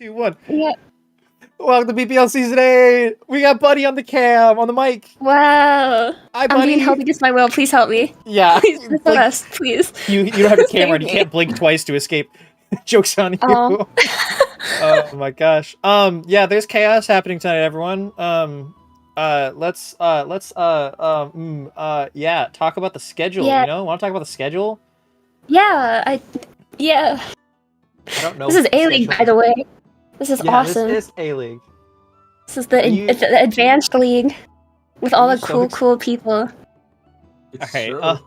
2-1. Yeah. Welcome to BPL Season 8. We got Buddy on the cam, on the mic. Wow. Hi, I'm Buddy. being held against my will. Please help me. Yeah. Please, this Blink. us, please. You don't have your camera and you Save me. can't blink twice to escape. Joke's on you. Oh. Oh my gosh. Yeah, there's chaos happening tonight, everyone. Yeah, talk about the schedule, Yeah. you know? Want to talk about the schedule? Yeah, yeah. I don't know. This is A-League, by the way. This is awesome. This is A-League. This is the advanced league with all the cool people. It's Okay, true.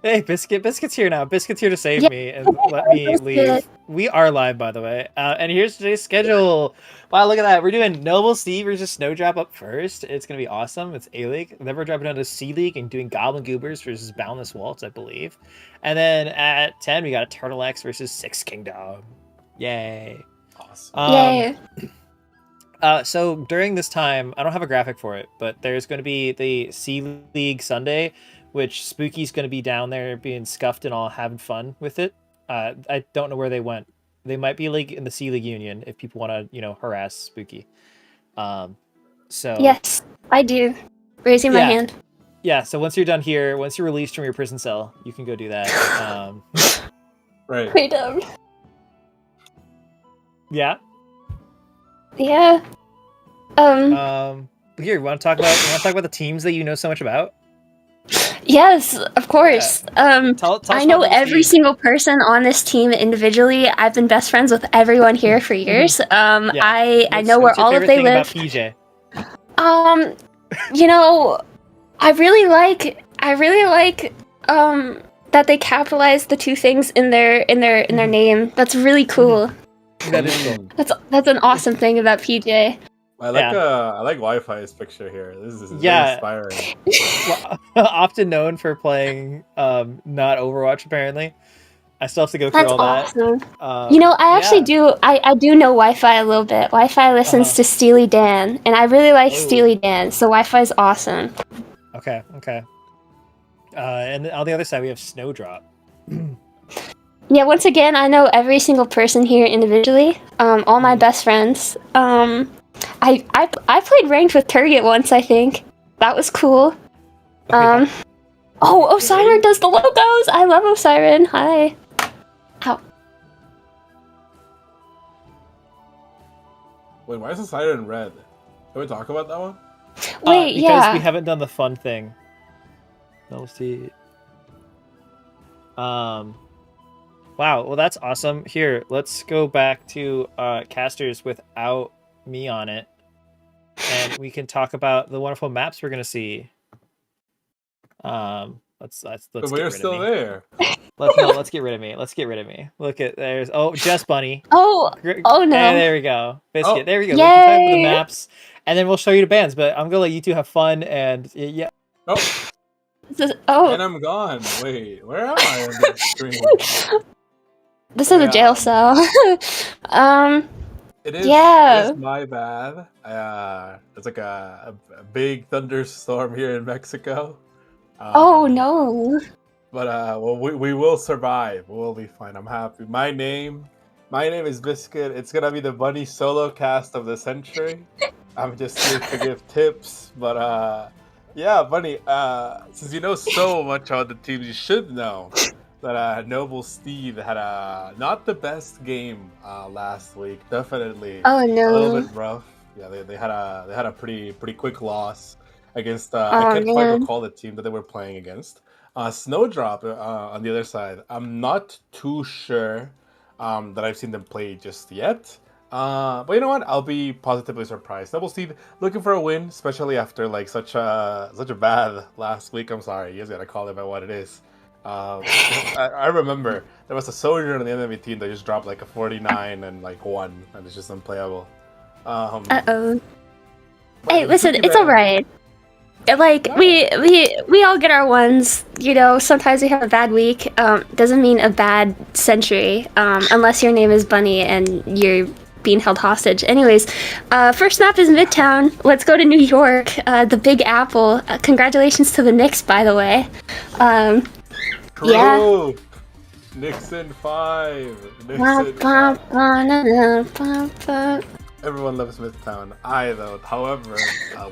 Hey, Biscuit's here now. Biscuit's here to save me and let me Biscuit. leave. We are live, by the way. And here's today's schedule. Wow, look at that. We're doing Noble Steed versus Snowdrop up first. It's going to be awesome. It's A-League. Then we're dropping down to C League and doing Goblin Goobers versus Boundless Waltz, I believe. And then at 10, we got a Turtle X versus Six Kingdom. Yay. Awesome. Yay. So during this time, I don't have a graphic for it, but there's going to be the C League Sunday, which Spooky's going to be down there being scuffed and all having fun with it. I don't know where they went. They might be like in the C League Union if people want to, harass Spooky. So Yes, I do. Raising my hand. Yeah. So once you're done here, once you're released from your prison cell, you can go do that. Right. Freedom. Yeah. Yeah. Here, want to talk about the teams that you know so much about? Yes, of course. Tell us I know about those every teams. single person on this team individually. I've been best friends with everyone here for years. I know where What's your all of favorite they thing live. about PJ? I really like that they capitalize the two things in their name. That's really cool. That is cool. That's an awesome thing about PJ. I like Wi-Fi's picture here. This is very inspiring. Well, often known for playing not Overwatch, apparently. I still have to go through That's all awesome. that. I actually do. I do know Wi-Fi a little bit. Wi-Fi listens to Steely Dan, and I really like Steely Dan, so Wi-Fi is awesome. Okay. And on the other side, we have Snowdrop. Yeah, once again, I know every single person here individually. All my best friends. I played ranked with Turget once, I think. That was cool. Osiren does the logos! I love Osiren. Hi. Ow. Wait, why is the siren red? Can we talk about that one? Wait, because we haven't done the fun thing. Let's see. Wow, well that's awesome. Here, let's go back to casters without me on it, and we can talk about the wonderful maps we're gonna see. Let's But we're still there. Let's get rid of me. Let's get rid of me. Look at Jess Bunny. Oh no. There we go. Biscuit. There we go. Yay. We can talk about the maps, and then we'll show you the bands. But I'm gonna let you two have fun and yeah. And I'm gone. Wait, where am I on this screen? This is a jail cell. It is. Yeah. It's my bad. It's like a big thunderstorm here in Mexico. Oh no. But we will survive. We'll be fine. I'm happy. My name is Biscuit. It's gonna be the Bunny solo cast of the century. I'm just here to give tips, but yeah, Bunny. Since you know so much about the teams, you should know that Noble Steed had not the best game last week. Definitely. Oh no. A little bit rough. Yeah, they had a pretty quick loss against I can't quite recall the team that they were playing against. Snowdrop on the other side. I'm not too sure that I've seen them play just yet. But you know what? I'll be positively surprised. Noble Steed looking for a win, especially after like such a bad last week. I'm sorry, you just gotta call it by what it is. I remember there was a soldier on the enemy team that just dropped like a 49 and like 1, and it's just unplayable. Hey, listen, it's alright. Like we all get our ones, sometimes we have a bad week. Doesn't mean a bad century, unless your name is Bunny and you're being held hostage. Anyways, first map is Midtown. Let's go to New York, the Big Apple. Congratulations to the Knicks, by the way. True. Nixon 5. Ba, Nixon ba, 5. ba, na, na, ba, ba. Everyone loves Smithtown. However,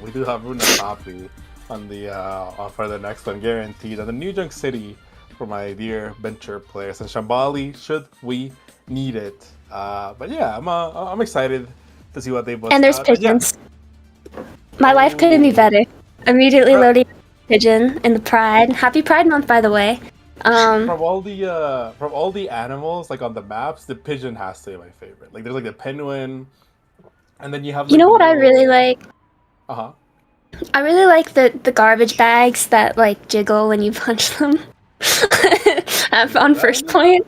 we do have Runa Copy on the for the next one, guaranteed. And the New Junk City for my dear venture players and Shambali, should we need it. But yeah, I'm excited to see what they bust And there's out. pigeons. My life couldn't be better. Immediately loading pigeon in the Pride. Happy Pride Month, by the way. From all the animals like on the maps, the pigeon has to be my favorite. Like there's like the penguin, and then you have. Like, you know what I really like? I really like the garbage bags that like jiggle when you punch them. On first point.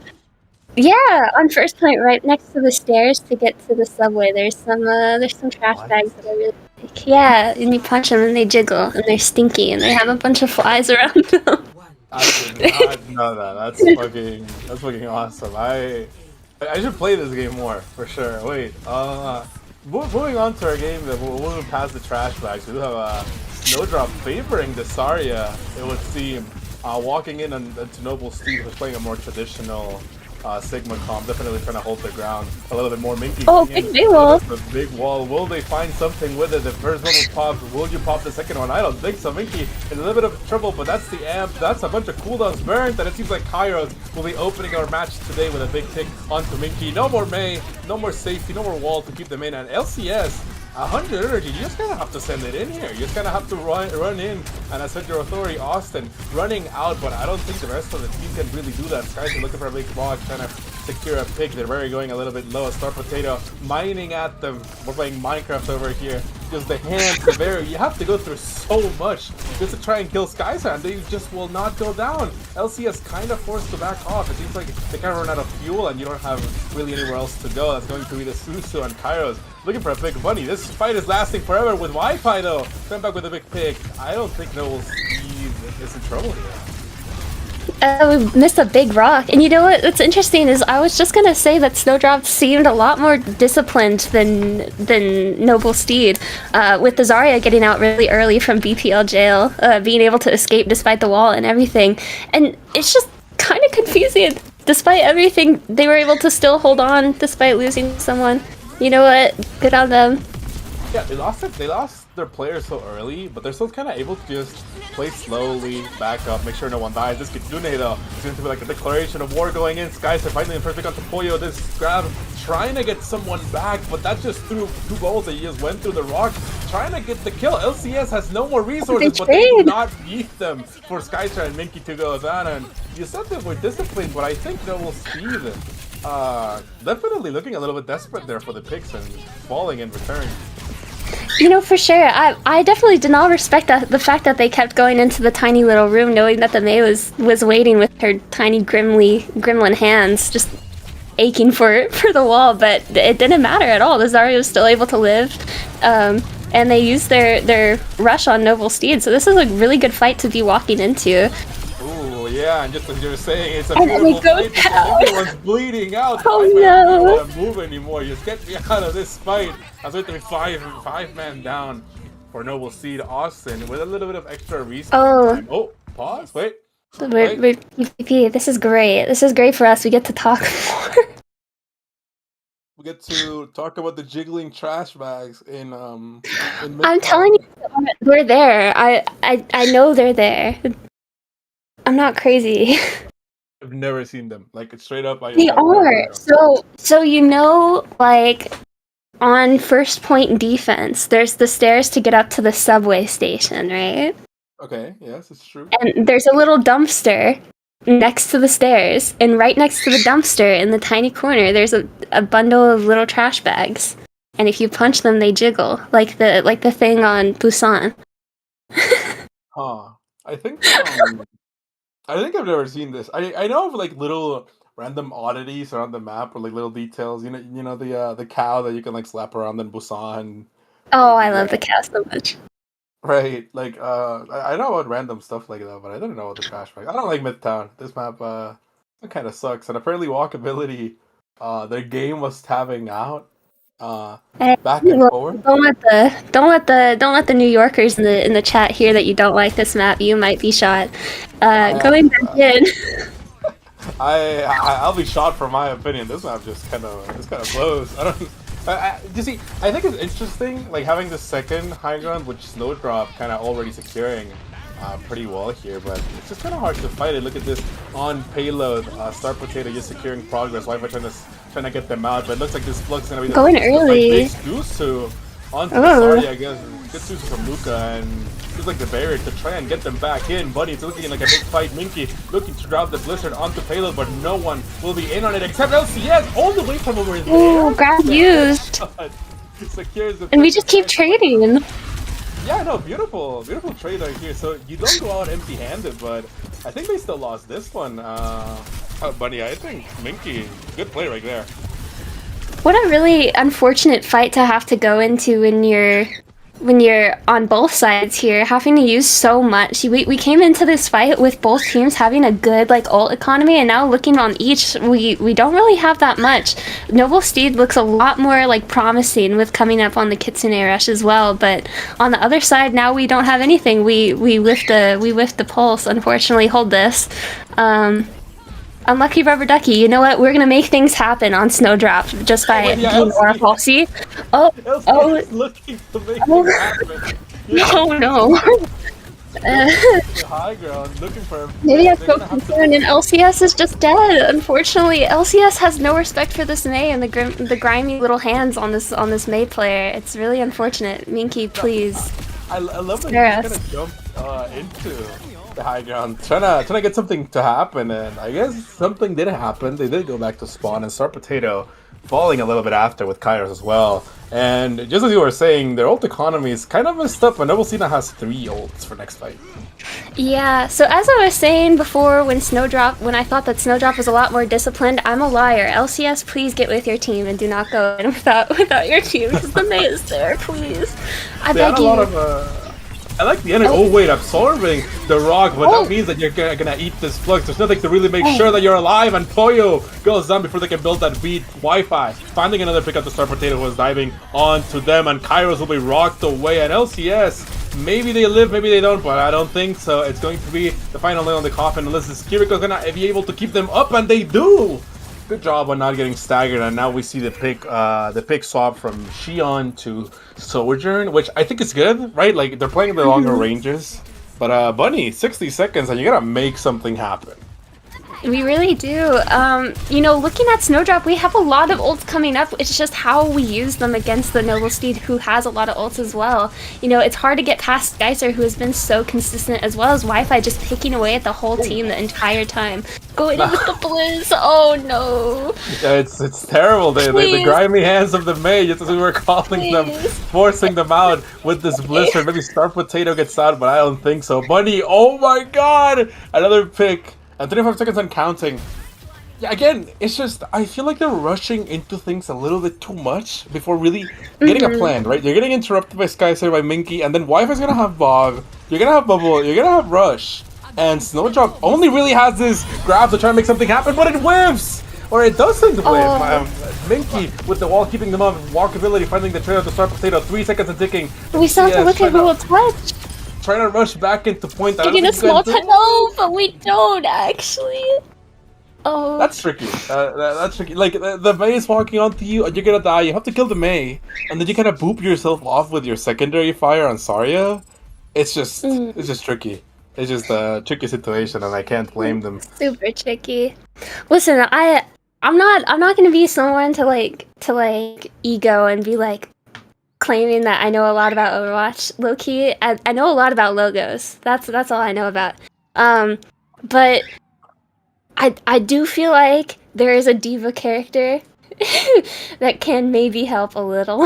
Yeah, on first point, right next to the stairs to get to the subway. There's some trash bags that I really like. Yeah, and you punch them and they jiggle and they're stinky and they have a bunch of flies around them. I did not know that. That's fucking awesome. I should play this game more for sure. Wait, moving on to our game, that we'll move past the trash bags. We do have Snowdrop favoring the Saria. It would seem walking in to Noble Steed, who's playing a more traditional Sigma comp, definitely trying to hold the ground a little bit more. Minky, oh, big wall. The big wall. Will they find something with it? The first one will pop. Will you pop the second one? I don't think so. Minky is a little bit of trouble, but that's the amp. That's a bunch of cooldowns burned, and it seems like Kairos will be opening our match today with a big tick onto Minky. No more May, no more safety, no more wall to keep them in, and LCS. 100 energy, you just kind of have to send it in here. You just kind of have to run in and assert your authority. Austin running out, but I don't think the rest of the team can really do that. Skies are looking for a big block, trying to secure a pick. They're very going a little bit low. Star Potato mining at them. We're playing Minecraft over here. Just the hands, the very, you have to go through so much just to try and kill Skyzer, and they just will not go down. LCS kind of forced to back off. It seems like they kind of run out of fuel and you don't have really anywhere else to go. That's going to be the Susu and Kairos. Looking for a big bunny. This fight is lasting forever with Wi-Fi though. Come back with a big pick. I don't think Noble Steed is in trouble here. We missed a big rock. And you know what's interesting is I was just gonna say that Snowdrop seemed a lot more disciplined than Noble Steed, with the Zarya getting out really early from BPL jail, being able to escape despite the wall and everything. And it's just kind of confusing. Despite everything, they were able to still hold on despite losing someone. You know what? Good on them. Yeah, they lost their players so early, but they're still kind of able to just play slowly, back up, make sure no one dies. This Kitsune though is going to be like a declaration of war going in. Skies are finally in first pick onto Pollo. This grab trying to get someone back, but that just threw 2 balls that he just went through the rock, trying to get the kill. LCS has no more resources, but they do not need them for Skytra and Minky to go down. And you said that we're disciplined, but I think Noble Steed definitely looking a little bit desperate there for the picks and falling in return. You know, for sure, I definitely did not respect the fact that they kept going into the tiny little room knowing that the Mei was waiting with her tiny gremlin hands, just aching for the wall, but it didn't matter at all. The Zarya was still able to live, and they used their rush on Noble Steed, so this is a really good fight to be walking into. Yeah, and just as you were saying, it's a beautiful fight because everyone's bleeding out. Oh no! I don't want to move anymore. Just get me out of this fight. I was going to be five man down for Noble Steed Austin with a little bit of extra reset time. Oh, pause. Wait. We're PvP. This is great. This is great for us. We get to talk more. We get to talk about the jiggling trash bags in I'm telling you, they're there. I know they're there. I'm not crazy. I've never seen them. Like, straight up. They are. So you know, like, on first point defense, there's the stairs to get up to the subway station, right? Okay, yes, it's true. And there's a little dumpster next to the stairs, and right next to the dumpster in the tiny corner, there's a bundle of little trash bags. And if you punch them, they jiggle, like the thing on Busan. Huh. I think I've never seen this. I know of like little random oddities around the map or like little details. You know the cow that you can like slap around in Busan. Oh, I love the cow so much. Right, like I know about random stuff like that, but I didn't know about the trash bag. I don't like Midtown. This map it kind of sucks. And apparently walkability, their game was having out. Back and forward. Don't let the New Yorkers in the chat hear that you don't like this map. You might be shot. Going back in. I'll be shot for my opinion. This map just kind of blows. I don't. You see, I think it's interesting, like having the second high ground, which Snowdrop kind of already securing pretty well here, but it's just kind of hard to fight it. Look at this on payload, Star Potato just securing progress. Wi-Fi trying to get them out, but it looks like this Flux is gonna be going early. Like, Susu onto the Zarya, I guess. Good Susu from Luca, and looks like the barrier to try and get them back in. Buddy, it's looking like a big fight. Minky looking to drop the Blizzard onto payload, but no one will be in on it except LCS all the way from over there. Ooh, grab used. Secures the and we just keep trading. Yeah, no, beautiful trade right here. So you don't go out empty-handed, but I think they still lost this one. Buddy, I think Minky, good play right there. What a really unfortunate fight to have to go into when you're on both sides here, having to use so much. We came into this fight with both teams having a good like ult economy, and now looking on each, we don't really have that much. Noble Steed looks a lot more like promising with coming up on the Kitsune rush as well, but on the other side now we don't have anything. We whiffed the pulse. Unfortunately, hold this. Unlucky rubber ducky. You know what? We're gonna make things happen on Snowdrop just by being Oracle. See? Oh, looking to make things happen. No. High ground, looking for. Maybe I spoke too soon, and LCS is just dead. Unfortunately, LCS has no respect for this Mei and the grimy little hands on this Mei player. It's really unfortunate. Minky, please. I love that you kind of jumped into the high ground, trying to get something to happen, and I guess something did happen. They did go back to spawn, and Star Potato falling a little bit after with Kairos as well. And just as you were saying, their ult economy is kind of messed up, and Noble Cena has 3 ults for next fight. Yeah, so as I was saying before, when I thought that Snowdrop was a lot more disciplined, I'm a liar. LCS, please get with your team and do not go in without your team, because the Mei is there, please. I beg you. I like the energy. Oh wait, absorbing the rock, but that means that you're gonna eat this Flux. There's nothing to really make sure that you're alive, and Poyo goes down before they can build that beat. Wi-Fi finding another pick up the Star Potato who was diving onto them, and Kairos will be rocked away. And LCS, maybe they live, maybe they don't, but I don't think so. It's going to be the final nail in the coffin unless this Kiriko's gonna be able to keep them up, and they do. Good job on not getting staggered, and now we see the pick swap from Xion to Sojourn, which I think is good, right? Like, they're playing the longer ranges. But, Bunny, 60 seconds, and you gotta make something happen. We really do. You know, looking at Snowdrop, we have a lot of ults coming up. It's just how we use them against the Noble Steed, who has a lot of ults as well. You know, it's hard to get past Geyser, who has been so consistent, as well as Wi-Fi just picking away at the whole team the entire time. Going in with the Blizz. Oh no. Yeah, it's terrible. The grimy hands of the Mei, just as we were calling them, forcing them out with this Blizzard. Maybe Star Potato gets out, but I don't think so. Bunny, oh my god! Another pick. And 35 seconds on counting. Yeah, again, it's just, I feel like they're rushing into things a little bit too much before really getting a plan, right? You're getting interrupted by Skysayer, by Minky, and then Wi-Fi's gonna have Bog, you're gonna have Bubble, you're gonna have Rush, and Snowdrop only really has this grab to try and make something happen, but it whiffs! Or it doesn't whiff. Minky with the wall keeping them up, walkability, finding the trail of the Star Potato, 3 seconds and ticking. We still have to look at who will touch. Trying to rush back into point. Taking a small no, but we don't actually. Oh. That's tricky. That's tricky. Like the Mei is walking onto you, and you're gonna die. You have to kill the Mei, and then you kind of boop yourself off with your secondary fire on Zarya. It's just tricky. It's just a tricky situation, and I can't blame them. Super tricky. Listen, I'm not gonna be someone to like ego and be like claiming that I know a lot about Overwatch. Low key, I know a lot about logos. That's all I know about. But I do feel like there is a diva character that can maybe help a little.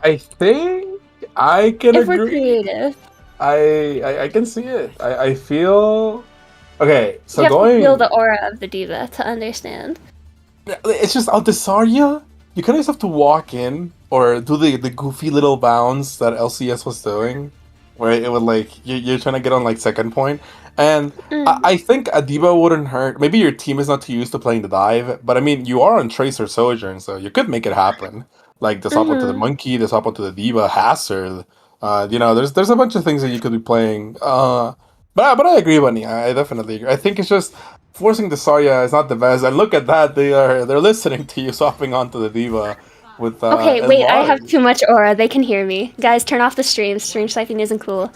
I think I can if agree. We're creative. I can see it. I feel okay. So you have going to feel the aura of the diva to understand. It's just on the Zarya. You kind of just have to walk in or do the goofy little bounds that LCS was doing, where it would like you're trying to get on like second point. And I think a diva wouldn't hurt. Maybe your team is not too used to playing the dive, but I mean you are on Tracer Sojourn, so you could make it happen. Like the swap onto the monkey, the swap onto the diva, Hazard. You know, there's a bunch of things that you could be playing. But I agree, Bunny. I definitely agree. I think it's just forcing the Zarya is not the best. And look at that, they're listening to you swapping onto the Diva with Okay, wait, I have Edward. too much aura. They can hear me. Guys, turn off the stream. Stream sniping isn't cool.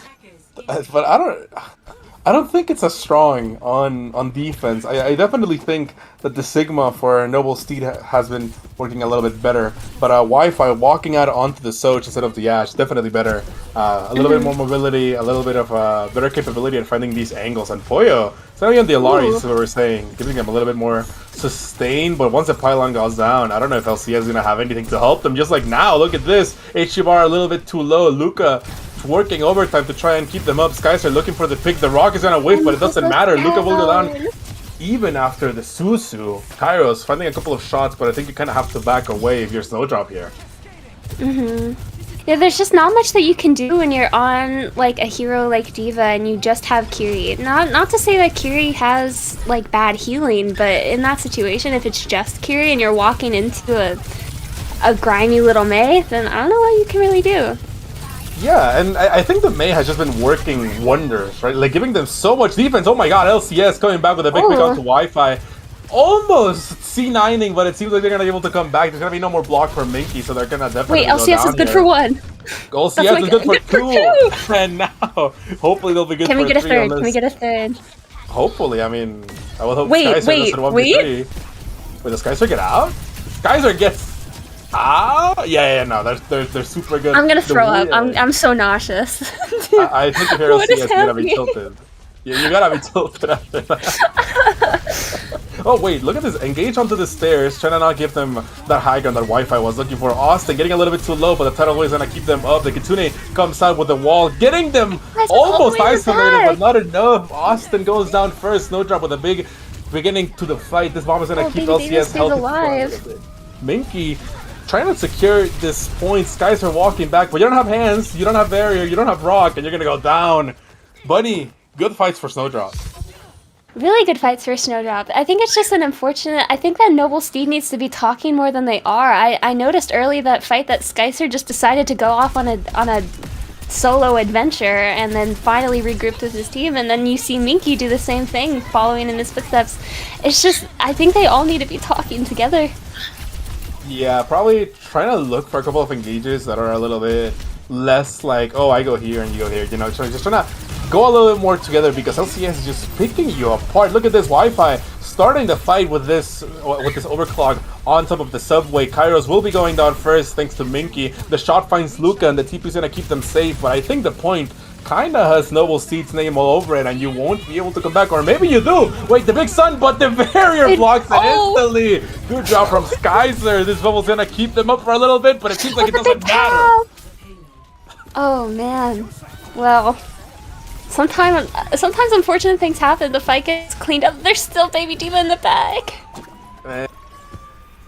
But I don't think it's as strong on defense. I definitely think that the Sigma for Noble Steed has been working a little bit better. But Wi-Fi walking out onto the Soch instead of the Ash, definitely better. A little bit more mobility, a little bit of better capability at finding these angles. And Poyo, it's not even the Alaris, what we're saying, giving them a little bit more sustain. But once the pylon goes down, I don't know if LCS is going to have anything to help them. Just like now, look at this. HG bar a little bit too low. Luca working overtime to try and keep them up. Skies are looking for the pick. The Rock is gonna whiff, but it doesn't matter. Luca will go down even after the Susu. Kairos finding a couple of shots, but I think you kind of have to back away if you're Snowdrop here. Yeah, there's just not much that you can do when you're on like a hero like Diva and you just have Kiri. Not to say that Kiri has like bad healing, but in that situation, if it's just Kiri and you're walking into a grimy little Mei, then I don't know what you can really do. Yeah, and I think the Mei has just been working wonders, right? Like giving them so much defense. Oh my god, LCS coming back with a big pick onto Wi-Fi. Almost C9ing, but it seems like they're gonna be able to come back. There's gonna be no more block for Minky, so they're gonna definitely Wait, LCS is good here. for one. LCS is good for two. And now, hopefully they'll be good Can for we get a three third? on Can we this. get a third? Hopefully, I mean, I will hope Wait, Skyser doesn't 1v3. Wait, does Skyser get out? Skyser gets out? Yeah, no, they're super good. I'm gonna throw up. I'm so nauseous. I think if you're What LCS, is you're gonna be happening? tilted. You gotta be tilted after that. Oh wait, look at this. Engage onto the stairs, trying to not give them that high ground that Wi-Fi was looking for. Austin getting a little bit too low, but the tidal wave is gonna keep them up. The Kitsune comes out with the wall, getting them almost isolated, but not enough. Austin goes down first. Snowdrop with a big beginning to the fight. This bomb is gonna keep LCS healthy. Alive. Minky trying to secure this point. Skies are walking back, but you don't have hands, you don't have barrier, you don't have rock, and you're gonna go down. Buddy, good fights for Snowdrop. Really good fights for Snowdrop. I think it's just an unfortunate. I think that Noble Steed needs to be talking more than they are. I noticed early that fight that Skycer just decided to go off on a solo adventure and then finally regrouped with his team, and then you see Minky do the same thing, following in his footsteps. It's just, I think they all need to be talking together. Yeah, probably trying to look for a couple of engages that are a little bit less like, oh, I go here and you go here, you know, just trying to go a little bit more together because LCS is just picking you apart. Look at this Wi-Fi starting the fight with this overclock on top of the subway. Kairos will be going down first thanks to Minky. The shot finds Luca and the TP is gonna keep them safe, but I think the point kinda has Noble Steed's name all over it and you won't be able to come back, or maybe you do! Wait, the big sun, but the barrier blocks it instantly! Good job from Skyzer. This bubble's gonna keep them up for a little bit, but it seems like it doesn't matter. Oh man. Well, sometimes unfortunate things happen. The fight gets cleaned up. There's still Baby Diva in the bag. That's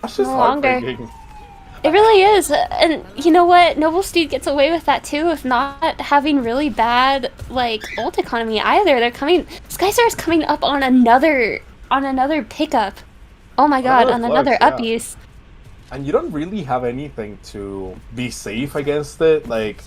just No longer. heartbreaking. It really is, and you know what? Noble Steed gets away with that too, if not having really bad like ult economy either. They're coming. Skyzer is coming up on another pickup. Oh my god, on another up use. And you don't really have anything to be safe against it. Like,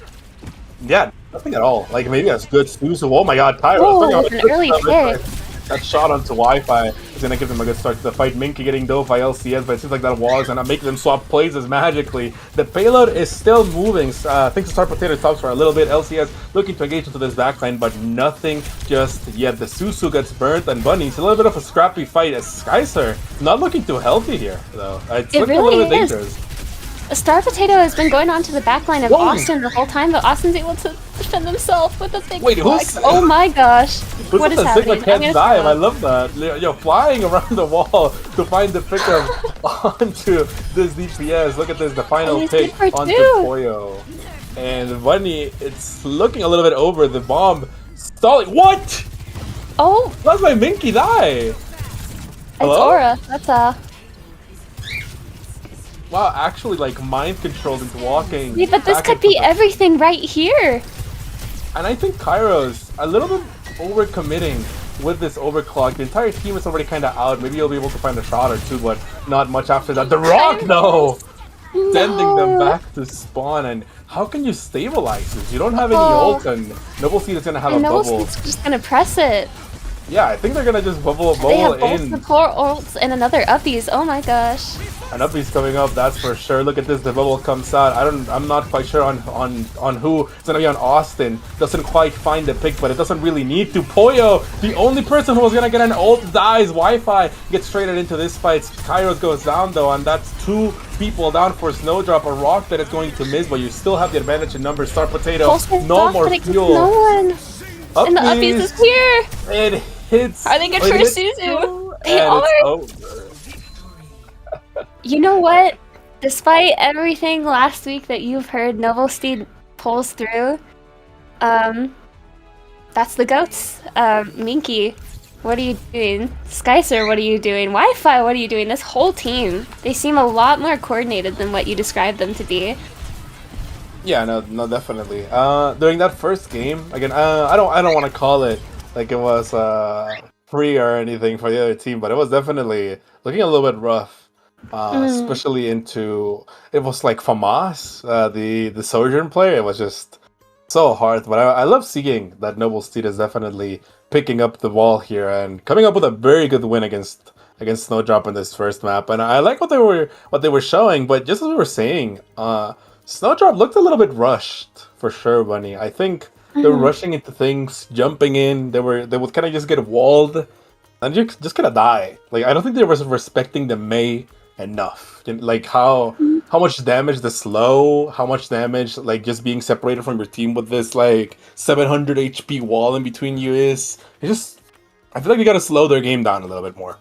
yeah, nothing at all. Like maybe that's good Susu. Oh my god, Tyro. Oh, it's an early pick. That shot onto Wi-Fi is gonna give them a good start to the fight. Minky getting dove by LCS, but it seems like that wall is gonna make them swap places magically. The payload is still moving. Thanks to Star Potato stops for a little bit. LCS looking to engage into this backline, but nothing just yet. The Susu gets burnt, and Bunny. It's a little bit of a scrappy fight as Skycer not looking too healthy here, though. It's looking a little bit dangerous. Star Potato has been going on to the backline of Austin the whole time, but Austin's able to defend himself with a big flex. Oh my gosh. What is happening? Sigma can't dive. I love that. You're flying around the wall to find the pickup onto this DPS. Look at this, the final pick onto Poyo. And Bunny, it's looking a little bit over. The bomb stalling. What? Oh! That's my Minky die. Hello? It's Aura. That's wow, actually, like, mind controlled into walking. Yeah, but this could be everything right here. And I think Kairos a little bit overcommitting with this overclock. The entire team is already kind of out. Maybe you'll be able to find a shot or two, but not much after that. The Rock, though! Sending them back to spawn. And how can you stabilize this? You don't have any ult, and Noble Steed is gonna have a Noble bubble. Steed's just gonna press it. Yeah, I think they're gonna just bubble They have both in. support ults and another uppies. Oh my gosh. An uppie's coming up, that's for sure. Look at this, the bubble comes out. I'm not quite sure on who. It's gonna be on Austin. Doesn't quite find the pick, but it doesn't really need to. Poyo, the only person who was gonna get an ult, dies. Wi-Fi gets traded into this fight. Kairos goes down though, and that's 2 people down for Snowdrop. A rock that is going to miss, but you still have the advantage in numbers. Star Potato, no more fuel. No one. And the uppies is here. It hits. Are they good for Suzu? They are. It's over. You know what? Despite everything last week that you've heard, Noble Steed pulls through. That's the goats. Minky, what are you doing? Skycer, what are you doing? Wi-Fi, what are you doing? This whole team, they seem a lot more coordinated than what you described them to be. Yeah, no, definitely. During that first game, again, I don't want to call it like it was free or anything for the other team, but it was definitely looking a little bit rough. Especially into it was like FAMAS, the Sojourn player. It was just so hard, but I love seeing that Noble Steed is definitely picking up the ball here and coming up with a very good win against Snowdrop in this first map. And I like what they were showing, but just as we were saying, Snowdrop looked a little bit rushed for sure, Bunny. I think they were rushing into things, jumping in. They would kind of just get walled and just kind of die. Like I don't think they were respecting the Mei enough. Like how much damage the slow, how much damage like just being separated from your team with this like 700 HP wall in between you is. It's just, I feel like we gotta slow their game down a little bit more.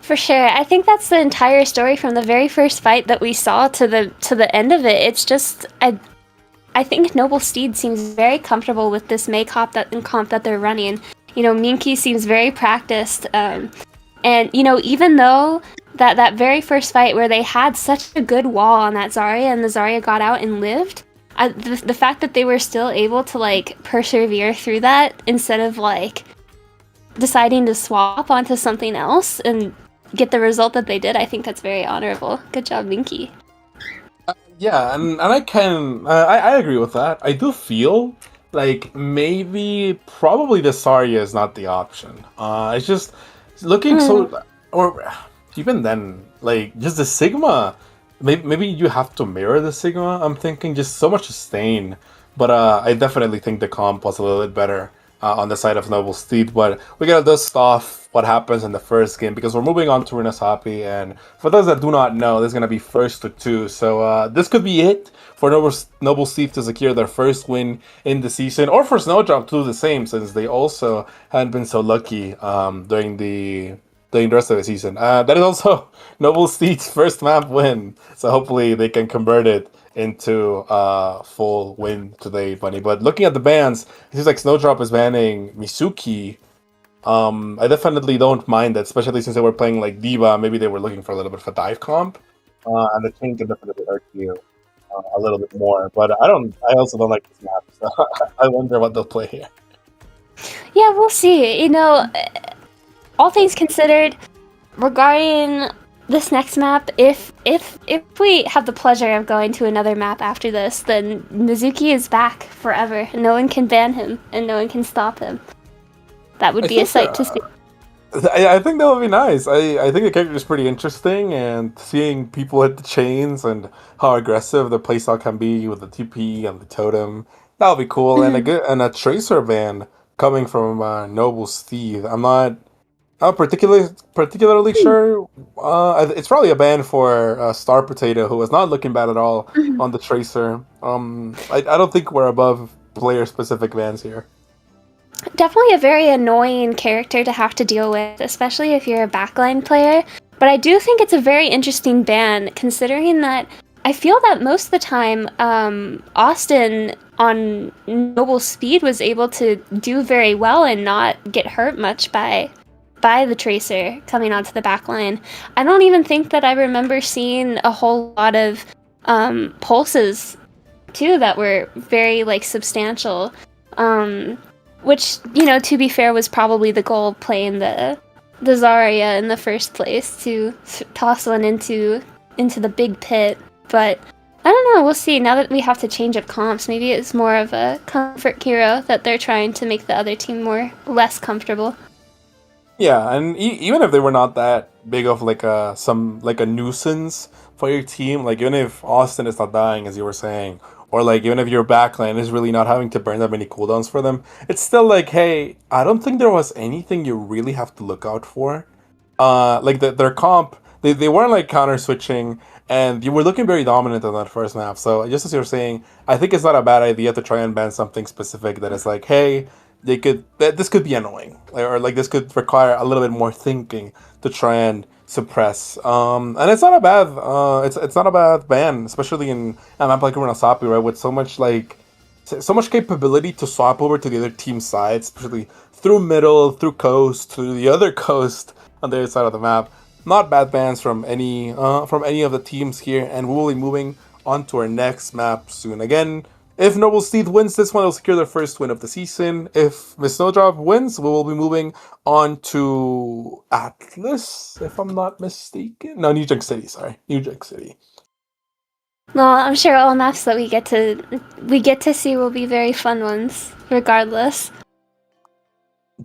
For sure. I think that's the entire story from the very first fight that we saw to the end of it. It's just I think Noble Steed seems very comfortable with this Mei comp that they're running. You know, Minky seems very practiced. And you know, even though that very first fight where they had such a good wall on that Zarya and the Zarya got out and lived, the fact that they were still able to like persevere through that instead of like deciding to swap onto something else and get the result that they did, I think that's very honorable. Good job, Minky. Yeah, and I agree with that. I do feel like probably the Zarya is not the option. It's just looking or even then, like just the Sigma. Maybe you have to mirror the Sigma. I'm thinking just so much sustain, but I definitely think the comp was a little bit better on the side of Noble Steed. But we gotta dust off what happens in the first game because we're moving on to Runasapi, and for those that do not know, this is gonna be first to 2. So this could be it for Noble Steed to secure their first win in the season, or for Snowdrop to do the same, since they also hadn't been so lucky during the rest of the season. That is also Noble Steed's first map win, so hopefully they can convert it into a full win today, Bunny. But looking at the bans, it seems like Snowdrop is banning Mizuki. I definitely don't mind that, especially since they were playing like Diva. Maybe they were looking for a little bit of a dive comp, and the change can definitely hurt you a little bit more. But I also don't like this map, so I wonder what they'll play here. Yeah, we'll see. You know, all things considered, regarding this next map, if we have the pleasure of going to another map after this, then Mizuki is back forever. No one can ban him, and no one can stop him. That would be a sight to see. I think that would be nice. I think the character is pretty interesting, and seeing people hit the chains and how aggressive the playstyle can be with the TP and the totem, that would be cool. And a Tracer ban coming from Noble Steed. I'm not particularly sure. It's probably a ban for Star Potato, who was not looking bad at all on the Tracer. I don't think we're above player-specific bans here. Definitely a very annoying character to have to deal with, especially if you're a backline player. But I do think it's a very interesting ban, considering that I feel that most of the time, Austin on Noble Steed was able to do very well and not get hurt much by the Tracer coming onto the backline. I don't even think that I remember seeing a whole lot of pulses, too, that were very, like, substantial. Which, you know, to be fair, was probably the goal of playing the Zarya in the first place, to toss one into the big pit. But I don't know. We'll see. Now that we have to change up comps, maybe it's more of a comfort hero that they're trying to make the other team less comfortable. Yeah, and even if they were not that big of like a nuisance for your team, like even if Austin is not dying as you were saying, or like even if your backline is really not having to burn that many cooldowns for them, it's still like, hey, I don't think there was anything you really have to look out for. Like their comp, they weren't like counter switching, and you were looking very dominant on that first map. So just as you're saying, I think it's not a bad idea to try and ban something specific that is like, hey, this could be annoying, or like this could require a little bit more thinking to try and suppress. And it's not a bad it's not a bad ban, especially in a map like Runasapi, right, with so much capability to swap over to the other team's side, especially through middle, through coast, to the other coast on the other side of the map. Not bad bans from any of the teams here, and we will be moving on to our next map soon. Again, if Noble Steed wins this one, they'll secure their first win of the season. If Miss Snowdrop wins, we will be moving on to Atlas, if I'm not mistaken. No, New Jack City, sorry. New Jack City. Well, I'm sure all maps that we get to see will be very fun ones, regardless.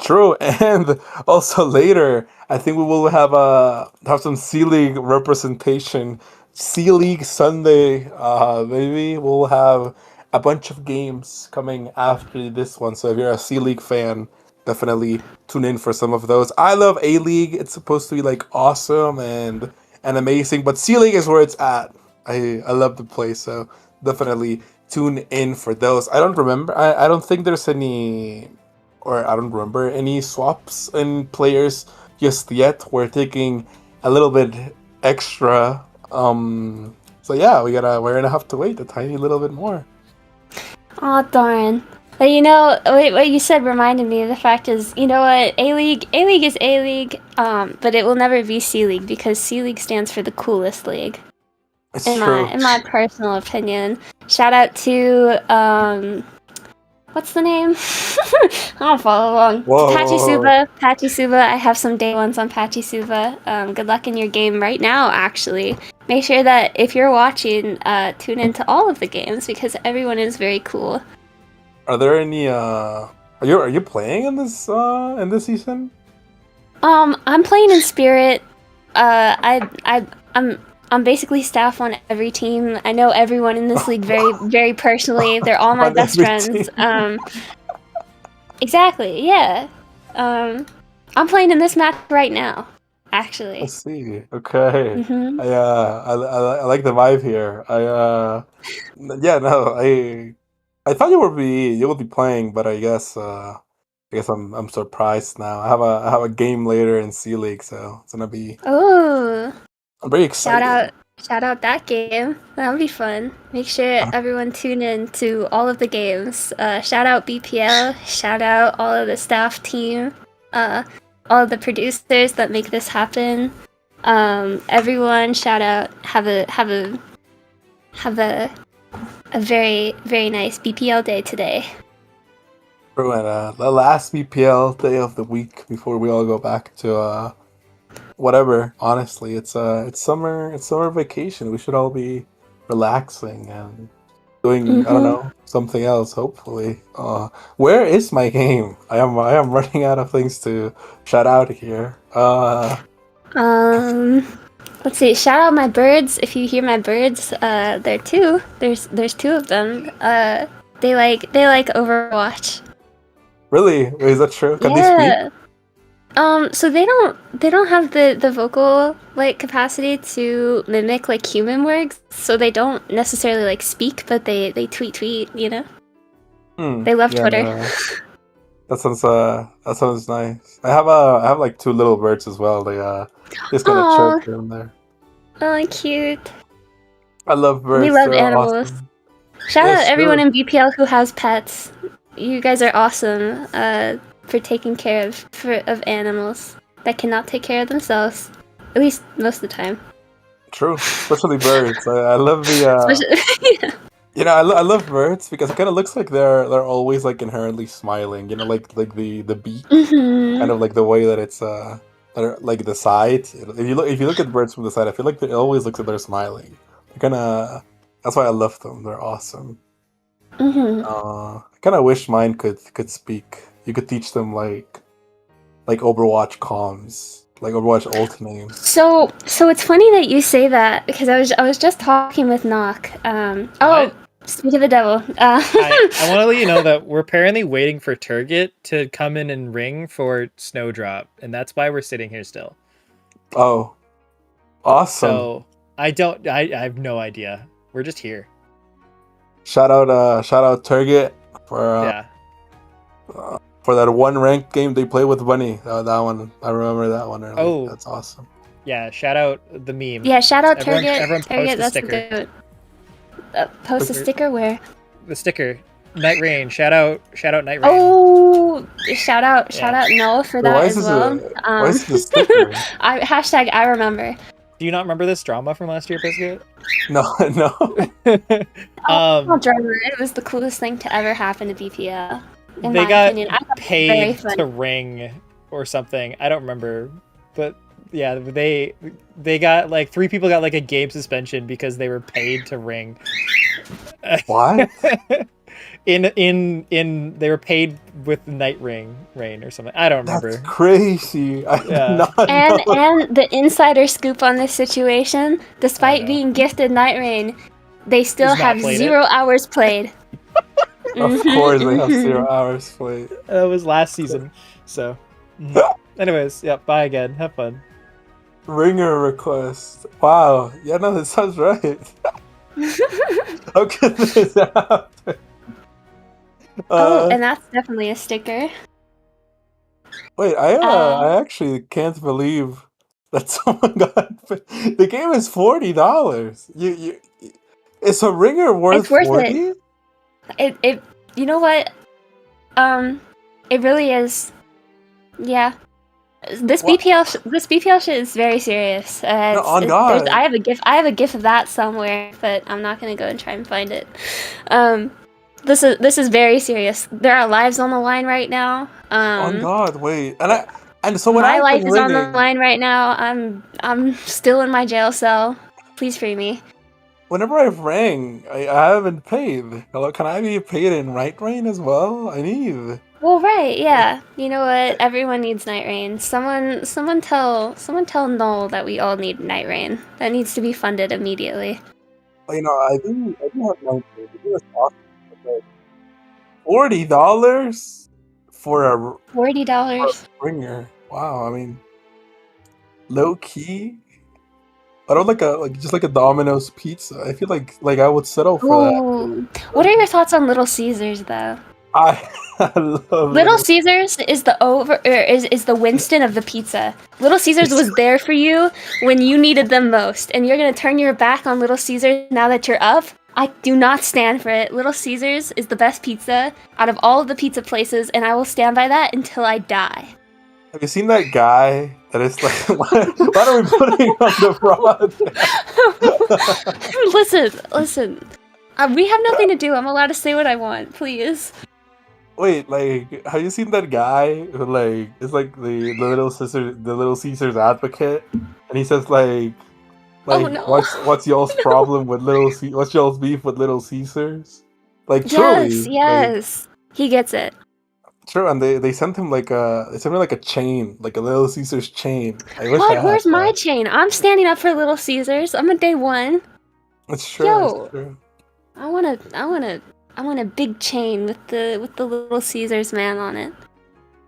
True, and also later, I think we will have some C League representation. C League Sunday, maybe we'll have a bunch of games coming after this one. So if you're a C League fan, definitely tune in for some of those. I love A League. It's supposed to be like awesome and amazing, but C League is where it's at. I love the play, so definitely tune in for those. I don't remember. I don't think there's any, or I don't remember any swaps in players just yet. We're taking a little bit extra. So yeah, we're gonna have to wait a tiny little bit more. Oh darn! But what you said reminded me of the fact is, you know what, A League is A League, but it will never be C League because C League stands for the coolest league. It's in true. my personal opinion. Shout out to what's the name? I don't follow along. Pachisuba. I have some day ones on Pachisuba. Good luck in your game right now, actually. Make sure that if you're watching, tune into all of the games because everyone is very cool. Are there any are you playing in this season? I'm playing in Spirit. I'm basically staff on every team. I know everyone in this league very, very personally. They're all my best friends. Exactly, yeah. I'm playing in this match right now, actually. I see. Okay. Mm-hmm. I like the vibe here. I thought you would be playing, but I guess I'm surprised now. I have a game later in C League, so it's gonna be. Oh. I'm very excited. Shout out that game. That'll be fun. Make sure everyone tune in to all of the games. Shout out BPL. Shout out all of the staff team. All of the producers that make this happen. Everyone, shout out. Have a very, very nice BPL day today. True, and the last BPL day of the week before we all go back to whatever. Honestly, it's summer vacation. We should all be relaxing and doing I don't know, something else. Hopefully, where is my game? I am running out of things to shout out here. Let's see. Shout out my birds. If you hear my birds, they're two. There's two of them. They like Overwatch. Really? Is that true? Can they speak? So they don't have the vocal like capacity to mimic like human words, so they don't necessarily like speak, but they tweet, you know. They love Twitter. That sounds nice. I have like two little birds as well. They just kind of chirp here and there. Oh, cute. I love birds. We love animals. Awesome. Shout out everyone in BPL who has pets. You guys are awesome. For taking care of animals that cannot take care of themselves, at least most of the time. True, especially birds. I love the. Yeah. You know, I love birds because it kind of looks like they're always like inherently smiling. You know, like the beak, kind of like the way that it's like the side. If you look at birds from the side, I feel like it always looks like they're smiling. They're kind of That's why I love them. They're awesome. Mm-hmm. I kind of wish mine could speak. You could teach them like Overwatch comms, like Overwatch ult names. So it's funny that you say that because I was just talking with Knock. Speak of the devil. I want to let you know that we're apparently waiting for Turget to come in and ring for Snowdrop, and that's why we're sitting here still. Oh, awesome! So I have no idea. We're just here. Shout out Turget for for that one ranked game they played with Bunny. That one, I remember that one. Early. Oh, that's awesome. Yeah, shout out the meme. Yeah, shout out Turget. Everyone post Turget, the sticker. Good. Post a sticker where? The sticker. Night Rain. Shout out Night Rain. Oh, shout out Noah for that as well. Why is this sticker? Hashtag I remember. Do you not remember this drama from last year, Biscuit? No. Drama. It was the coolest thing to ever happen to BPL. They got paid to ring or something. I don't remember, but yeah, they got like 3 people got like a game suspension because they were paid to ring. What? They were paid with Night Rain or something. I don't remember. That's crazy. And the insider scoop on this situation, despite being gifted Night Rain, they still have 0 hours played. Of course they have 0 hours played. That was last season. So anyways, yeah, bye again. Have fun. Ringer request. Wow. Yeah, no, that sounds right. How could this happen? And that's definitely a sticker. Wait, I actually can't believe that someone got. The game is $40. It's a ringer worth $40. It you know what? It really is. Yeah. This BPL shit is very serious. God. I have a gif of that somewhere, but I'm not gonna go and try and find it. This is very serious. There are lives on the line right now. On God, wait, and so when my life is on the line right now. I'm still in my jail cell. Please free me. Whenever I've rang, I haven't paid. Hello, can I be paid in Night Rain as well? I need. Well, right, yeah. You know what? Everyone needs Night Rain. Someone tell Null that we all need Night Rain. That needs to be funded immediately. You know, I do have Night Rain. It was awesome. $40 for a ringer. Wow, I mean, low key. I don't like just like a Domino's pizza. I feel like I would settle for that. What are your thoughts on Little Caesars though? I love Little Caesars is the Winston of the pizza. Little Caesars was there for you when you needed them most, and you're gonna turn your back on Little Caesars now that you're up? I do not stand for it. Little Caesars is the best pizza out of all of the pizza places, and I will stand by that until I die. Have you seen that guy that is like, why are we putting on the fraud? Listen. We have nothing to do. I'm allowed to say what I want, please. Wait, like, have you seen that guy who like is like the Little Caesars advocate, and he says like oh, no. what's y'all's problem with what's y'all's beef with Little Caesars? Like, truly, yes, he gets it. True, and they sent him like a chain, like a Little Caesars chain. Where's my chain? I'm standing up for Little Caesars. I'm a day one. It's true. Yo, it's true. I want a big chain with the Little Caesars man on it.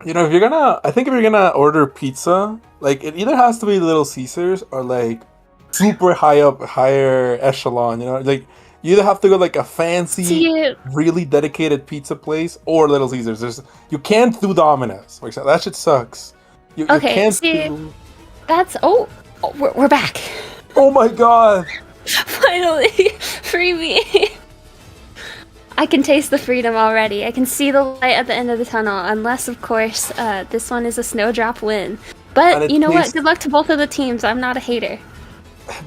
You know, if you're gonna order pizza, like it either has to be Little Caesars or like super higher echelon. You know, like. You either have to go like a fancy, really dedicated pizza place or Little Caesars. You can't do Domino's. That shit sucks. You can't do... That's... we're back. Oh my god. Finally. Free me. I can taste the freedom already. I can see the light at the end of the tunnel. Unless, of course, this one is a Snowdrop win. But you know what? Good luck to both of the teams. I'm not a hater.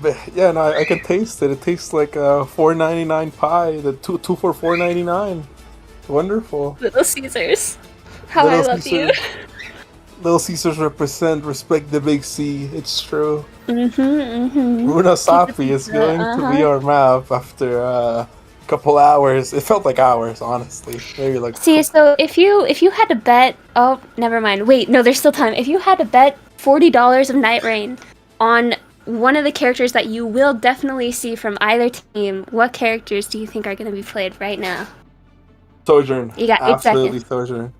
But yeah, no, I can taste it. It tastes like a $4.99 pie. The two for $4.99. Wonderful. Little Caesars. How I love you. Little Caesars represent, respect the big C. It's true. Runa Keep Safi the is pizza, going to be our map after a couple hours. It felt like hours, honestly. Maybe like. See, so if you had to bet, oh, never mind. Wait, no, there's still time. If you had to bet $40 of Night Rain on one of the characters that you will definitely see from either team, what characters do you think are going to be played right now? Sojourn. You got 8 Absolutely seconds. Sojourn.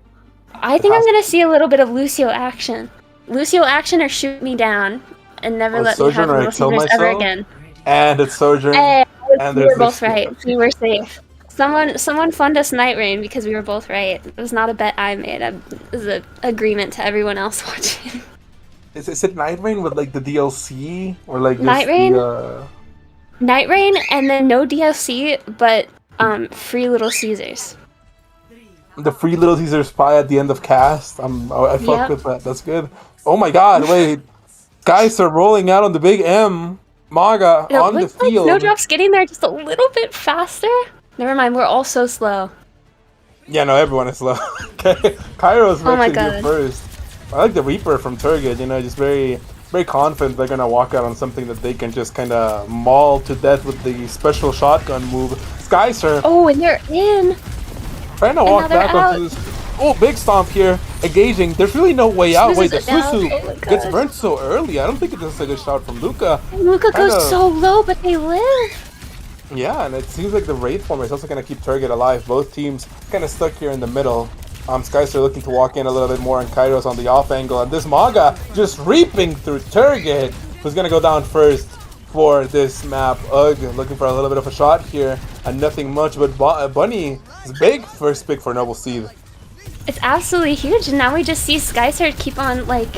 I think I'm going to see a little bit of Lucio action. Lucio action or shoot me down and never let me have Little Caesars ever again. And it's Sojourn. Hey, and we were both right. We were safe. Someone fund us Night Rain because we were both right. It was not a bet I made. It was an agreement to everyone else watching. Is it Night Rain with like the DLC or like Night Rain? Night Rain and then no DLC, but free Little Caesars. The free Little Caesar spy at the end of cast. I fuck with that. That's good. Oh my god! Wait, guys are rolling out on the big M. Maga on the field. Snowdrop's getting there just a little bit faster. Never mind, we're all so slow. Yeah, no, everyone is slow. Okay, Kairo's actually first. I like the Reaper from Turget. You know, just very confident they're gonna walk out on something that they can just kind of maul to death with the special shotgun move. Skyser. Oh, and they're in. Trying to walk back onto this. Oh, big stomp here. Engaging. There's really no way out. Wait, the Susu gets burnt so early. I don't think it's a good shot from Luca. Luca goes so low, but they live. Yeah, and it seems like the Wraith form is also going to keep Turget alive. Both teams kind of stuck here in the middle. Skyster looking to walk in a little bit more, and Kairo's on the off angle. And this Maga just reaping through Turget, who's going to go down first for this map. Ugh, looking for a little bit of a shot here, and nothing much, but Bunny is big first pick for Noble Steed. It's absolutely huge, and now we just see Skysert keep on like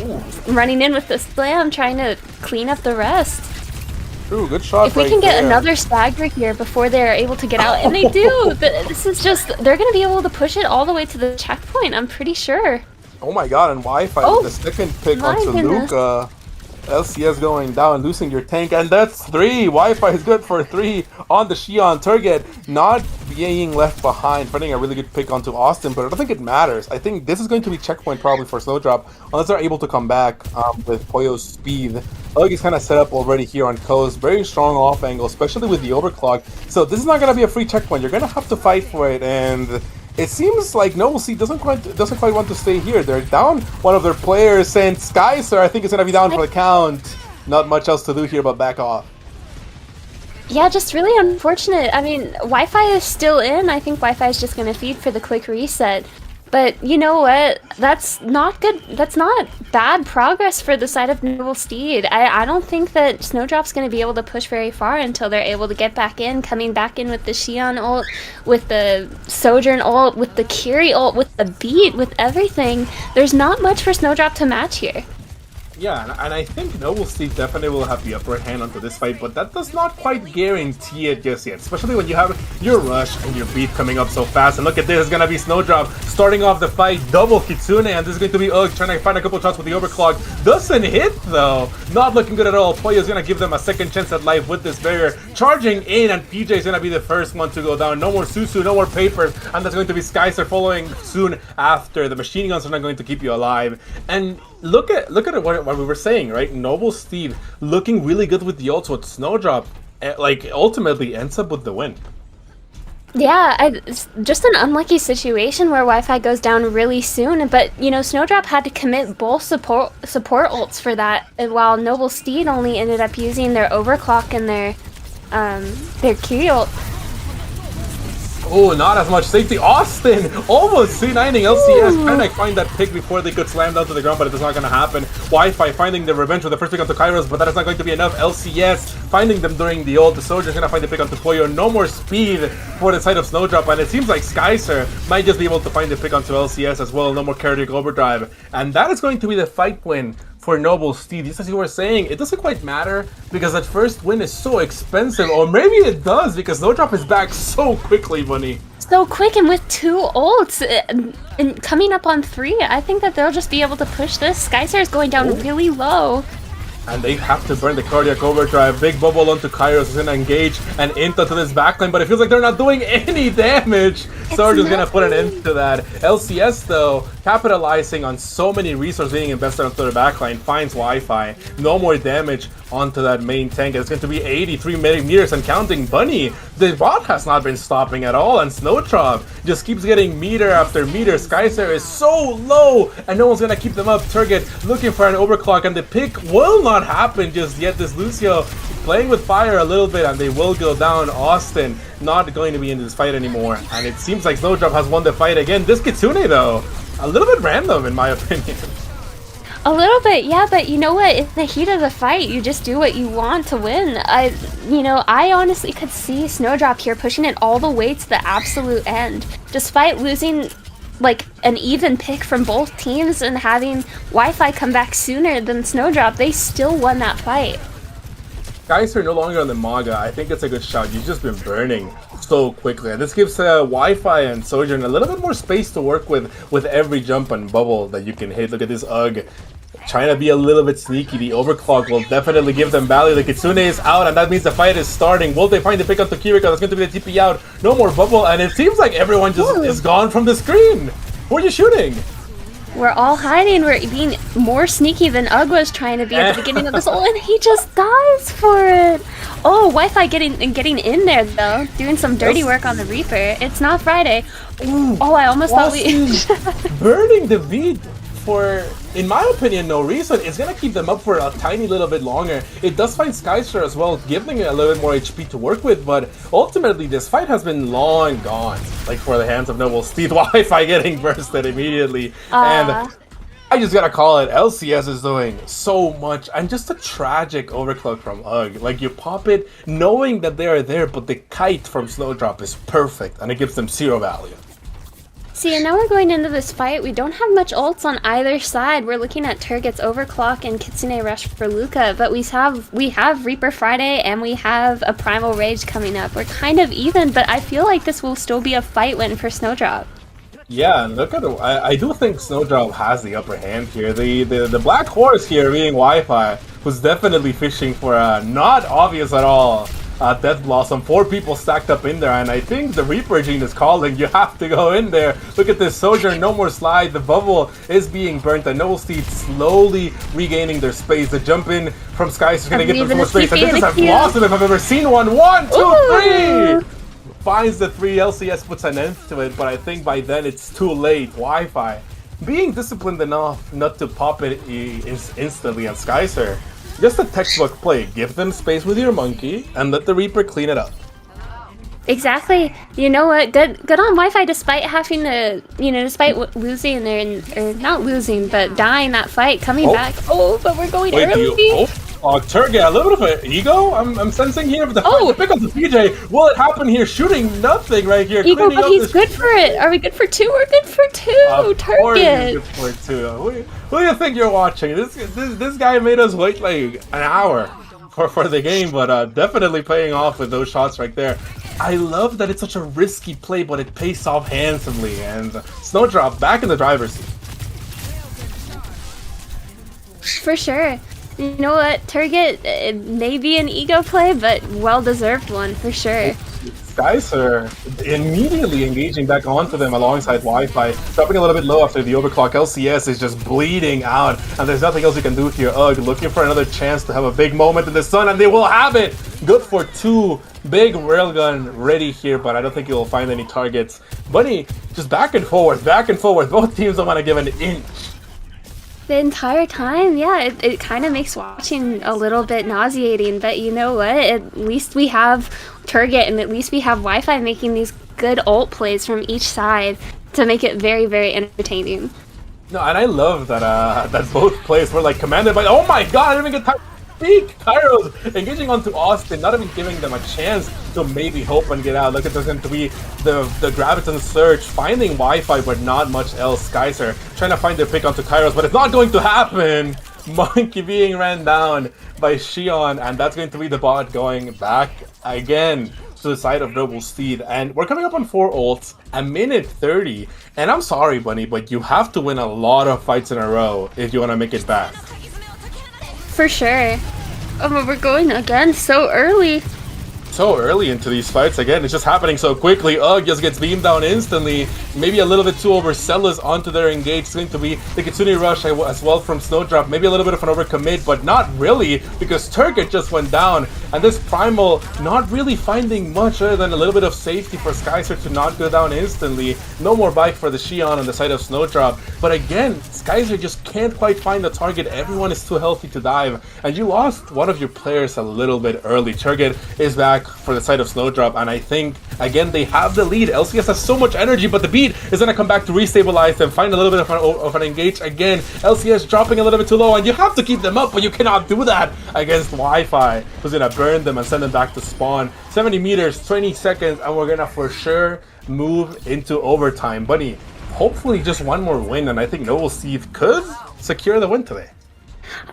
running in with the slam, trying to clean up the rest. Ooh, good shot. If we can get another stagger here before they're able to get out, and they do, this is just, they're going to be able to push it all the way to the checkpoint, I'm pretty sure. Oh my god, and Wi-Fi with the second pick onto Luca. LCS going down, losing your tank, and that's 3. Wi-Fi is good for 3 on the Xion. Turget not being left behind, finding a really good pick onto Austin, but I don't think it matters. I think this is going to be checkpoint probably for Snowdrop, unless they're able to come back with Poyo's speed. Ugg is kind of set up already here on coast, very strong off angle, especially with the overclock. So this is not going to be a free checkpoint. You're going to have to fight for it, and it seems like Noble Sea doesn't quite want to stay here. They're down one of their players, and Skyser I think is going to be down for the count. Not much else to do here but back off. Yeah, just really unfortunate. I mean, Wi-Fi is still in. I think Wi-Fi is just going to feed for the quick reset. But you know what? That's not good. That's not bad progress for the side of Noble Steed. I don't think that Snowdrop's going to be able to push very far until they're able to get back in, coming back in with the Xion ult, with the Sojourn ult, with the Kiri ult, with the beat, with everything. There's not much for Snowdrop to match here. Yeah, and I think Noble Steed definitely will have the upper hand onto this fight, but that does not quite guarantee it just yet, especially when you have your rush and your beat coming up so fast. And look at this, it's gonna be Snowdrop starting off the fight, double Kitsune, and this is going to be Ugg trying to find a couple shots with the overclock. Doesn't hit though, not looking good at all. Poyo's gonna give them a second chance at life with this barrier, charging in, and PJ's gonna be the first one to go down. No more Susu, no more papers, and that's going to be Skyser following soon after. The machine guns are not going to keep you alive. And look at what we were saying, right? Noble Steed looking really good with the ults, with Snowdrop like ultimately ends up with the win. Yeah, it's just an unlucky situation where Wi-Fi goes down really soon, but you know, Snowdrop had to commit both support ults for that, while Noble Steed only ended up using their overclock and their Kiri ult. Oh, not as much safety. Austin almost C9ing LCS, trying to find that pick before they could slam down to the ground, but it is not going to happen. Wi-Fi finding the revenge with the first pick onto Kairos, but that is not going to be enough. LCS finding them during the ult. The Soldier's going to find the pick onto Poyo. No more speed for the side of Snowdrop, and it seems like Skyser might just be able to find the pick onto LCS as well. No more cardiac overdrive, and that is going to be the fight win for Noble Steed. Just as you were saying, it doesn't quite matter because that first win is so expensive, or maybe it does because Snowdrop is back so quickly, Bunny. So quick, and with 2 ults and coming up on 3, I think that they'll just be able to push this. Skyser is going down really low. And they have to burn the cardiac overdrive. Big bubble onto Kairos, is gonna engage and into this backline, but it feels like they're not doing any damage. Soldier's gonna put an end to that. LCS though capitalizing on so many resources being invested onto the backline, finds Wi-Fi, no more damage onto that main tank. It's going to be 83 meters and counting. Bunny, the bot has not been stopping at all, and Snowdrop just keeps getting meter after meter. Skycer is so low, and no one's going to keep them up. Turget looking for an overclock, and the pick will not happen just yet. This Lucio playing with fire a little bit, and they will go down. Austin not going to be in this fight anymore, and it seems like Snowdrop has won the fight again. This Kitsune, though, a little bit random in my opinion. A little bit, yeah, but you know what? In the heat of the fight, you just do what you want to win. I honestly could see Snowdrop here pushing it all the way to the absolute end. Despite losing, like, an even pick from both teams and having Wi-Fi come back sooner than Snowdrop, they still won that fight. Guys are no longer on the Maga. I think it's a good shot. You've just been burning so quickly. And this gives Wi-Fi and Sojourn a little bit more space to work with every jump and bubble that you can hit. Look at this UG. Trying to be a little bit sneaky. The overclock will definitely give them value. The Kitsune is out, and that means the fight is starting. Will they find the pick up to Kiriko? That's going to be the TP out. No more bubble, and it seems like everyone just is gone from the screen. Who are you shooting? We're all hiding. We're being more sneaky than UG was trying to be at the beginning of this ult, and he just dies for it. Oh, Wi-Fi getting in there, though. Doing some dirty work on the Reaper. It's not Friday. Ooh, oh, I almost thought we... burning the beat for, in my opinion, no reason. It's going to keep them up for a tiny little bit longer. It does find Skyster as well, giving it a little bit more HP to work with, but ultimately this fight has been long gone. Like for the hands of Noble Steed, Wi-Fi getting bursted immediately. And I just gotta call it, LCS is doing so much, and just a tragic overclock from UG. Like, you pop it knowing that they are there, but the kite from Snowdrop is perfect, and it gives them 0 value. See, and now we're going into this fight. We don't have much ults on either side. We're looking at Turget's overclock and Kitsune Rush for Luca, but we have Reaper Friday and we have a Primal Rage coming up. We're kind of even, but I feel like this will still be a fight win for Snowdrop. Yeah, look at it. I do think Snowdrop has the upper hand here. The Black Horse here being Wi-Fi was definitely fishing for a not obvious at all Death Blossom. 4 people stacked up in there, and I think the Reaper gene is calling. You have to go in there. Look at this Sojourn, no more slide. The bubble is being burnt, and Noble Steed slowly regaining their space. The jump in from Sky is going to give them some more space, and this is a Blossom if I've ever seen one. 1, 2, 3! Finds the 3, LCS puts an end to it, but I think by then it's too late. Wi-Fi being disciplined enough not to pop it instantly on Skycer. Just a textbook play. Give them space with your monkey and let the Reaper clean it up. Exactly. You know what? Good on Wi-Fi despite having to, despite losing or not losing, but dying that fight, coming back. Oh, but we're going early. Turget, a little bit of an ego I'm sensing here. The pick up the PJ. Will it happen here? Shooting nothing right here. Ego, but he's good for it. Are we good for 2? We're good for 2. Turget. Good for 2. Who do you think you're watching? This guy made us wait like an hour for the game, but definitely paying off with those shots right there. I love that it's such a risky play, but it pays off handsomely. And Snowdrop back in the driver's seat. For sure. You know what, Turget, it may be an ego play, but well-deserved one, for sure. Guys are immediately engaging back onto them alongside Wi-Fi, dropping a little bit low after the overclock. LCS is just bleeding out, and there's nothing else you can do here. UG looking for another chance to have a big moment in the sun, and they will have it! Good for 2. Big railgun ready here, but I don't think he will find any targets. Bunny just back and forth, back and forth. Both teams don't want to give an inch. The entire time, yeah, it kind of makes watching a little bit nauseating, but you know what? At least we have Turget, and at least we have Wi-Fi making these good ult plays from each side to make it very, very entertaining. No, and I love that that both plays were like commanded by. Oh my god! I didn't even get time to speak. Kairos engaging onto Austin, not even giving them a chance to maybe hope and get out. Look at this going to be the Graviton Surge, finding Wi-Fi but not much else. Skycer trying to find their pick onto Kairos, but it's not going to happen. Monkey being ran down by Shion, and that's going to be the bot going back again to the side of Noble Steed. And we're coming up on 4 ults, a minute 30. And I'm sorry, Bunny, but you have to win a lot of fights in a row if you want to make it back. For sure. Oh, but we're going again so early. so early into these fights. Again, it's just happening so quickly. Ugh just gets beamed down instantly. Maybe a little bit too overzealous onto their engage. It's going to be the Kitsune Rush as well from Snowdrop. Maybe a little bit of an overcommit, but not really, because Turget just went down. And this Primal not really finding much other than a little bit of safety for Skyzer to not go down instantly. No more bike for the Xion on the side of Snowdrop. But again, Skyzer just can't quite find the target. Everyone is too healthy to dive. And you lost one of your players a little bit early. Turget is back for the side of Snowdrop, and I think, again, they have the lead. LCS has so much energy, but the beat is going to come back to restabilize them, find a little bit of an engage again. LCS dropping a little bit too low, and you have to keep them up, but you cannot do that against Wi-Fi, who's going to burn them and send them back to spawn. 70 meters, 20 seconds, and we're going to for sure move into overtime. Bunny, hopefully just one more win, and I think Noble Steed could secure the win today.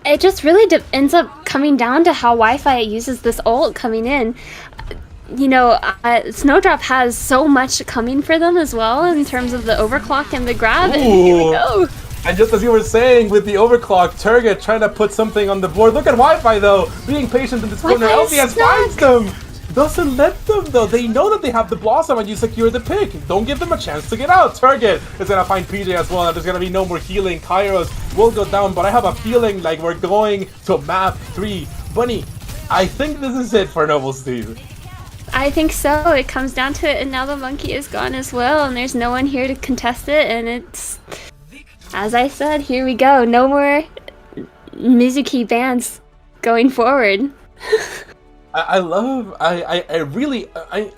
It just really ends up coming down to how Wi-Fi uses this ult coming in. You know, Snowdrop has so much coming for them as well in terms of the overclock and the grab. Ooh. And here we go. And just as you were saying, with the overclock, Turget trying to put something on the board. Look at Wi-Fi though, being patient in this corner. LCS finds them. Doesn't let them though. They know that they have the Blossom and you secure the pick. Don't give them a chance to get out. Turget is gonna find PJ as well, and there's gonna be no more healing. Kairos will go down, but I have a feeling like we're going to map 3. Bunny, I think this is it for Noble Steed. I think so. It comes down to it, and now the monkey is gone as well, and there's no one here to contest it, and it's, as I said, here we go. No more Mizuki bans going forward. I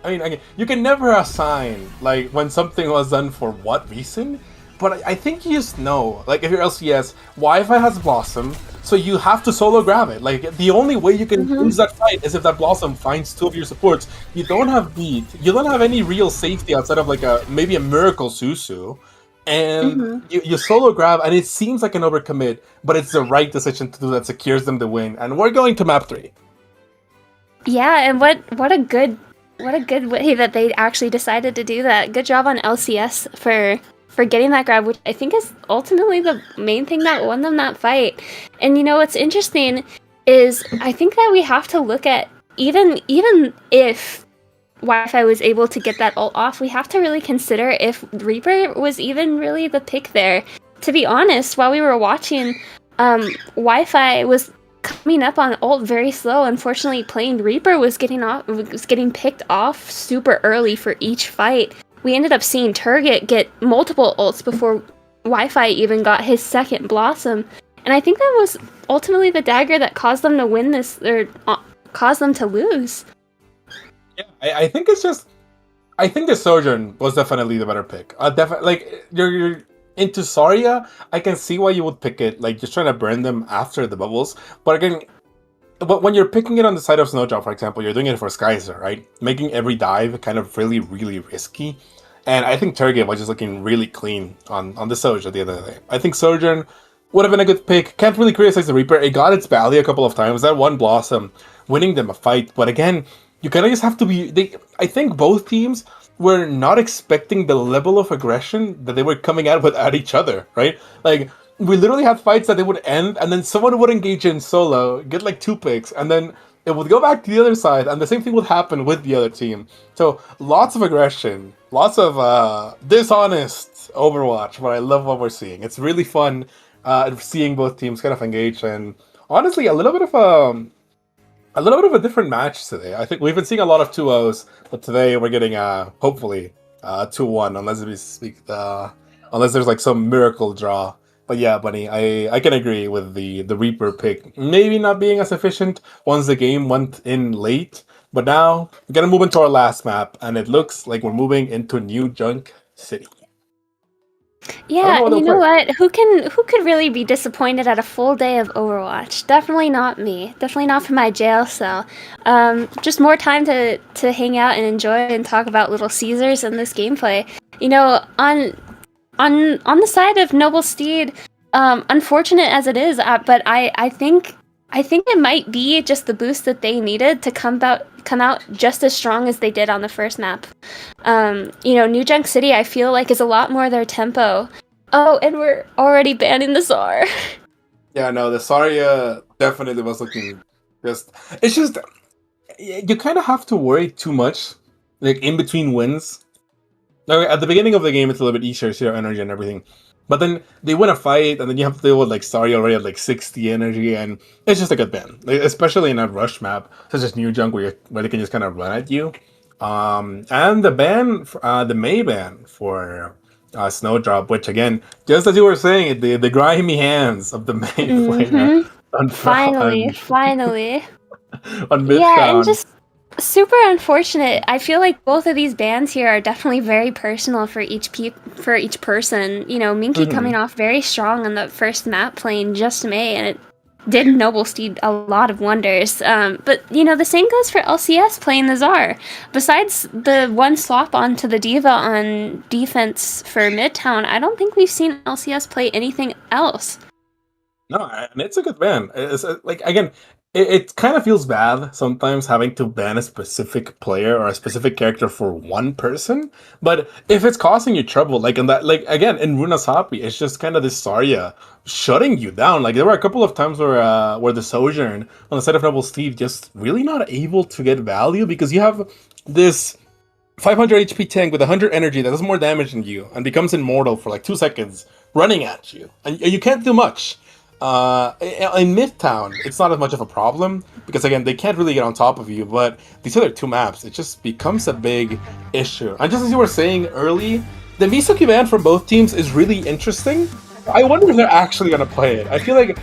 mean, you can never assign, like, when something was done for what reason, but I think you just know, like, if you're LCS, Wi-Fi has Blossom, so you have to solo grab it. Like, the only way you can lose that fight is if that Blossom finds 2 of your supports. You don't have beat, you don't have any real safety outside of, like, maybe a Miracle Susu, and you solo grab, and it seems like an overcommit, but it's the right decision to do that secures them the win, and we're going to map 3. Yeah, and what a good way that they actually decided to do that. Good job on LCS for getting that grab, which I think is ultimately the main thing that won them that fight. And you know what's interesting is I think that we have to look at even if Wi-Fi was able to get that ult off, we have to really consider if Reaper was even really the pick there. To be honest, while we were watching, Wi-Fi was coming up on ult very slow. Unfortunately, playing Reaper was getting picked off super early for each fight. We ended up seeing Turget get multiple ults before Wi-Fi even got his second Blossom, and I think that was ultimately the dagger that caused them to win this, or caused them to lose. Yeah, I think it's just, I think the Sojourn was definitely the better pick. Like, you're into Saria, I can see why you would pick it, like just trying to burn them after the bubbles. But again, when you're picking it on the side of Snowdrop, for example, you're doing it for Skyzer, right? Making every dive kind of really, really risky. And I think Turget was just looking really clean on the Sojourn at the end of the day. I think Sojourn would have been a good pick. Can't really criticize the Reaper. It got its value a couple of times. That one Blossom winning them a fight. But again, you kind of just have to be... I think both teams were not expecting the level of aggression that they were coming out with at each other, right? Like, we literally had fights that they would end, and then someone would engage in solo, get like 2 picks, and then it would go back to the other side, and the same thing would happen with the other team. So, lots of aggression, lots of dishonest Overwatch, but I love what we're seeing. It's really fun seeing both teams kind of engage, and honestly, a little bit of a different match today. I think we've been seeing a lot of 2-0s, but today we're getting hopefully 2-1, unless there's like some miracle draw. But yeah, Bunny, I can agree with the Reaper pick. Maybe not being as efficient once the game went in late, but now we're gonna move into our last map, and it looks like we're moving into New Junk City. Yeah, and you know what? Who could really be disappointed at a full day of Overwatch? Definitely not me. Definitely not for my jail cell. Just more time to hang out and enjoy and talk about Little Caesars and this gameplay. You know, on the side of Noble Steed, unfortunate as it is, but I think it might be just the boost that they needed to come out just as strong as they did on the first map. You know, New Junk City, I feel like, is a lot more their tempo. Oh, and we're already banning the Tsar. Yeah, no, the Saria definitely was looking it's just, you kind of have to worry too much, like in between wins. Like, at the beginning of the game, it's a little bit easier, zero energy and everything. But then they win a fight, and then you have to deal with like Starry already at like 60 energy, and it's just a good ban. Like, especially in a rush map such as New Junk, where they can just kind of run at you. And the ban, the May ban for Snowdrop, which again, just as you were saying, the grimy hands of the May player Finally. on Yeah, and Midtown. just super unfortunate. I feel like both of these bans here are definitely very personal for each person. You know, Minky coming off very strong on the first map playing just May, and it did Noble Steed a lot of wonders. But you know, the same goes for LCS playing the Czar. Besides the one swap onto the Diva on defense for Midtown, I don't think we've seen LCS play anything else. No, and it's a good ban. It's like again, it kind of feels bad sometimes having to ban a specific player or a specific character for one person. But if it's causing you trouble, like in that, like again in Runasapi, it's just kind of this Zarya shutting you down. Like there were a couple of times where the Sojourn on the side of Noble Steve just really not able to get value because you have this 500 HP tank with 100 energy that does more damage than you and becomes immortal for like 2 seconds running at you, and you can't do much. In Midtown, it's not as much of a problem because again, they can't really get on top of you. But these other two maps, it just becomes a big issue. And just as you were saying early, the Mizuki ban from both teams is really interesting. I wonder if they're actually gonna play it. I feel like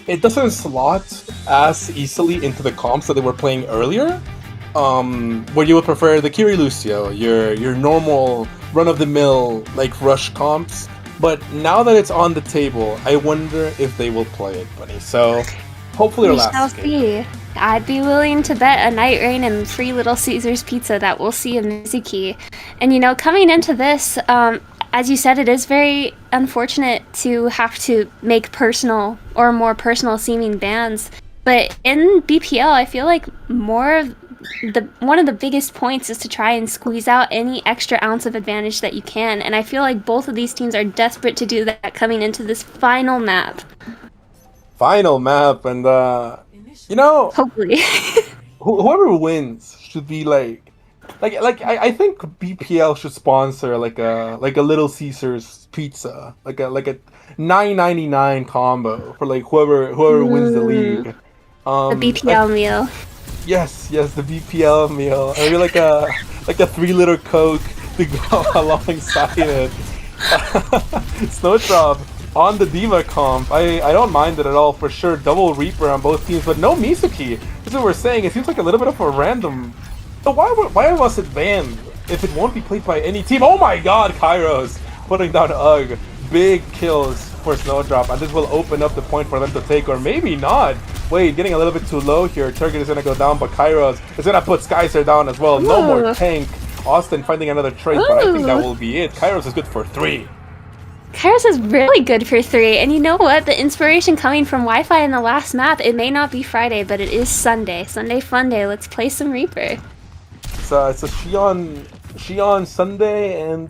it doesn't slot as easily into the comps that they were playing earlier. Where you would prefer the Kiri Lucio, your normal run-of-the-mill like rush comps. But now that it's on the table, I wonder if they will play it, Bunny. So, hopefully We our shall last game. see. I'd be willing to bet a Night Rain and free Little Caesar's pizza that we'll see a Mizuki. And you know, coming into this, as you said, it is very unfortunate to have to make personal or more personal seeming bans. But in BPL, I feel like one of the biggest points is to try and squeeze out any extra ounce of advantage that you can, and I feel like both of these teams are desperate to do that coming into this final map. Final map, and you know, Hopefully. whoever wins should be I think BPL should sponsor like a Little Caesars pizza, like a $9.99 combo for like whoever wins the league. The BPL meal. Yes, the BPL meal. I mean, like a 3-liter Coke to go alongside it. Snowdrop on the Diva comp. I don't mind it at all for sure. Double Reaper on both teams, but no Mizuki. That's what we're saying. It seems like a little bit of a random. So why was it banned if it won't be played by any team? Oh my God, Kairos putting down UG. Big kills for Snowdrop, and this will open up the point for them to take, or maybe not. Wait, getting a little bit too low here. Turget is gonna go down, but Kairos is gonna put Skyser down as well. No more tank. Austin finding another trade, but I think that will be it. Kairos is good for 3. Kairos is really good for 3, and you know what? The inspiration coming from Wi-Fi in the last map, it may not be Friday, but it is Sunday. Sunday fun day. Let's play some Reaper. So it's a Shion Sunday and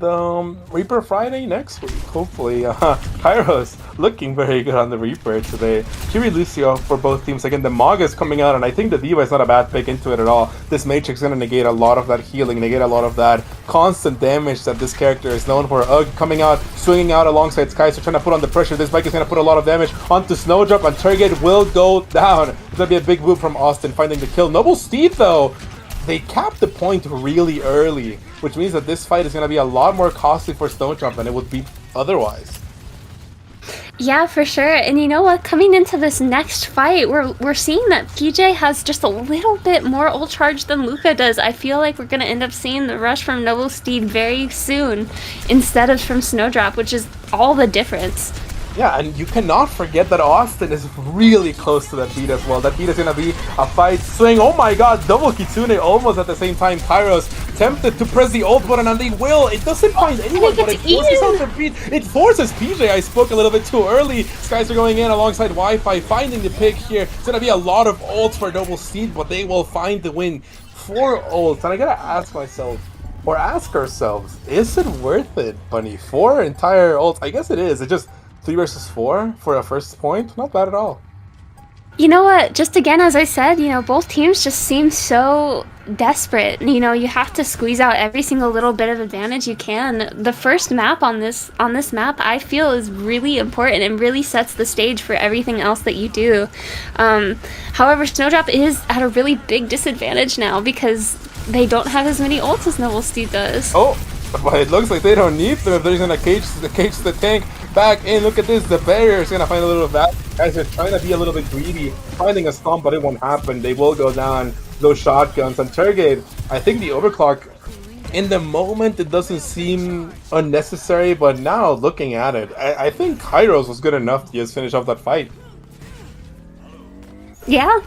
Reaper Friday next week, hopefully. Kairos looking very good on the Reaper today. Kiri Lucio for both teams. Again, the Mog is coming out, and I think the Diva is not a bad pick into it at all. This Matrix is going to negate a lot of that healing, negate a lot of that constant damage that this character is known for. Coming out, swinging out alongside Skyster, trying to put on the pressure. This bike is going to put a lot of damage onto Snowdrop, and Turget will go down. It's going to be a big move from Austin finding the kill. Noble Steed, though, they capped the point really early, which means that this fight is going to be a lot more costly for Snowdrop than it would be otherwise. Yeah, for sure. And you know what? Coming into this next fight, we're seeing that PJ has just a little bit more ult charge than Luca does. I feel like we're going to end up seeing the rush from Noble Steed very soon instead of from Snowdrop, which is all the difference. Yeah, and you cannot forget that Austin is really close to that beat as well. That beat is going to be a fight swing. Oh my God, double Kitsune almost at the same time. Kairos tempted to press the ult button, and they will. It doesn't find anyone, but it forces out the beat. It forces PJ. I spoke a little bit too early. Skies are going in alongside Wi-Fi, finding the pick here. It's going to be a lot of ults for Noble Steed, but they will find the win. 4 ults, and I got to ask myself, or ask ourselves, is it worth it, Bunny? 4 entire ults? I guess it is. It just 3 versus 4 for a first point? Not bad at all. You know what? Just again, as I said, both teams just seem so desperate. You have to squeeze out every single little bit of advantage you can. The first map on this map, I feel, is really important and really sets the stage for everything else that you do. However, Snowdrop is at a really big disadvantage now because they don't have as many ults as Noble Steed does. Oh, but it looks like they don't need them if they're gonna cage the tank back in. Look at this, the barrier is gonna find a little value. Guys are trying to be a little bit greedy, finding a stomp, but it won't happen. They will go down. Those shotguns on Turgid. I think the overclock, in the moment, it doesn't seem unnecessary, but now looking at it, I think Kairos was good enough to just finish off that fight. Yeah.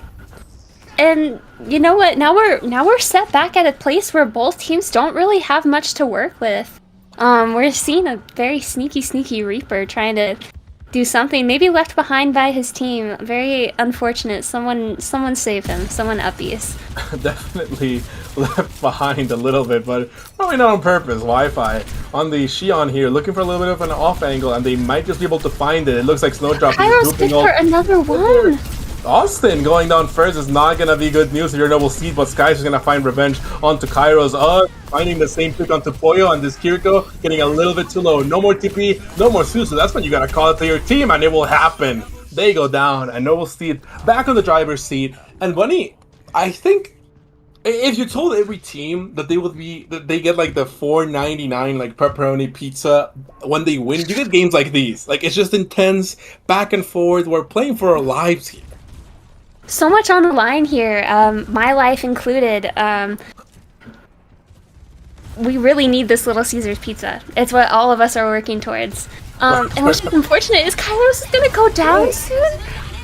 And you know what? Now we're set back at a place where both teams don't really have much to work with. We're seeing a very sneaky Reaper trying to do something. Maybe left behind by his team. Very unfortunate. Someone save him. Someone uppies. Definitely left behind a little bit, but probably not on purpose. Wi-Fi on the Xion here, looking for a little bit of an off angle, and they might just be able to find it. It looks like Snowdrop is grouping for another one. Austin going down first is not gonna be good news if you're Noble Steed, but Sky's gonna find revenge onto Kairos. Finding the same pick onto Poyo, and this Kiriko getting a little bit too low. No more TP, no more Susu. That's when you gotta call it to your team, and it will happen. They go down, and Noble Steed back on the driver's seat. And Bunny, I think if you told every team that they get like the $4.99 like pepperoni pizza when they win, you get games like these. Like, it's just intense, back and forth. We're playing for our lives here. So much on the line here, my life included. We really need this Little Caesars pizza. It's what all of us are working towards. And what's unfortunate is Kairos is gonna go down soon.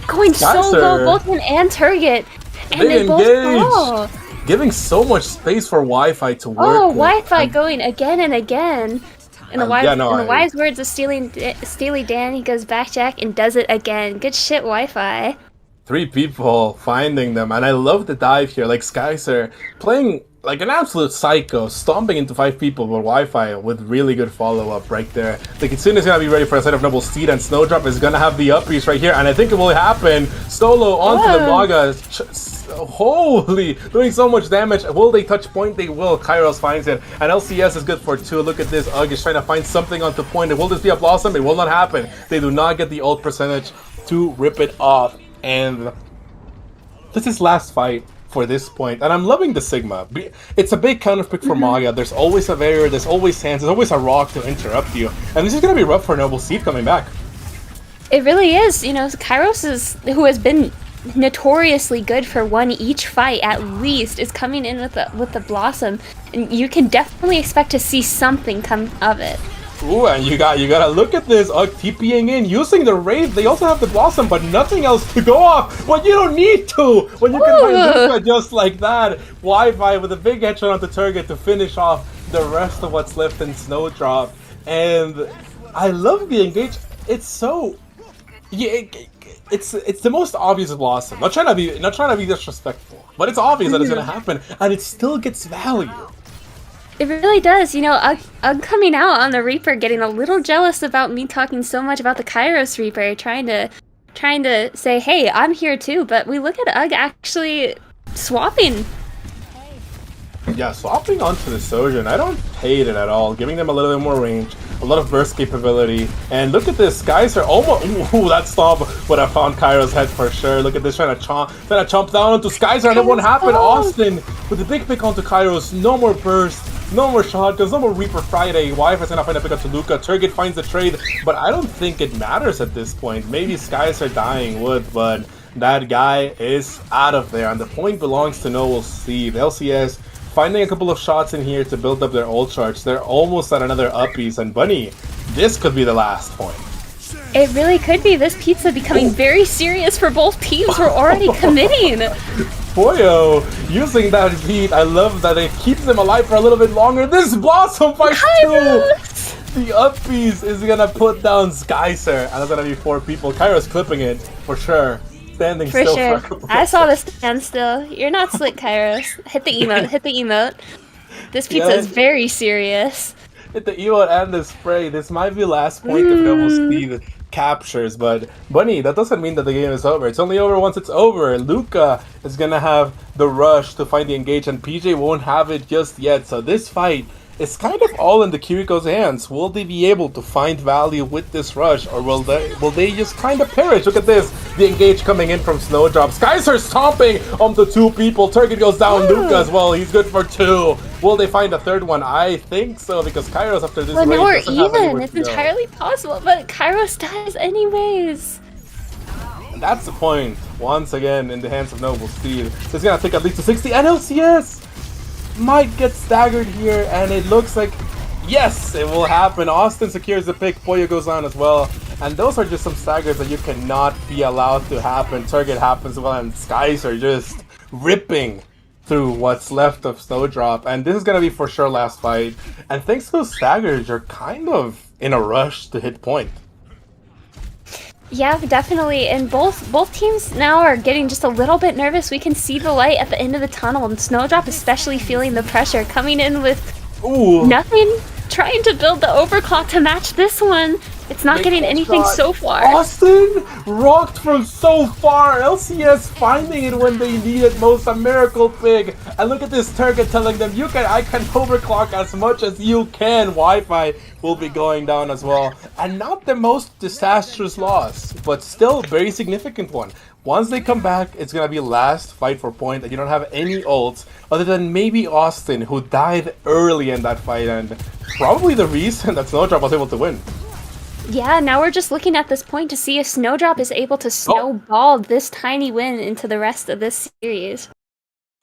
Going so low, both him and Turgid. And they both fall. Giving so much space for Wi-Fi to work. Oh, Wi-Fi going again and again. In the wise words of Steely Dan, he goes backjack and does it again. Good shit, Wi-Fi. 3 people finding them, and I love the dive here. Like Skyser playing like an absolute psycho, stomping into 5 people with Wi-Fi with really good follow-up right there. The Kitsune is gonna be ready for a set of Noble Steed, and Snowdrop is gonna have the uppies right here, and I think it will happen. Solo onto the Maga. Holy, doing so much damage. Will they touch point? They will. Kairos finds it, and LCS is good for 2. Look at this. Ugg is trying to find something onto point. Will this be a Blossom? It will not happen. They do not get the ult percentage to rip it off. And this is last fight for this point, and I'm loving the Sigma. It's a big counter pick for Maga. There's always a barrier, there's always hands, there's always a rock to interrupt you, and this is gonna be rough for Noble Steed coming back. It really is. Kairos who has been notoriously good for one each fight at least, is coming in with the Blossom, and you can definitely expect to see something come of it. Ooh, and you gotta look at this. TPing in, using the Wraith. They also have the Blossom, but nothing else to go off. Well, you don't need to when you can find Luca just like that. Wi-Fi with a big headshot on the target to finish off the rest of what's left in Snowdrop. And I love the engage. It's so it's the most obvious Blossom. Not trying to be disrespectful, but it's obvious that it's gonna happen, and it still gets value. It really does. Ugg coming out on the Reaper, getting a little jealous about me talking so much about the Kairos Reaper, trying to say, hey, I'm here too, but we look at Ugg actually swapping. Yeah, swapping onto the Sojourn, I don't hate it at all. Giving them a little bit more range, a lot of burst capability, and look at this, guys are almost. Ooh, that stomp would have found Kairos' head for sure. Look at this, trying to chomp down onto Skyzer, and it won't happen. Austin with the big pick onto Kairos. No more burst, no more shotguns, no more Reaper Friday. Wi-Fi's gonna find a pick up to Luca. Turgid finds the trade, but I don't think it matters at this point. Maybe Skyzer dying would, but that guy is out of there, and the point belongs to Noble Steed. LCS finding a couple of shots in here to build up their ult charge. They're almost at another uppies, and Bunny, this could be the last point. It really could be. This pizza becoming very serious for both teams. We're already committing. Poyo using that beat. I love that it keeps them alive for a little bit longer. This Blossom fight too. The uppies is gonna put down Skyser, and that's gonna be 4 people. Kairos clipping it for sure. Standing for still sure. for I saw the stand still. You're not slick, Kairos. Hit the emote. Hit the emote. This pizza is very serious. Hit the emote and the spray. This might be last point of Noble Steed. captures, but Bunny, that doesn't mean that the game is over. It's only over once it's over. Luca is gonna have the rush to find the engage, and PJ won't have it just yet. So this fight is kind of all in the Kiriko's hands. Will they be able to find value with this rush, or will they just kind of perish? Look at this, the engage coming in from Snowdrop. Skyser stomping onto 2 people. Turget goes down. Luca as well. He's good for 2. Will they find a third one? I think so, because Kairos after this well, no, we're even. It's entirely possible, but Kairos dies anyways. And that's the point. Once again, in the hands of Noble Steed. So it's gonna take at least a 60, and LCS might get staggered here, and it looks like, yes, it will happen. Austin secures the pick, Pollo goes on as well, and those are just some staggers that you cannot be allowed to happen. Target happens well, and Skies are just ripping through what's left of Snowdrop, and this is gonna be for sure last fight, and thanks to those staggers, you're kind of in a rush to hit point. Yeah, definitely, and both teams now are getting just a little bit nervous. We can see the light at the end of the tunnel, and Snowdrop especially feeling the pressure, coming in with nothing, trying to build the overclock to match this one. It's not getting anything so far. Austin rocked from so far. LCS finding it when they need it most. A miracle pick. And look at this Turget telling them, I can overclock as much as you can. Wi-Fi will be going down as well. And not the most disastrous loss, but still a very significant one. Once they come back, it's going to be last fight for point, and you don't have any ults other than maybe Austin, who died early in that fight, and probably the reason that Snowdrop was able to win. Yeah, now we're just looking at this point to see if Snowdrop is able to snowball this tiny win into the rest of this series.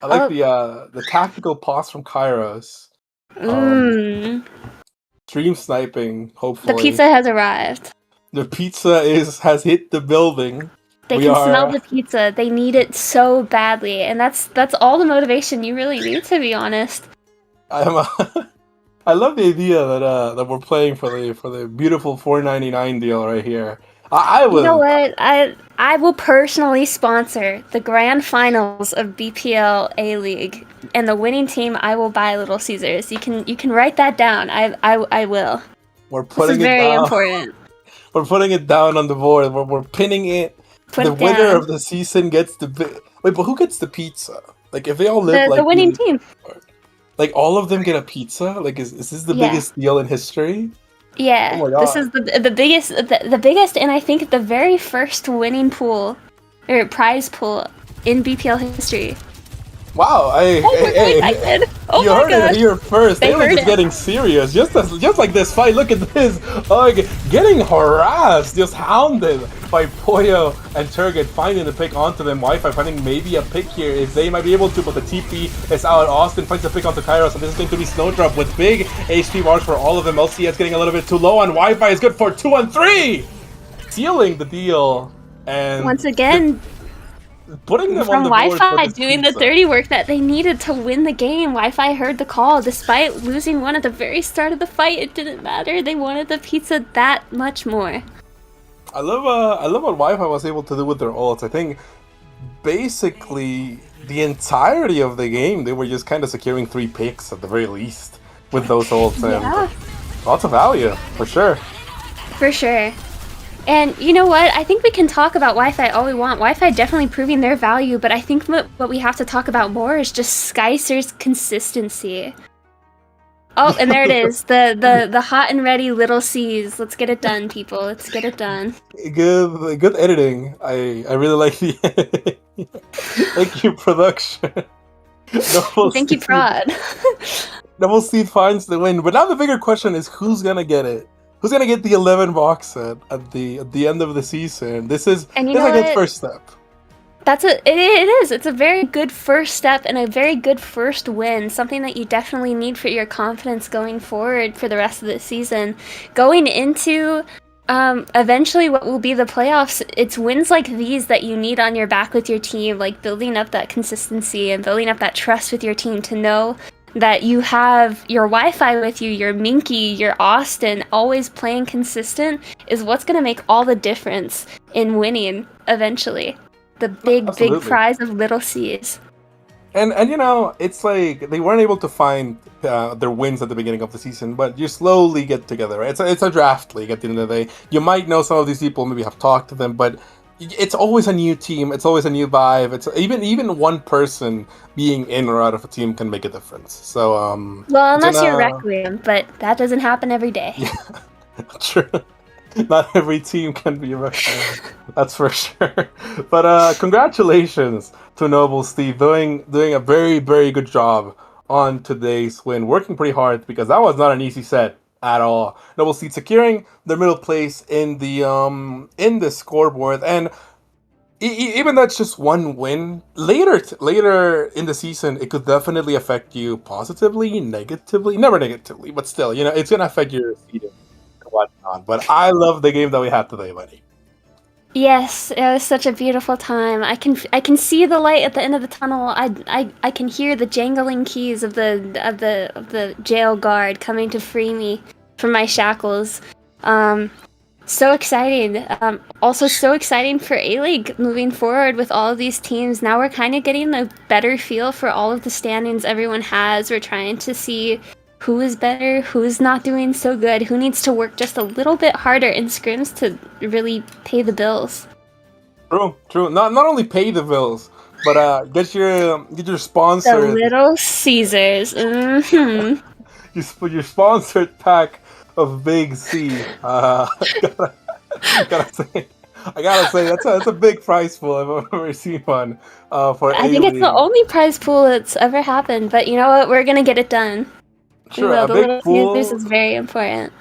I like the tactical pause from Kairos. Stream sniping, hopefully. The pizza has arrived. The pizza has hit the building. They can smell the pizza. They need it so badly, and that's all the motivation you really need, to be honest. I love the idea that we're playing for the beautiful $4.99 deal right here. You know what? I will personally sponsor the grand finals of BPL A League, and the winning team I will buy Little Caesars. You can write that down. I will. We're putting this is very important. We're putting it down on the board. We're pinning it. The winner of the season gets the wait, but who gets the pizza? Like, if they all live the winning team. Like, all of them get a pizza? Like, is this the biggest deal in history? Yeah, this is the biggest, and I think the very first winning pool, or prize pool, in BPL history. Wow, you heard it here first. A-League is getting serious. Just like this fight. Look at this. Getting harassed, just hounded by Pollo and Turget, finding the pick onto them. Wi-Fi finding maybe a pick here if they might be able to, but the TP is out. Austin finds a pick onto Kairos, and this is going to be Snowdrop with big HP bars for all of them. LCS getting a little bit too low, and Wi-Fi is good for 2 and 3, sealing the deal. And once again, putting them from on the board Wi-Fi doing the dirty work that they needed to win the game. Wi-Fi heard the call. Despite losing one at the very start of the fight, it didn't matter. They wanted the pizza that much more. I love what Wi-Fi was able to do with their ults. I think basically the entirety of the game they were just kind of securing 3 picks at the very least with those ults, and lots of value for sure. For sure. And you know what? I think we can talk about Wi-Fi all we want. Wi-Fi definitely proving their value, but I think what we have to talk about more is just Skyser's consistency. Oh, and there it is. The hot and ready Little C's. Let's get it done, people. Let's get it done. Good editing. I really like the editing. Thank you, production. Thank you, prod. Double Steed finds the win. But now the bigger question is, who's gonna get it? Who's gonna get the 11 box set at the end of the season? This is a good first step. It is. It's a very good first step and a very good first win. Something that you definitely need for your confidence going forward for the rest of the season. Going into eventually what will be the playoffs, it's wins like these that you need on your back with your team, like building up that consistency and building up that trust with your team to know that you have your Wi-Fi with you, your Minky, your Austin, always playing consistent is what's going to make all the difference in winning eventually. The big prize of Little C's. And it's like they weren't able to find their wins at the beginning of the season, but you slowly get together. Right? It's a draft league at the end of the day. You might know some of these people, maybe have talked to them, but it's always a new team. It's always a new vibe. It's even one person being in or out of a team can make a difference. So Well, it's unless you're gonna Requiem, but that doesn't happen every day. yeah, true. Not every team can be Requiem. That's for sure. But congratulations to Noble Steve doing a very very good job on today's win. Working pretty hard because that was not an easy set at all. Noble Steve securing the middle place in the scoreboard, and even though it's just one win, later in the season, it could definitely affect you positively, negatively, never negatively, but still, it's gonna affect your seeding and whatnot. But I love the game that we had today, buddy. Yes, it was such a beautiful time. I can see the light at the end of the tunnel. I can hear the jangling keys of the jail guard coming to free me from my shackles. Um, so exciting. Also so exciting for A League moving forward with all of these teams. Now we're kind of getting a better feel for all of the standings everyone has. We're trying to see who is better, who's not doing so good, who needs to work just a little bit harder in scrims to really pay the bills. True, true. Not only pay the bills, but get your The sponsored Little Caesars. your sponsored pack of Big C. Gotta gotta say. I gotta say that's a big prize pool I've ever seen one for I A think it's the League. only prize pool that's ever happened, but you know what? We're gonna get it done. We Sure, will. The Little Caesars is very important.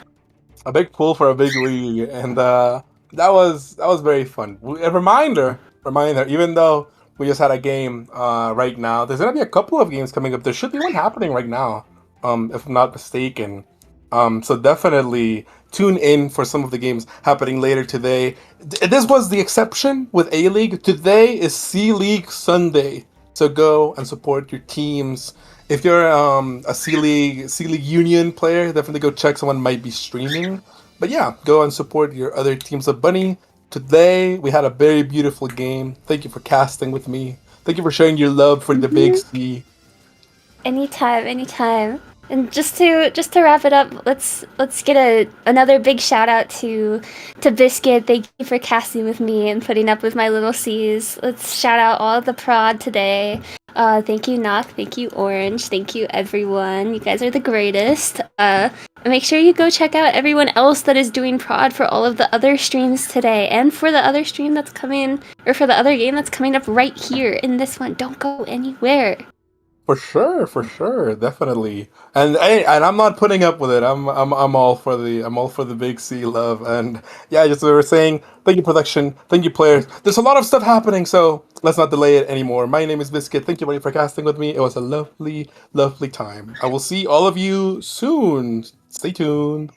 a big pool for a big league, and that was very fun. A reminder. Even though we just had a game right now, there's gonna be a couple of games coming up. There should be one happening right now, if I'm not mistaken. So definitely tune in for some of the games happening later today. This was the exception with A League. Today is C League Sunday, so go and support your teams. If you're a C League Union player, definitely go check. Someone might be streaming. But yeah, go and support your other teams of Bunny. Today we had a very beautiful game. Thank you for casting with me. Thank you for showing your love for the Big Mhm. C. Anytime, anytime. And just to wrap it up, let's get another big shout out to Biscuit. Thank you for casting with me and putting up with my little C's. Let's shout out all of the prod today. Thank you Knock, thank you Orange, thank you everyone. You guys are the greatest. And make sure you go check out everyone else that is doing prod for all of the other streams today and for the other stream that's coming or for the other game that's coming up right here in this one. Don't go anywhere. For sure, definitely. And I'm not putting up with it. I'm all for the Big C love. And yeah, just we were saying, thank you production, thank you players. There's a lot of stuff happening, so let's not delay it anymore. My name is Biscuit. Thank you buddy for casting with me. It was a lovely, lovely time. I will see all of you soon. Stay tuned.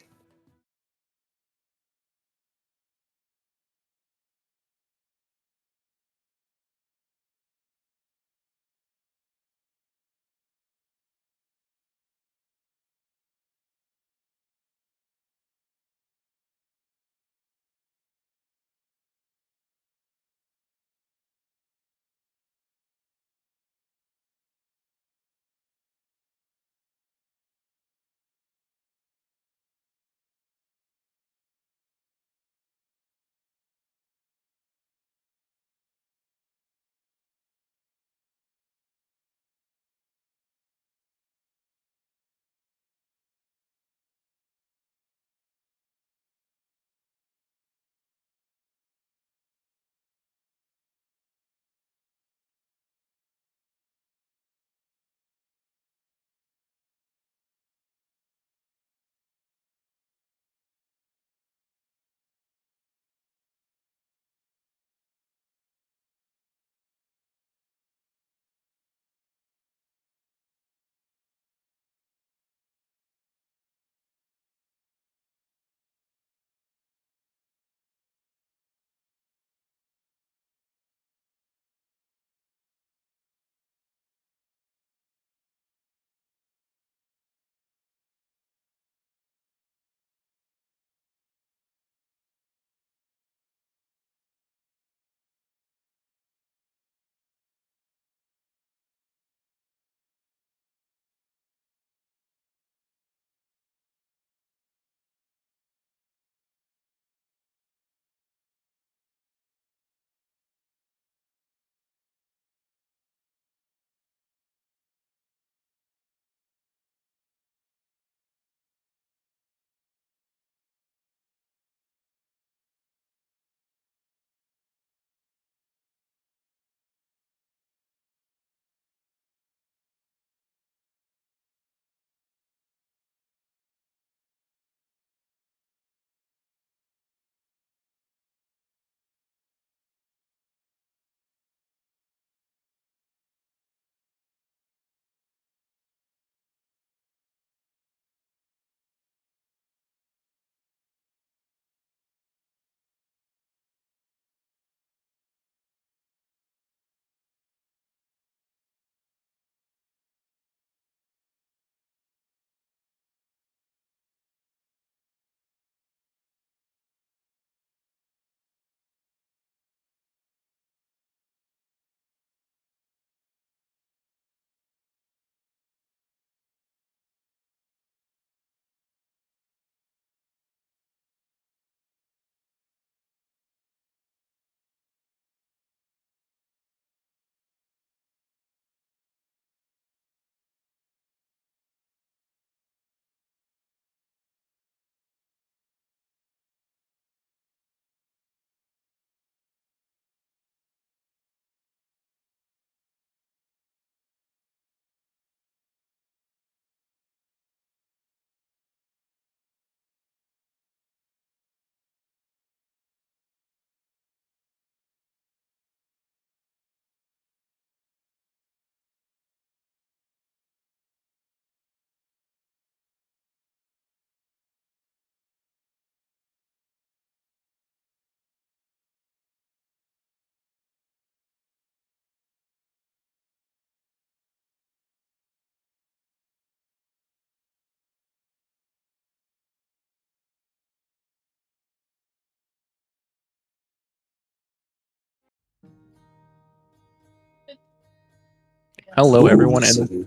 Hello, everyone, and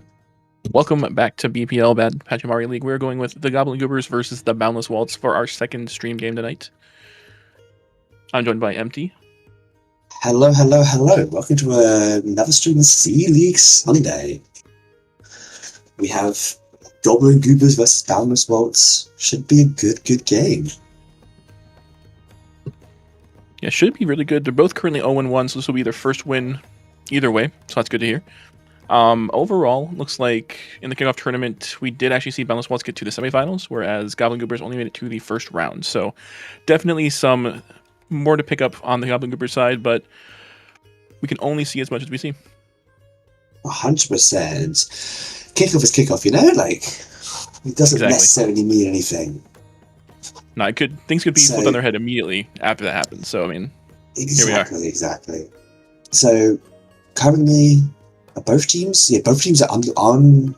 welcome back to BPL Pachimari League. We're going with the Goblin Goobers versus the Boundless Waltz for our second stream game tonight. I'm joined by Empty. Hello. Welcome to another stream of Sea League Sunday. We have Goblin Goobers versus Boundless Waltz. Should be a good game. Yeah, should be really good. They're both currently 0-1, so this will be their first win either way, so that's good to hear. Overall, looks like in the kickoff tournament, we did actually see Boundless Waltz get to the semifinals, whereas Goblin Goobers only made it to the first round. So definitely some more to pick up on the Goblin Goobers side, but we can only see as much as we see. 100%. Kickoff is kickoff, you know? Like, it doesn't necessarily mean anything. No, things could be flipped on their head immediately after that happens. So, I mean, here we are. Exactly. So, currently, both teams are unwinnable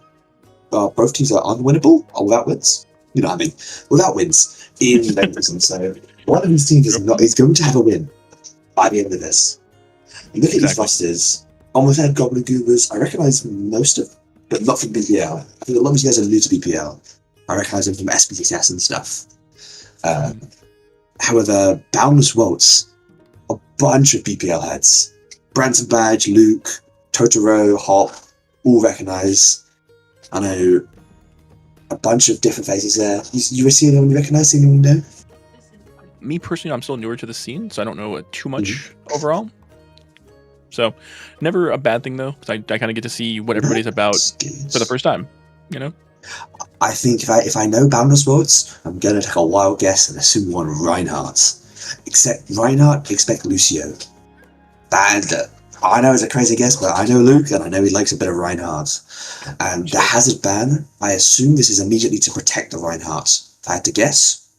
or without wins. You know what I mean? Without wins in Benderson. So one of these teams is going to have a win by the end of this. You look at these rosters. On the head, Goblin Goobers. I recognise most of, but not from BPL. I think a lot of you guys are new to BPL. I recognise them from SPTS and stuff. However, Boundless Waltz, a bunch of BPL heads. Branson Badge, Luke, Totoro, Hop, all recognise. I know a bunch of different faces there. You see anyone you recognise? Anyone know? Me personally, I'm still newer to the scene, so I don't know too much overall. So, never a bad thing though, because I kind of get to see what everybody's about for the first time. You know. I think if I know Boundless Waltz, I'm gonna take a wild guess and assume one Reinhardt. Expect Lucio. And I know it's a crazy guess, but I know Luke, and I know he likes a bit of Reinhardt. And the hazard ban, I assume this is immediately to protect the Reinhardt. If I had to guess.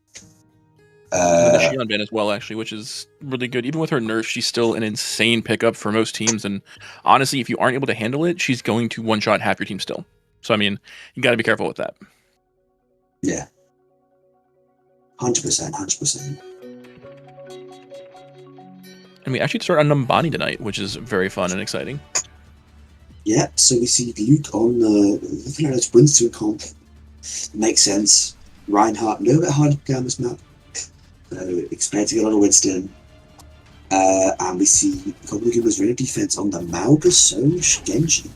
The Shion ban as well, actually, which is really good. Even with her nerf, she's still an insane pickup for most teams. And honestly, if you aren't able to handle it, she's going to one-shot half your team still. So, I mean, you got to be careful with that. Yeah. 100%. And we actually start on Numbani tonight, which is very fun and exciting. Yeah, so we see Luke on the Winston comp. Makes sense. Reinhardt, a little bit hard to get on this map. Expecting a lot of Winston. And we see Goblin Goobers running defense on the Mauga Soch Genji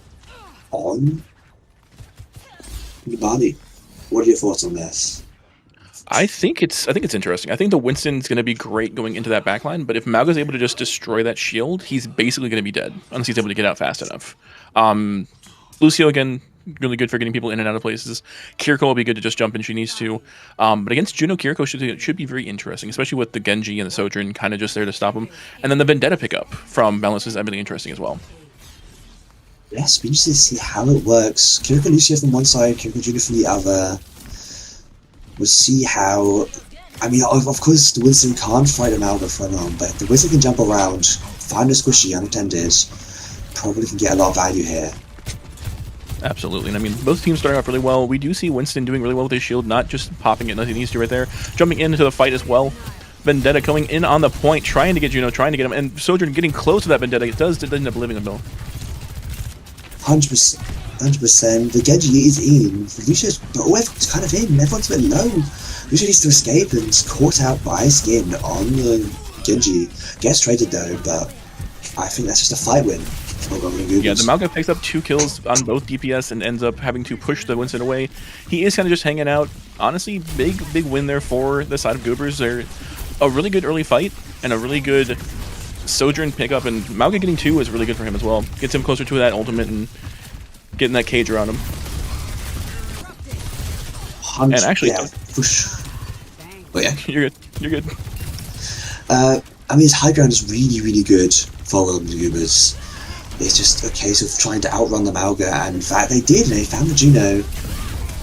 on Numbani. What are your thoughts on this? I think it's interesting. I think the Winston's going to be great going into that backline, but if Mauga's able to just destroy that shield, he's basically going to be dead unless he's able to get out fast enough. Lucio, again, really good for getting people in and out of places. Kiriko will be good to just jump in if she needs to. But against Juno, Kiriko should be very interesting, especially with the Genji and the Sojourn kind of just there to stop him. And then the Vendetta pickup from Boundless is really interesting as well. Yes, we need to see how it works. Kiriko Lucio from one side, Kiriko Juno from the other. We'll see how. I mean, of course, the Winston can't fight an Alba for long, but if the Winston can jump around, find a squishy unattended, probably can get a lot of value here. Absolutely, and I mean, both teams starting off really well. We do see Winston doing really well with his shield, not just popping it unless he needs to right there, jumping into the fight as well. Vendetta coming in on the point, trying to get Juno, trying to get him, and Sojourn getting close to that Vendetta. It does end up living him though. 100%. The Genji is in. Lucio's kind of in. Everyone's a bit low. Lucio needs to escape and is caught out by Skin on the Genji. Gets traded though, but I think that's just a fight win. Yeah, the Mauga picks up 2 kills on both DPS and ends up having to push the Winston away. He is kind of just hanging out. Honestly, big win there for the side of Goobers. They're a really good early fight and a really good Sojourn pickup, and Mauga getting 2 is really good for him as well. Gets him closer to that ultimate and getting that cage around him. And actually, you're good. I mean, his high ground is really good for the Goobers. It's just a case of trying to outrun the Mauga, and in fact they did, and they found the Juno.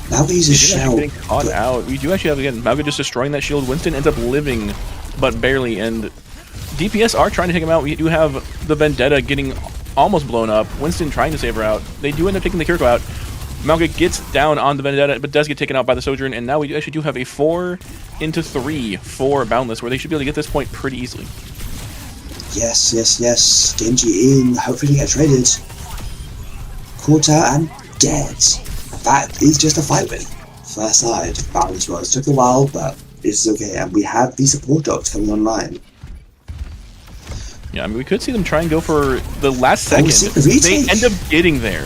Mauga uses shell. Getting caught out. We do actually have, again, Mauga just destroying that shield. Winston ends up living, but barely, and DPS are trying to take him out. We do have the Vendetta getting almost blown up. Winston trying to save her out. They do end up taking the Kiriko out. Mauga gets down on the Vendetta, but does get taken out by the Sojourn, and now we actually do have a 4-3 for Boundless, where they should be able to get this point pretty easily. Yes. Genji in. Hopefully get traded. caught out and dead. That is just a fight win. First side, Boundless Worlds took a while, but it's okay. And we have the support dogs coming online. Yeah, I mean, we could see them try and go for the last second. The they end up getting there.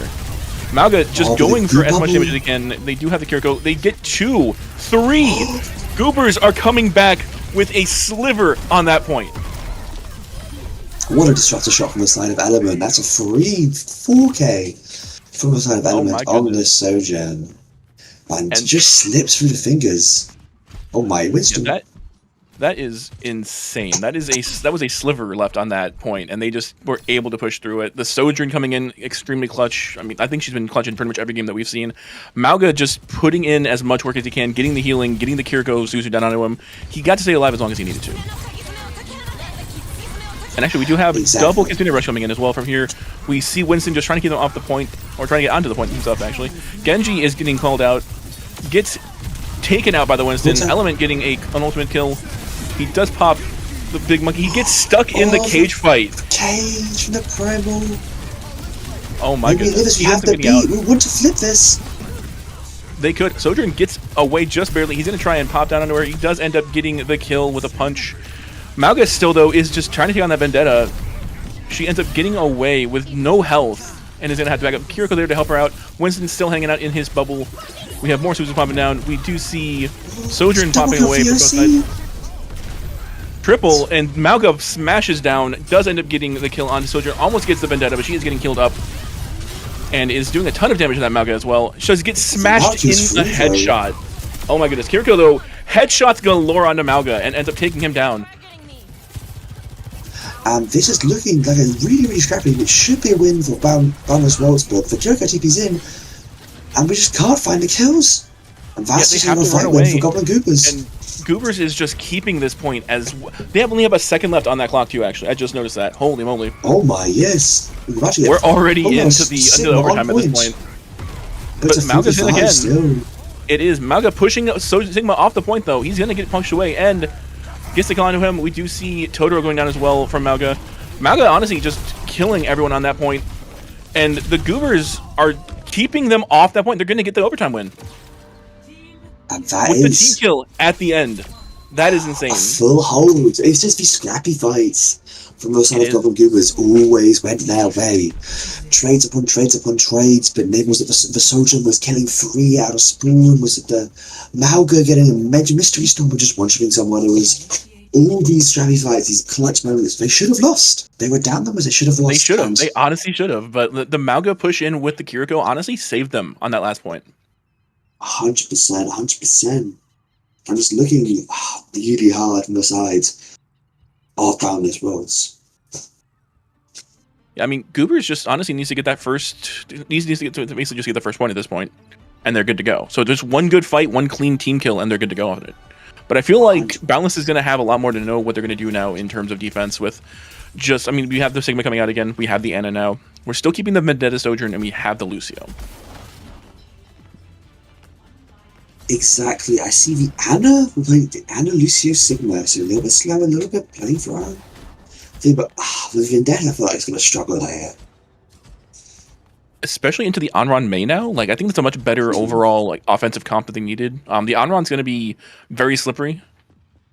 Mauga just going for as much damage as they can. They do have the Kiriko. They get 2, 3. Goobers are coming back with a sliver on that point. What a disruptor shot from the side of Element. That's a free 4K from the side of Element on this Sojourn. And just slips through the fingers. Oh my, WysTome. Yeah, that is insane. That was a sliver left on that point, and they just were able to push through it. The Sojourn coming in extremely clutch. I mean, I think she's been clutch in pretty much every game that we've seen. Mauga just putting in as much work as he can, getting the healing, getting the Kiriko Zuzu down onto him. He got to stay alive as long as he needed to. And actually, we do have double Kitsune Rush coming in as well from here. We see Winston just trying to keep them off the point, or trying to get onto the point himself, actually. Genji is getting called out, gets taken out by the Winston. Element getting an ultimate kill. He does pop the big monkey. He gets stuck in the cage fight. Cage from the primal. Oh my goodness. We have the beat. We want to flip this. They could. Sojourn gets away just barely. He's going to try and pop down onto her. He does end up getting the kill with a punch. Mauga still, though, is just trying to take on that Vendetta. She ends up getting away with no health and is going to have to back up. Kiriko there to help her out. Winston's still hanging out in his bubble. We have more Suzu popping down. We do see Sojourn popping away from both sides. Triple, and Mauga smashes down, does end up getting the kill on Sojourn, almost gets the Vendetta, but she is getting killed up, and is doing a ton of damage to that Mauga as well. She gets smashed in a headshot. Oh my goodness. Kiriko, though, headshots galore onto Mauga, and ends up taking him down. This is looking like a really, really scrappy. It should be a win for Boundless Worlds, but the Joker TP's in, and we just can't find the kills. And that's just a fight win for Goblin Goobers. And Goobers is just keeping this point as they only have a second left on that clock too. Actually, I just noticed that. Holy moly! Oh my, yes. We're already into the overtime at this point. But Mauga's in again. Still. It is Mauga pushing Sigma off the point though. He's gonna get punched away and gets the kill onto him. We do see Totoro going down as well from Mauga. Mauga honestly just killing everyone on that point, and the Goobers are keeping them off that point. They're gonna get the overtime win. And that with the team kill at the end. That is insane. A full hold. It's just these scrappy fights from those side of Goblin Goobers always went their way. Trades upon trades upon trades, but then was it the Sojourn was killing 3 out of Spawn? Was it the Mauga getting a major mystery storm or just one-shotting someone? It was all these scrappy fights, these clutch moments. They should have lost. They were down them as they should have lost. They should have. They honestly should have. But the Mauga push in with the Kiriko honestly saved them on that last point. 100%, 100%. I'm just looking really hard from the sides of Boundless Worlds. Yeah, I mean, Goobers just honestly needs to get that needs to basically just get the first point at this point, and they're good to go. So there's one good fight, one clean team kill, and they're good to go on it. But I feel like Boundless is going to have a lot more to know what they're going to do now in terms of defense with just, I mean, we have the Sigma coming out again, we have the Ana now, we're still keeping the Vendetta Sojourn, and we have the Lucio. Exactly. I see the Ana, like the Ana Lucio Sigma, so a little bit slow, a little bit playing for her. But the Vendetta, I feel like it's going to struggle there. Especially into the Onron May now. Like, I think it's a much better overall like offensive comp that they needed. The Onron's going to be very slippery.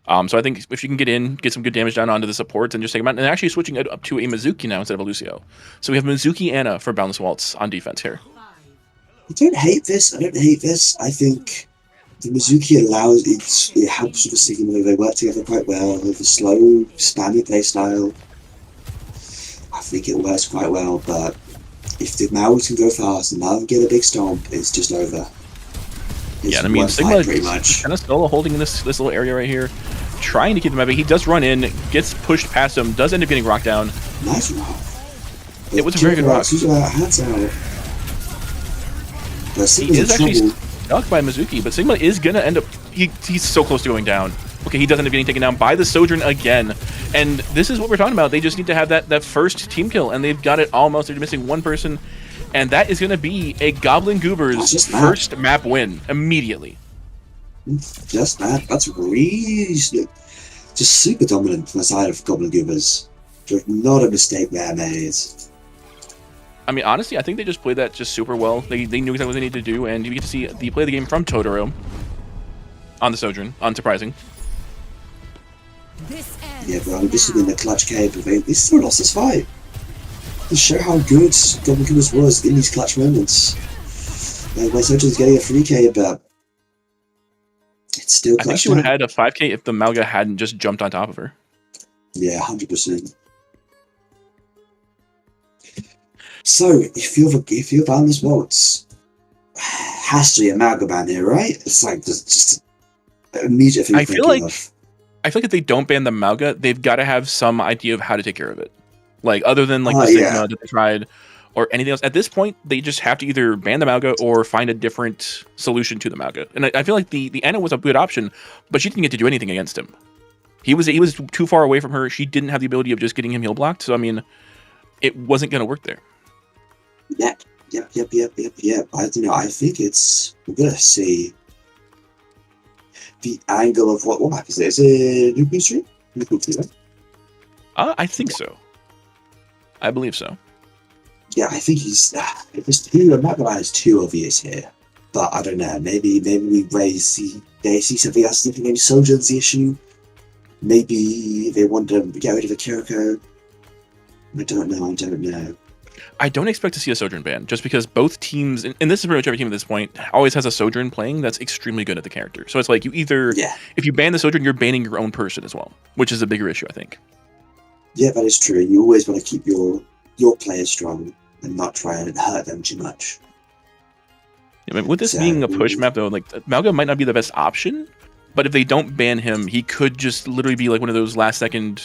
So I think if you can get in, get some good damage down onto the supports and just take them out, and actually switching it up to a Mizuki now instead of a Lucio. So we have Mizuki Ana for Boundless Waltz on defense here. I don't hate this. I think the Mizuki allows it helps with the Sigma. They work together quite well. With the slow, spammy play style, I think it works quite well. But if the Maui can go fast and now get a big stomp, it's just over. It's I mean, Sigma pretty much kind of solo holding in this little area right here, trying to keep him happy. He does run in, gets pushed past him, does end up getting rocked down. Nice rock. It was a very good rock. Hands out. He is actually stuck by Mizuki, but Sigma is gonna end up. He's so close to going down. Okay, he does end up getting taken down by the Sojourn again, and this is what we're talking about. They just need to have that first team kill, and they've got it almost. They're missing one person, and that is gonna be a Goblin Goobers first map win immediately. Just that. That's really just super dominant from the side of Goblin Goobers. There's not a mistake there made. I mean, honestly, I think they just played that just super well. They knew exactly what they needed to do, and you get to see the play of the game from Totoro on the Sojourn. Unsurprising. Yeah, bro, this has been the clutch cave. This still lost this fight. To show how good Goblin Goobers was in these clutch moments. When Sojourn's getting a 3k, but it's still clutch. I think she would have had a 5k if the Malga hadn't just jumped on top of her. Yeah, 100%. So, if you're Boundless Waltz, has to be a Malga ban here, right? It's like just immediate thing. I feel like if they don't ban the Malga, they've got to have some idea of how to take care of it. Like, other than like the Sigma that they tried or anything else. At this point, they just have to either ban the Malga or find a different solution to the Malga. And I feel like the Ana was a good option, but she didn't get to do anything against him. He was too far away from her. She didn't have the ability of just getting him heal blocked. So, I mean, it wasn't going to work there. Yep. I don't know. I think we're going to see the angle of what happens there. Is it Nuku Street? Right? I think so. I believe so. Yeah, I think he's. Magma is too obvious here, but I don't know. Maybe they see something else. Maybe Sojourn's the issue. Maybe they want to get rid of a Kiriko. I don't know. I don't expect to see a Sojourn ban, just because both teams, and this is pretty much every team at this point, always has a Sojourn playing that's extremely good at the character. So it's like you either, if you ban the Sojourn, you're banning your own person as well, which is a bigger issue, I think. Yeah, that is true. You always want to keep your players strong and not try and hurt them too much. Yeah, but with this being a push map, though, like Malga might not be the best option, but if they don't ban him, he could just literally be like one of those last second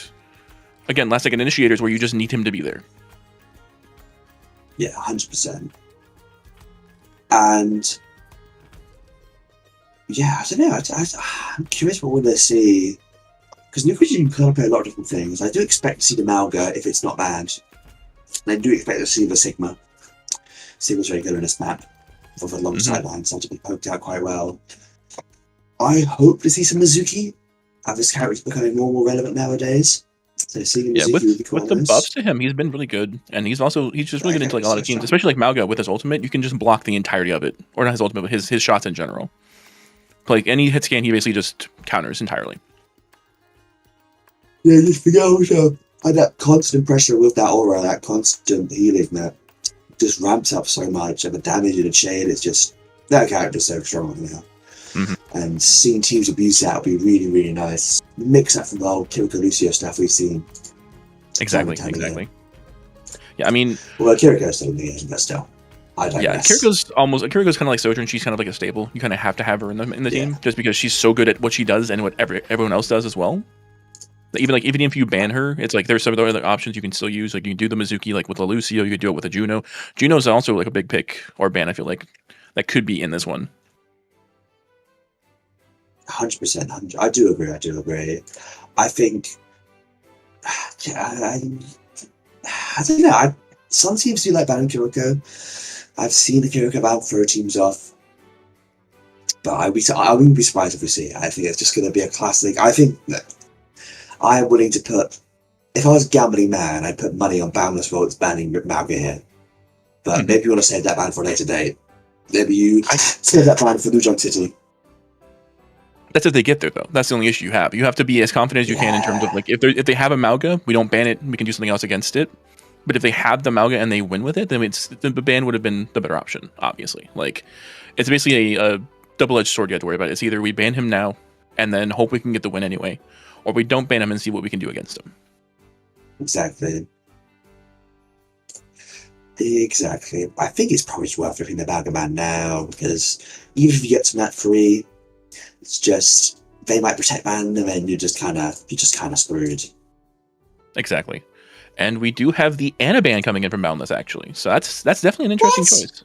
initiators where you just need him to be there. Yeah, 100%. And yeah, I don't know. I'm curious what we're going to see. Because Nukuji can play a lot of different things. I do expect to see the Malga if it's not banned. And I do expect to see the Sigma. Sigma's very good on this map. For the long sidelines, seems to be poked out quite well. I hope to see some Mizuki. This character's becoming more and more relevant nowadays. So seeing Mizuki would be quite with the nice. buffs to him, he's been really good. And he's just really good into like a lot of teams, especially like Malga with his ultimate. You can just block the entirety of it. Or not his ultimate, but his shots in general. Like any hit scan, he basically just counters entirely. Yeah, just forget also that constant pressure with that aura, that constant healing that just ramps up so much, and the damage in the chain is just that character's so strong now. And seeing teams abuse that would be really, really nice. Mix that from the whole Kiriko Lucio stuff we've seen. Exactly. Yeah, I mean, well, Kiriko's still in the game, but still. Kiriko's kind of like Sojourn. She's kind of like a staple. You kind of have to have her in the team just because she's so good at what she does and what everyone else does as well. Even if you ban her, it's like there's some other options you can still use. Like you can do the Mizuki like with the Lucio, you could do it with a Juno. Juno's also like a big pick or ban, I feel like, that could be in this one. 100%. I do agree. I think I don't know. Some teams do like banning Kiriko. I've seen the Kiriko ban throw teams off. But I wouldn't be surprised if we see it. I think it's just going to be a classic. I think that I'm willing to put, if I was a gambling man, I'd put money on Boundless Waltz banning Malga here. But maybe you want to save that ban for a later date. Maybe you save that ban for New Junk City. That's if they get there, though. That's the only issue you have. You have to be as confident as you can in terms of, like, if they have a Malga, we don't ban it, we can do something else against it. But if they have the Malga and they win with it, then the ban would have been the better option, obviously. Like, it's basically a double-edged sword you have to worry about. It's either we ban him now and then hope we can get the win anyway, or we don't ban him and see what we can do against him. Exactly. I think it's probably worth ripping the Malga ban now, because even if you get to Mat 3, it's just they might protect ban and then you're just kind of screwed. Exactly. And we do have the Ana ban coming in from Boundless, actually. So that's definitely an interesting choice.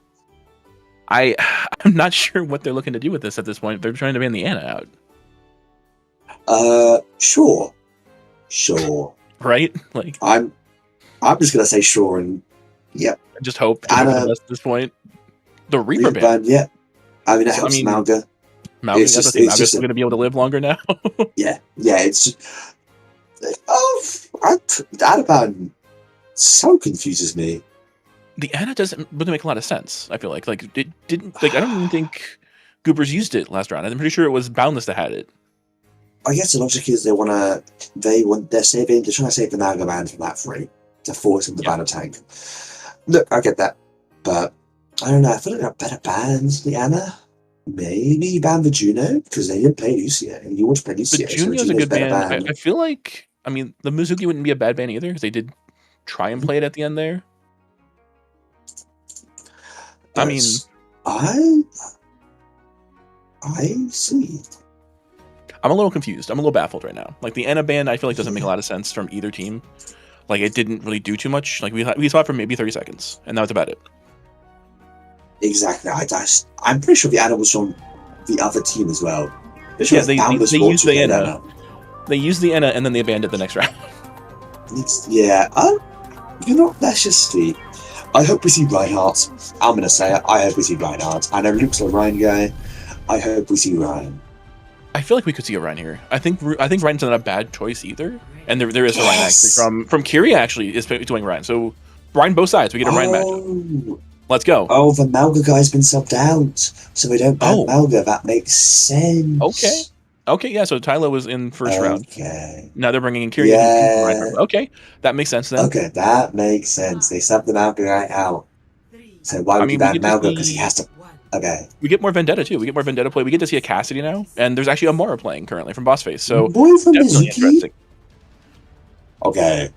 I'm not sure what they're looking to do with this at this point. They're trying to ban the Ana out. Sure. Right? Like I'm just gonna say sure and yep. Just hope Ana at this point. The Reaper ban. Yeah. I mean, it helps Malga. Malga's just going to be able to live longer now. yeah. It's just, that ban so confuses me. The Ana doesn't really make a lot of sense. I feel like it didn't like I don't even think Goobers used it last round. I'm pretty sure it was Boundless that had it. I guess the logic is they're trying to save the Naga man from that free to force him to ban a tank. Look, I get that, but I don't know. I feel like there are better bans. The Ana, maybe ban the Juno because they didn't play Lucio, and you want to play Lucio. The Juno's a good ban. I feel like the Mizuki wouldn't be a bad ban either because they did try and play it at the end there. But I see. I'm a little confused. I'm a little baffled right now. Like the Ana ban, I feel like doesn't make a lot of sense from either team. Like it didn't really do too much. Like we saw it for maybe 30 seconds, and that was about it. Exactly. I'm pretty sure the Ana was from the other team as well. Yeah, they used the Ana. They used the Ana, and then they abandoned it the next round. That's just sweet. I hope we see Reinhardt. I'm going to say it. I hope we see Reinhardt. I know Luke's a Ryan guy. I hope we see Ryan. I feel like we could see a Ryan here. I think Ryan's not a bad choice either. And there is a Ryan actually from Kyria actually is doing Ryan. So Ryan both sides. We get a Ryan matchup. Let's go. Oh, the Malga guy's been subbed out. So we don't ban Malga. That makes sense. Okay, yeah, so Tylo was in first round. Okay. Now they're bringing in Kyria. Yeah. Okay, that makes sense then. Okay, that makes sense. They subbed the Malga guy out. So why would you ban Malga? Because he has to... Okay. We get more Vendetta too. We get more Vendetta play. We get to see a Cassidy now, and there's actually a Mora playing currently from Boss Face. So definitely interesting. Okay,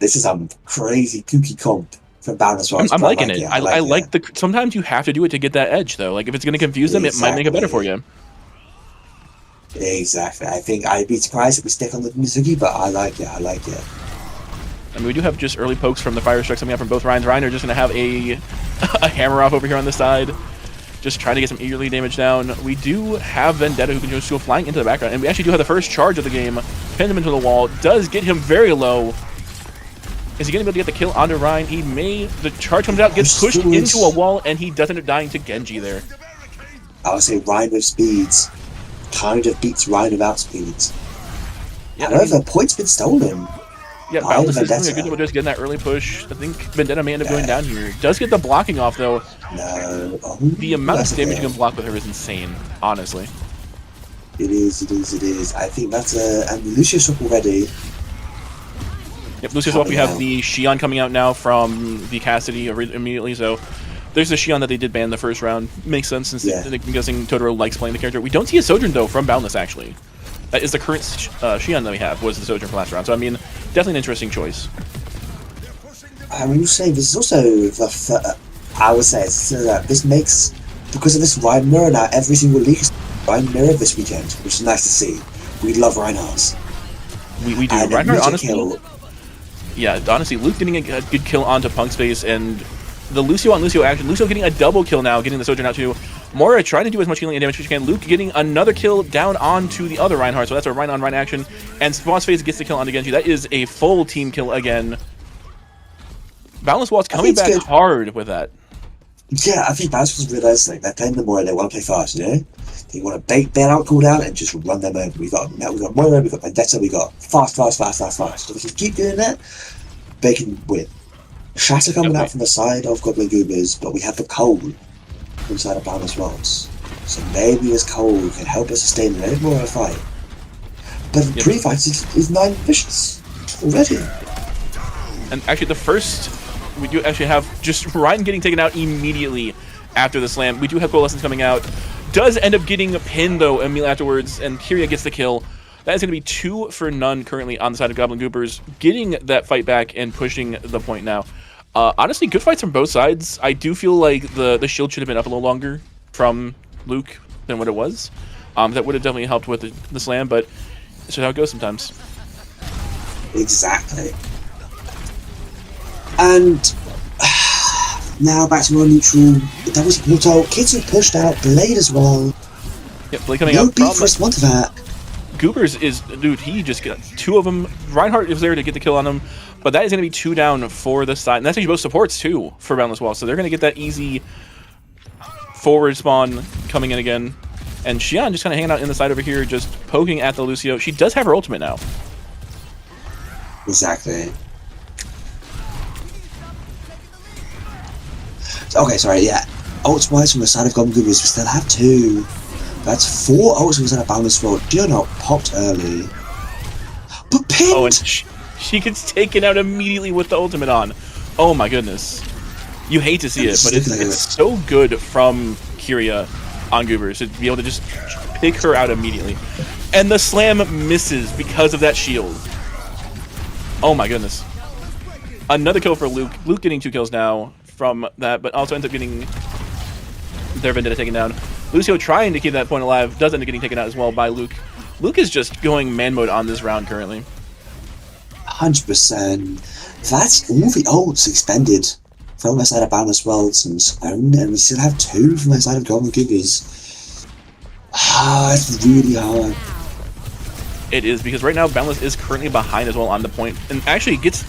this is a crazy kooky comp from Boundless. I'm liking it. I like the. Sometimes you have to do it to get that edge, though. Like if it's going to confuse them, it might make it better for you. Exactly. I think I'd be surprised if we stick on the Mizuki, but I like it. I mean, we do have just early pokes from the Fire Strikes coming out from both Ryans. Ryan are just going to have a hammer off over here on this side. Just trying to get some early damage down. We do have Vendetta who can just go flying into the background. And we actually do have the first charge of the game. Pins him into the wall. Does get him very low. Is he going to be able to get the kill onto Ryan? He may. The charge comes out, gets pushed into a wall, and he does end up dying to Genji there. I would say Ryan with speeds kind of beats Ryan without speeds. Yeah, however, point's been stolen. Yeah, Boundless is doing a good job of just getting that early push. I think Vendetta may end up going down here. Does get the blocking off, though. No. The amount of damage you can block with her is insane, honestly. It is. I think that's and Lucius up already. Yep, Lucius up. We have the Xion coming out now from the Cassidy immediately, so there's the Xion that they did ban the first round. Makes sense since I'm guessing Totoro likes playing the character. We don't see a Sojourn, though, from Boundless, actually. That is the current Xion that we have, was the Sojourn from last round. So, I mean, definitely an interesting choice. I will say, this is also I would say, this makes, because of this Ryan mirror now, every single league is Ryan mirror this weekend, which is nice to see. We love Reinhardt. We do. Reinhardt, honestly, honestly, Luke getting a good kill onto Punk's face, and the Lucio on Lucio action. Lucio getting a double kill now, getting the Sojourn out too. Mora trying to do as much healing and damage as she can. Luke getting another kill down onto the other Reinhardt, so that's a Ryan on Ryan action. And Boss Face gets the kill onto Genji. That is a full team kill again. Boundless Waltz coming back hard with that. Yeah, I think Boundless was realising they're playing the Mora, they want to play fast, you know? They want to bait out cooldown and just run them over. We've got Mora, we've got Vendetta, we've got fast. So if we keep doing that, they can win. Shatter coming out from the side of Goblin Goobers, but we have the Cole inside of Boundless Waltz. So maybe this Cole can help us sustain a little more of a fight. But the pre-fight is 9 vicious already. And actually the first, we do actually have just Ryan getting taken out immediately after the slam. We do have Coalescence coming out. Does end up getting pinned though immediately afterwards, and Kyria gets the kill. That is going to be 2 for none currently on the side of Goblin Goobers, getting that fight back and pushing the point now. Honestly, good fights from both sides. I do feel like the shield should have been up a little longer from Luke than what it was. That would have definitely helped with the slam, but it's how it goes sometimes. Exactly. And now back to more neutral. That was Pluto. Kids who pushed out. Blade as well. Yep, Blade coming out. No beat first one to that. Goobers is, dude, he just got 2 of them. Reinhardt is there to get the kill on him, but that is going to be 2 down for the side. And that's actually both supports, too, for Boundless Waltz. So they're going to get that easy forward spawn coming in again. And Xion just kind of hanging out in the side over here, just poking at the Lucio. She does have her ultimate now. Exactly. Okay, sorry, yeah. Ults wise from the side of Goblin Goobers, we still have 2. That's 4 ults from the side of Boundless World. Not popped early. But pinned! Oh, and she gets taken out immediately with the ultimate on. Oh my goodness. You hate to see it, but it's so good from Kyria on Goobers to be able to just pick her out immediately. And the slam misses because of that shield. Oh my goodness. Another kill for Luke. Luke getting 2 kills now from that, but also ends up getting their Vendetta taken down. Lucio trying to keep that point alive, does end up getting taken out as well by Luke. Luke is just going man mode on this round currently. 100%. That's all the ults expended from the side of Boundless Worlds and Zone, and we still have 2 from the side of Goblin Goobers. It's really hard. It is, because right now Boundless is currently behind as well on the point, and actually gets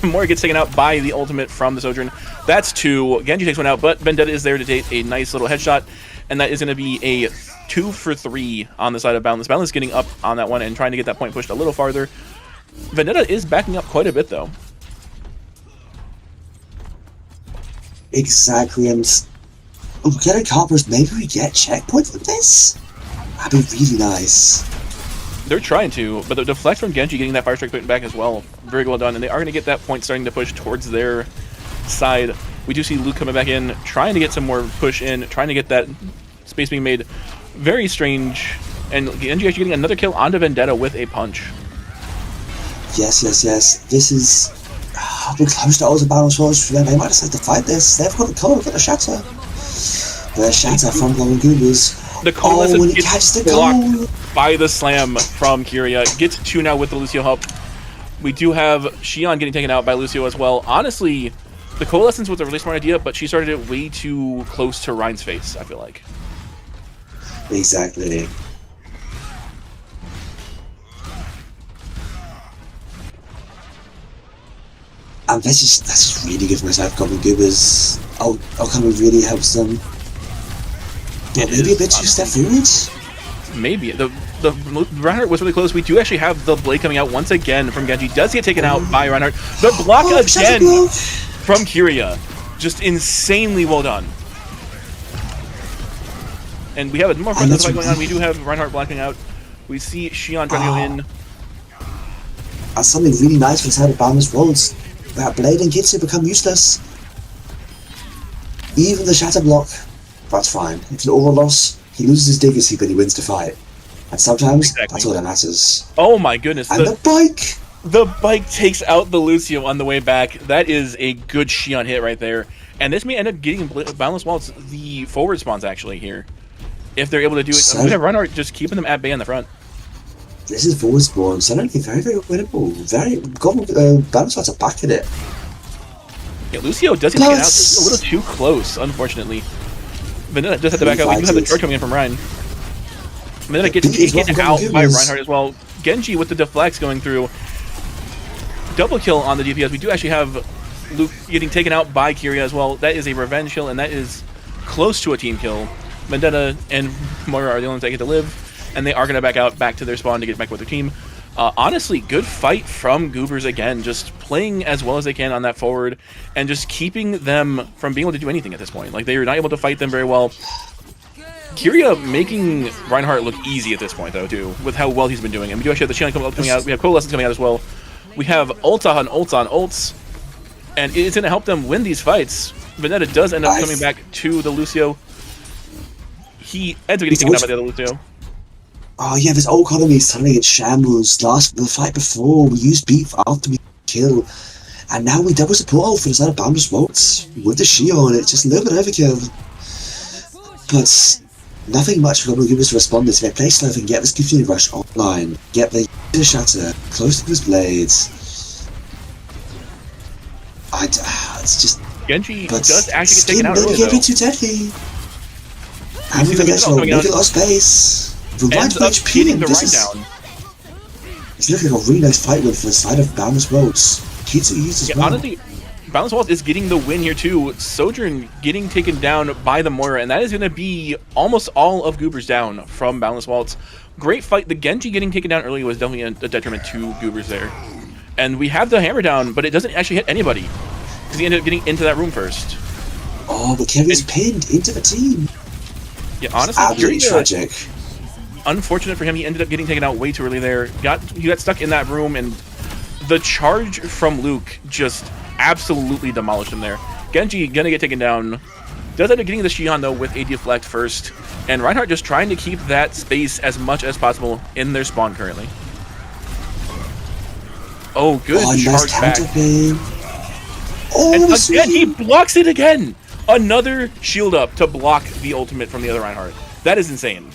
the more it gets taken out by the ultimate from the Sojourn. That's 2. Genji takes one out, but Vendetta is there to take a nice little headshot, and that is going to be a 2 for 3 on the side of Boundless. Boundless getting up on that one and trying to get that point pushed a little farther. Vendetta is backing up quite a bit though. Exactly, and get a Coppers, maybe we get checkpoint from this? That'd be really nice. They're trying to, but the deflect from Genji getting that Fire Strike point back as well. Very well done, and they are going to get that point starting to push towards their side. We do see Luke coming back in, trying to get some more push in, trying to get that space being made. Very strange, and Genji actually getting another kill onto Vendetta with a punch. Yes. This is... we're close to all the Boundless Worlds. They might decide to fight this. They've got the color, they've got the shatter. The shatter from Goblin Goobers. The Coalescence when he catches the goal by the slam from Kyria. Gets 2 now with the Lucio help. We do have Xion getting taken out by Lucio as well. Honestly, the Coalescence was a really smart idea, but she started it way too close to Ryan's face, I feel like. Exactly. And that's really good for myself, Goblin Goobers. Outcome really helps them. But maybe a bit too step forwards? Maybe. The Reinhardt was really close. We do actually have the blade coming out once again from Genji. Does get taken out by Reinhardt. The block again from Kyria. Just insanely well done. And we have a more fight going on. We do have Reinhardt blocking out. We see Xion trying to go in. That's something really nice for the side of Boundless Worlds. That blade and Kitsu become useless. Even the shatter block, that's fine. It's an overall loss. He loses his dignity, but he wins the fight. And sometimes, that's all that matters. Oh my goodness. And the bike! The bike takes out the Lucio on the way back. That is a good Xion hit right there. And this may end up getting Boundless Waltz the forward spawns actually here. If they're able to do it. So, we have Reinhardt just keeping them at bay on the front. This is forward spawn. Suddenly very, very winnable. Boundless Waltz are back at it. Yeah, Lucio does get taken out. It's a little too close, unfortunately. Vendetta does have to back out. We do have the charge coming in from Ryan. Vendetta gets taken out by Reinhardt as well. Genji with the deflects going through. Double kill on the DPS. We do actually have Luke getting taken out by Kyria as well. That is a revenge kill, and that is close to a team kill. Vendetta and Moira are the only ones that get to live, and they are going to back out back to their spawn to get back with their team. Honestly, good fight from Goobers again, just playing as well as they can on that forward, and just keeping them from being able to do anything at this point. Like, they are not able to fight them very well. Kyria making Reinhardt look easy at this point, though, too, with how well he's been doing. And we do actually have the Xion coming out. We have Coalescence coming out as well. We have ults on ults, and it's going to help them win these fights. Vendetta does end up coming back to the Lucio. He ends up getting taken out by the other Lucio. Oh yeah, this old economy is suddenly in shambles. The fight before, we used beef after we kill, and now we double support for the side of Boundless Waltz with the Xion. It's just a little bit overkill. But nothing much for Goblin Goobers to respond to. They play slow and get this Confusing Rush online, get the shatter close to his blades. It's just... Genji does actually get taken out early, though. Too deadly. And we forget to make a lot of space. The right HP and this is... It's looking like a really nice fight with the side of Boundless Worlds. Kitsu used as well. Honestly, Boundless Waltz is getting the win here too. Sojourn getting taken down by the Moira, and that is going to be almost all of Goobers down from Boundless Waltz. Great fight. The Genji getting taken down early was definitely a detriment to Goobers there. And we have the hammer down, but it doesn't actually hit anybody, because he ended up getting into that room first. Oh, but Kevin's pinned into the team. Yeah, honestly, Absolutely tragic. Unfortunate for him, he ended up getting taken out way too early there. He got stuck in that room, and the charge from Luke just absolutely demolished him there. Genji gonna get taken down. Does end up getting the Xion though with a deflect first, and Reinhardt just trying to keep that space as much as possible in their spawn currently. Oh, good charge back. Oh, and again, he blocks it again. Another shield up to block the ultimate from the other Reinhardt. That is insane.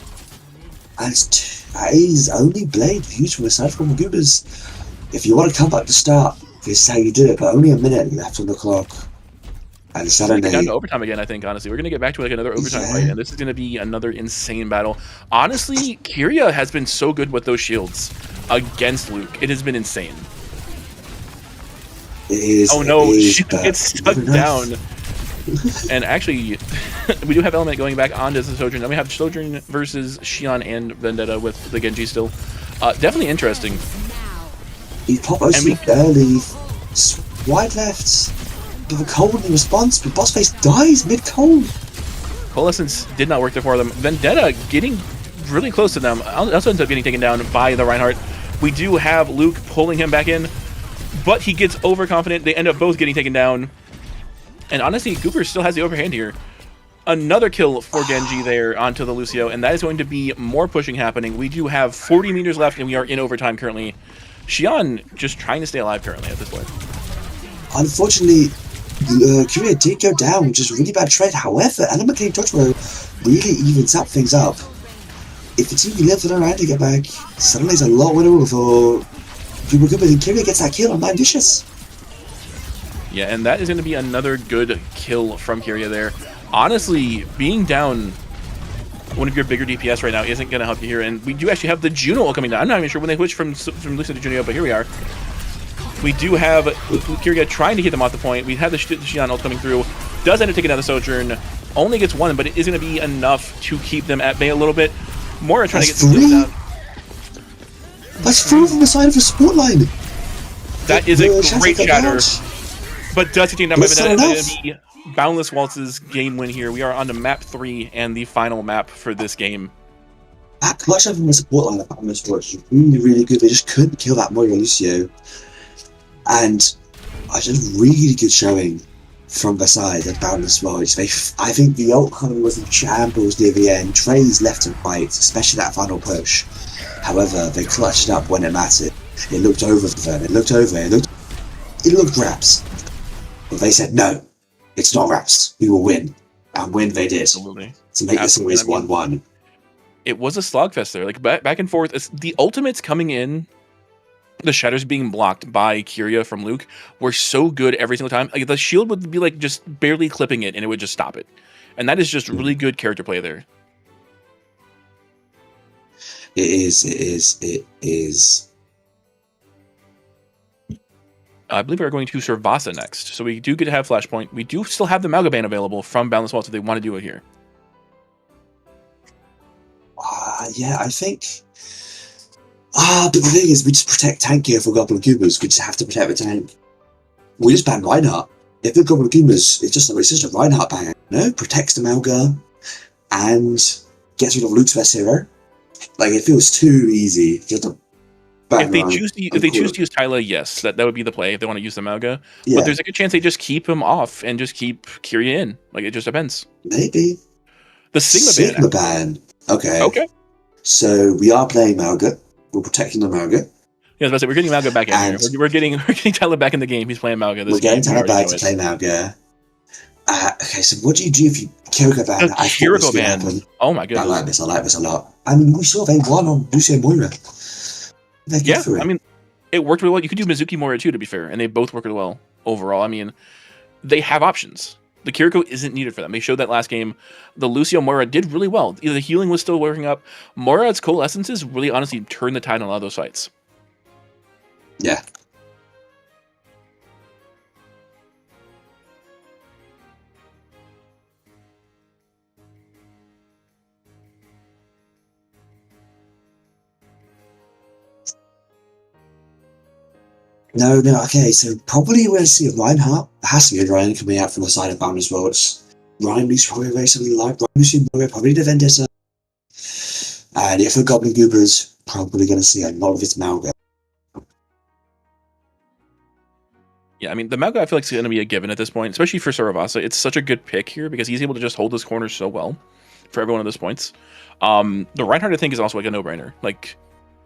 And he's only blade used from the side from the Goobers. If you want to come back to start, this is how you do it, but only a minute left on the clock. And we're gonna get down to overtime again, I think, honestly. We're going to get back to like another overtime fight, and this is going to be another insane battle. Honestly, Kyria has been so good with those shields against Luke. It has been insane. It is. Oh no, she gets stuck down. And actually, we do have Element going back onto the Sojourn. Then we have Sojourn versus Xion and Vendetta with the Genji still. Definitely interesting. He popped early. Wide left. With a cold in response, but Boss Face dies mid-cold. Coalescence did not work there for them. Vendetta getting really close to them. Also ends up getting taken down by the Reinhardt. We do have Luke pulling him back in, but he gets overconfident. They end up both getting taken down. And honestly, Goobers still has the upper hand here. Another kill for Genji there onto the Lucio, and that is going to be more pushing happening. We do have 40 meters left, and we are in overtime currently. Xion just trying to stay alive currently at this point. Unfortunately, Kyria did go down, which is a really bad trade. However, Element King Totoro really evens up things up. If the team can live around to get back, suddenly it's a lot winnable for Goobers, and Kyria gets that kill on 9 dishes. Yeah, and that is going to be another good kill from Kyria there. Honestly, being down one of your bigger DPS right now isn't going to help you here, and we do actually have the Juno ult coming down. I'm not even sure when they switched from Lucio to Juno, but here we are. We do have Kyria trying to get them off the point. We have the Xion ult coming through. Does end up taking down the Sojourn. Only gets one, but it is going to be enough to keep them at bay a little bit. Mora trying to get some kills down. That's through from the side of the sport line. That is a great shatter. But does get taken down by Vendetta. It's going to be Boundless Waltz's game win here. We are on to map 3 and the final map for this game. That clutch from the support line of Boundless Waltz was really, really good. They just couldn't kill that Moira Lucio. And I just really good showing from the side of Boundless Waltz. I think the ult economy was in shambles near the end. Trays left and right, especially that final push. However, they clutched up when it mattered. It looked over for them. It looked raps. But they said, no, it's not raps. We will win. And win they did. Absolutely. To make this always 1-1. It was a slogfest there. Like back and forth. The ultimates coming in, the shatters being blocked by Kyria from Luke were so good every single time. Like the shield would be like just barely clipping it and it would just stop it. And that is just really good character play there. It is. I believe we're going to Servasa next. So we do get to have Flashpoint. We do still have the Malga ban available from Boundless Waltz if they want to do it here. Yeah, I think. But the thing is, we just protect tank here for Goblin Goobers. We just have to protect the tank. We just ban Reinhardt. If the Goblin Goobers, it's just a Reinhardt ban. No, protects the Malga and gets rid of Luke's best hero. Like it feels too easy. Just a if they choose to use Tyla, yes, that would be the play if they want to use the Malga. Yeah. But there's a good chance they just keep him off and just keep Kyria in. Like it just depends. Maybe. The Sigma ban. Okay. Okay. So we are playing Malga. We're protecting the Malga. Yeah, I was about to say, we're getting Malga back in here. We're getting Tyler back in the game. He's playing Malga. We're getting Tyler back to play Malga. Okay, so what do you do if you Kiriko ban? I Kiriko ban. Oh my goodness. I like this a lot. I mean, we saw they won on Lucio Moira. Yeah, I mean, it worked really well. You could do Mizuki Moira too, to be fair, and they both worked really well overall. I mean, they have options. The Kiriko isn't needed for them. They showed that last game. The Lucio Moira did really well. The healing was still working up. Moira's Coalescences really honestly turned the tide on a lot of those fights. Yeah. No, okay, so probably we're going to see a Reinhardt. There has to be a Ryan coming out from the side of Boundless Waltz. Ryan probably very something like Ryan probably the Vendetta. And if the Goblin Goobers, probably going to see a lot of its Malga. Yeah, I mean, the Malga I feel like is going to be a given at this point, especially for Saravasa. It's such a good pick here because he's able to just hold his corner so well for every one of those points. The Reinhardt, I think, is also like a no-brainer. Like,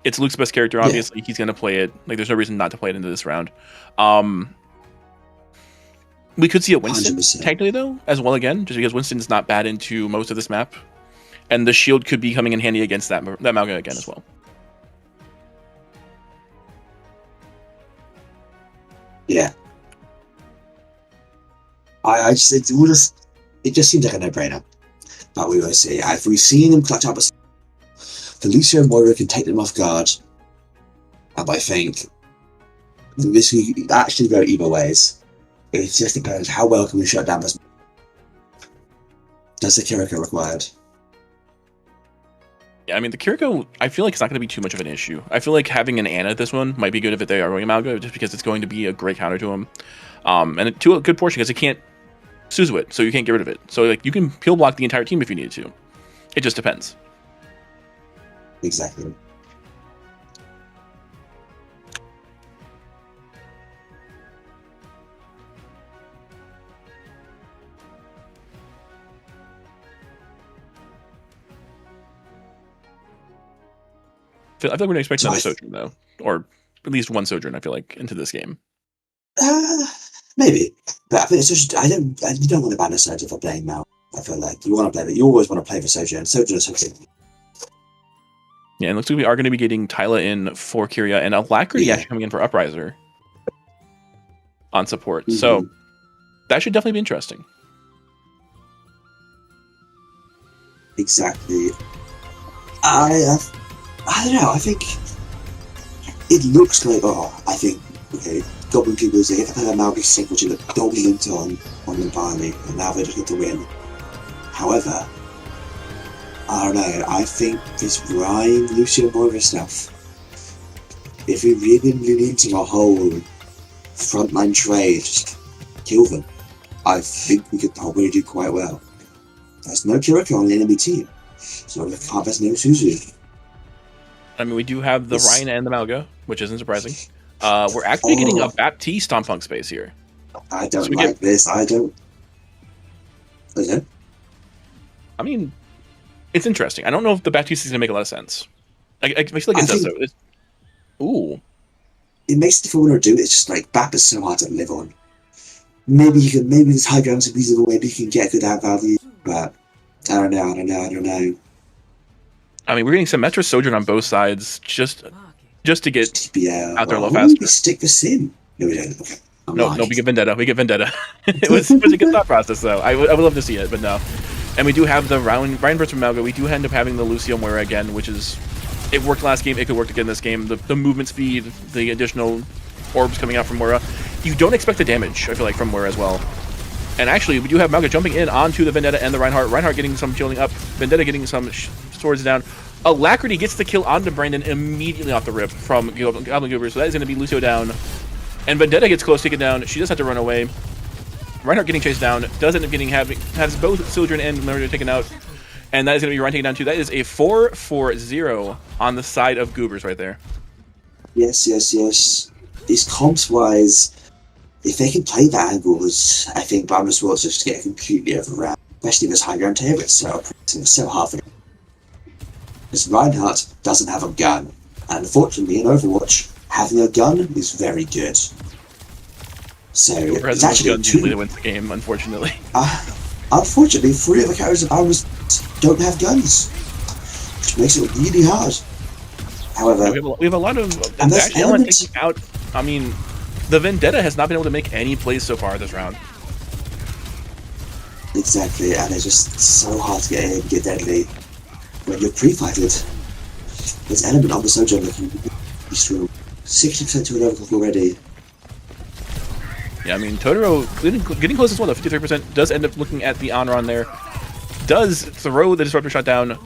it's Luke's best character, obviously. Yeah. He's going to play it. Like, there's no reason not to play it into this round. We could see a Winston, 100%. Technically, though, as well again, just because Winston's not bad into most of this map. And the shield could be coming in handy against that Malga again as well. Yeah. It just seems like a no-brainer. But we will see. If we've seen him clutch up, the Lucio and Moira can take them off guard. And I think this could actually go either ways. It just depends how well can we shut down this. Does the Kiriko required? Yeah, I mean, the Kiriko, I feel like it's not going to be too much of an issue. I feel like having an Ana at this one might be good if they are going Malga, just because it's going to be a great counter to him. And to a good portion, because it can't Suzu it, so you can't get rid of it. So like you can peel block the entire team if you needed to. It just depends. Exactly. I feel like we're going to expect another Sojourn, though. Or at least one Sojourn, I feel like, into this game. Maybe. But I think it's just, you don't want to ban a Sojourn for playing now. I feel like you want to play, but you always want to play for Sojourn. Sojourn is okay. Yeah, and looks like we are going to be getting Tyla in for Kyria, and Alacrity actually coming in for Upriser on support. Mm-hmm. So that should definitely be interesting. Exactly. I don't know, I think it looks like, I think, okay, Goblin Goobers, they have had a Malga sync, which looked dominant on the Barley, and now they just get to win. However, I don't know, I think this Ryan, Lucio, Moira stuff, if we really lean into a whole frontline trade, just kill them, I think we could probably do quite well. There's no Kiriko on the enemy team, so there's no Suzu. I mean, we do have the Ryan and the Malga, which isn't surprising. We're actually getting a Baptiste on Punk space here. I don't like this. I don't. Okay. I mean, it's interesting. I don't know if the Baptiste is going to make a lot of sense. I feel like it does, though. Ooh. It makes it difficult to do. It's just like Bap is so hard to live on. Maybe this high ground is reasonable. Maybe you can get good ad value, but I don't know. I mean, we're getting some Metro Sojourn on both sides just to get BPL. out there a little faster. We stick the Sim. No, we don't. Okay. No, we get Vendetta. It was a good thought process, though. I would love to see it, but no. And we do have the Ryan versus Malga. We do end up having the Lucio Moira again, which is... It worked last game. It could work again this game. The movement speed, the additional orbs coming out from Moira. You don't expect the damage, I feel like, from Moira as well. And actually, we do have Malga jumping in onto the Vendetta and the Reinhardt. Reinhardt getting some shielding up. Vendetta getting some swords down. Alacrity gets the kill onto Brandon immediately off the rip from Goblin Goobers. So that is going to be Lucio down. And Vendetta gets close, take it down. She does have to run away. Reinhardt getting chased down. Does end up has both Sojourn and Moira taken out. And that is going to be Ryan taken down too. That is a 4-4-0 on the side of Goobers right there. Yes. These comps-wise, if they can play that angles, I think Boundless will just get completely overrun. Especially this high ground table, it's so hard for them. Because Reinhardt doesn't have a gun. And unfortunately, in Overwatch, having a gun is very good. So, it's actually usually wins the game, unfortunately. Unfortunately, 3 of the characters of Boundless don't have guns, which makes it really hard. However, we have a lot of actually taking out. I mean, the Vendetta has not been able to make any plays so far this round. Exactly, and it's just so hard to get in and get deadly when you're pre-fighted. There's element on the Sojourn that can be strong. 60% to an overclock already. Yeah, I mean, Totoro getting close as well, though, 53%, does end up looking at the Anron there. Does throw the Disruptor shot down.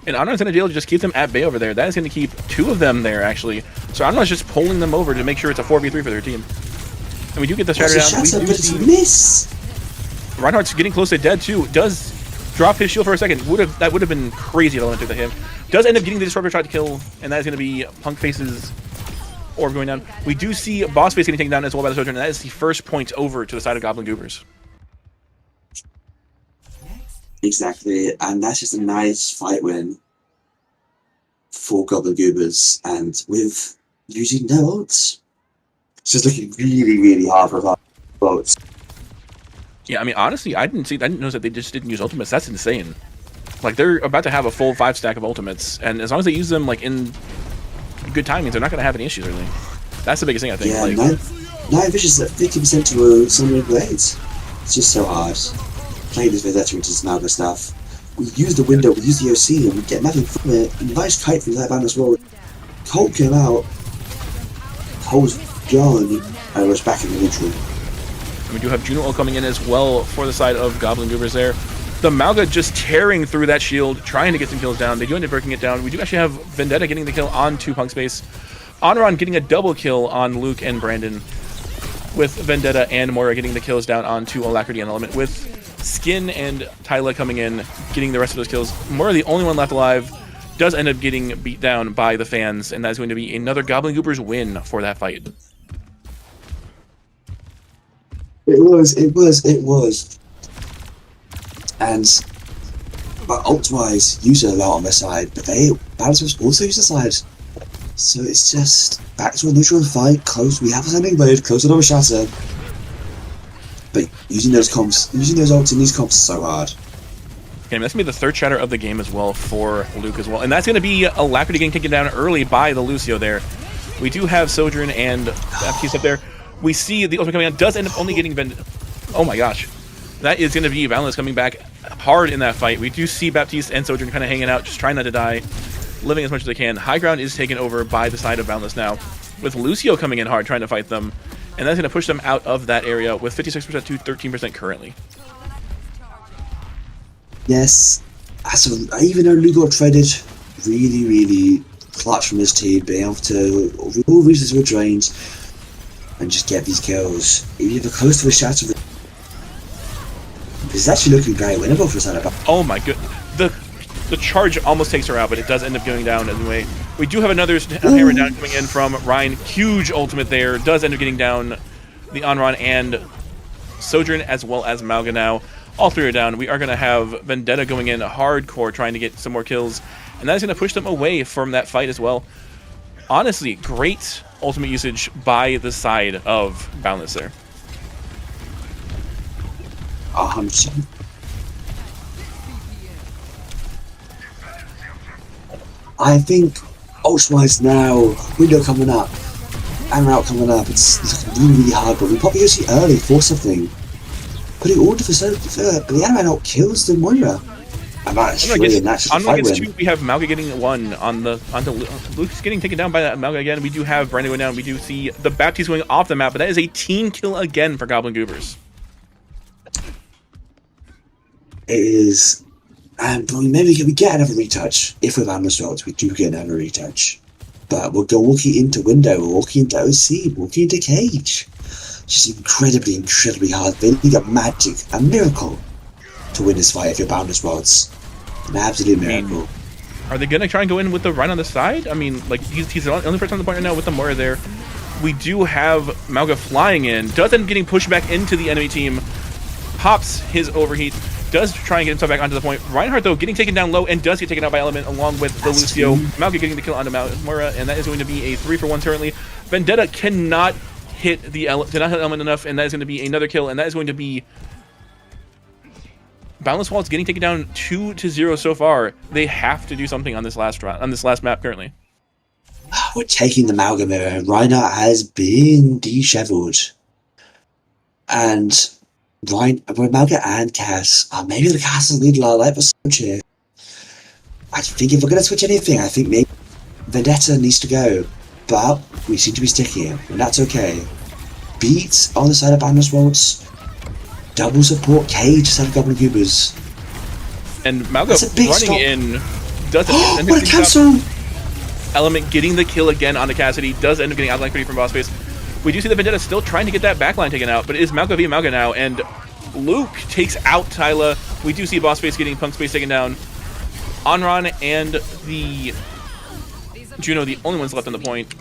And Anron's going to be able to just keep them at bay over there. That is going to keep 2 of them there, actually. So Anron's just pulling them over to make sure it's a 4v3 for their team. And we do get the shatter down. We do see miss. Reinhardt's getting close to dead too. Does drop his shield for a second. That would have been crazy if Element took him. Does end up getting the Disruptor shot to kill, and that is going to be Punk Face's orb going down. We do see Boss Face getting taken down as well by the Sojourn, and that is the first point over to the side of Goblin Goobers. Exactly, and that's just a nice fight win for Goblin Goobers, and with using no ults. It's just looking really, really hard for ults. Yeah, I mean, honestly, I didn't know that they just didn't use ultimates. That's insane. Like, they're about to have a full 5 stack of ultimates, and as long as they use them, like, in good timings, they're not going to have any issues, really. That's the biggest thing, I think. Yeah, like, nine Vicious at 50% to some of the blades. It's just so hard. Playing this Vendetta into this Malga stuff. We use the window, we use the OC, and we get nothing from it. A nice kite from that band as well. Colt came out. Colt's gone, and was back in the neutral. We do have Juno coming in as well for the side of Goblin Goobers there. The Malga just tearing through that shield, trying to get some kills down. They do end up breaking it down. We do actually have Vendetta getting the kill on 2 Punk Space. Onron getting a double kill on Luke and Brandon, with Vendetta and Moira getting the kills down onto Alacrity and Element, with Skin and Tyla coming in, getting the rest of those kills. Moira, the only one left alive, does end up getting beat down by the fans, and that is going to be another Goblin Goobers win for that fight. It was. And, but ult-wise, use it a lot on their side, but Boundless also use the side. So it's just back to a neutral fight, close, we have a sending blade, close another shatter. But using those ults in these comps is so hard. Okay, that's going to be the 3rd shatter of the game as well for Luke as well. And that's going to be Alacrity getting taken down early by the Lucio there. We do have Sojourn and Baptiste up there. We see the ultimate coming on, does end up only getting Vendetta. Oh my gosh. That is going to be Boundless coming back hard in that fight. We do see Baptiste and Sojourn kind of hanging out, just trying not to die, living as much as they can. High ground is taken over by the side of Boundless now, with Lucio coming in hard, trying to fight them. And that's going to push them out of that area with 56% to 13% currently. Yes. So even though Luke got traded, really, really clutch from his team, being able to, all reasons were drained, and just get these kills. Even if they're close to a shatter, this is actually looking very winnable for Santa. Oh my good. The charge almost takes her out, but it does end up going down anyway. We do have another hammer down coming in from Ryan. Huge ultimate there. Does end up getting down the Onron and Sojourn as well as Malga now. All 3 are down. We are going to have Vendetta going in hardcore trying to get some more kills. And that is going to push them away from that fight as well. Honestly, great ultimate usage by the side of Boundless there. 100%. I think ult-wise now, window coming up, and route coming up, it's looking really, really hard, but we probably see early for something. Putting order for but the anime out kills the Moira. And that's really that's just a fight win. We have Malga getting 1 onto Luke's getting taken down by that Malga again. We do have Brandon going down. We do see the Baptiste going off the map, but that is a team kill again for Goblin Goobers. It is, and maybe we get another retouch. If we're Boundless rolls, we do get another retouch. But we'll go walking into window, walking into OC, walking into cage. Just incredibly, incredibly hard. They need a magic, a miracle to win this fight if you're Boundless rods. An absolute miracle. Are they gonna try and go in with the Rhine on the side? I mean, like he's the only person on the point right now with the Moira there. We do have Malga flying in, does end up getting pushed back into the enemy team, pops his overheat, does try and get himself back onto the point. Reinhardt, though, getting taken down low and does get taken out by Element along with the Lucio. Malga getting the kill onto Moira, and that is going to be a 3-for-1 currently. Vendetta cannot hit Element enough, and that is going to be another kill, and that is going to be Boundless Waltz getting taken down 2-0 so far. They have to do something on this last map currently. We're taking the Malga mirror. Reinhardt has been disheveled. And Malga and Cass. Maybe the Cass is lead light for switch here. I think if we're going to switch anything, I think maybe Vendetta needs to go. But we seem to be sticking here, and that's okay. Beats on the side of Boundless Waltz. Double support Cage side of Goblin Goobers. And Malga running in doesn't. What a cancel! Element getting the kill again onto Cassidy, does end up getting outline pretty from boss space. We do see the Vendetta still trying to get that backline taken out, but it is Malga via Malga now, and Luke takes out Tyla. We do see Boss Space getting Punk Space taken down. Onron and the Juno, the only ones left on the point.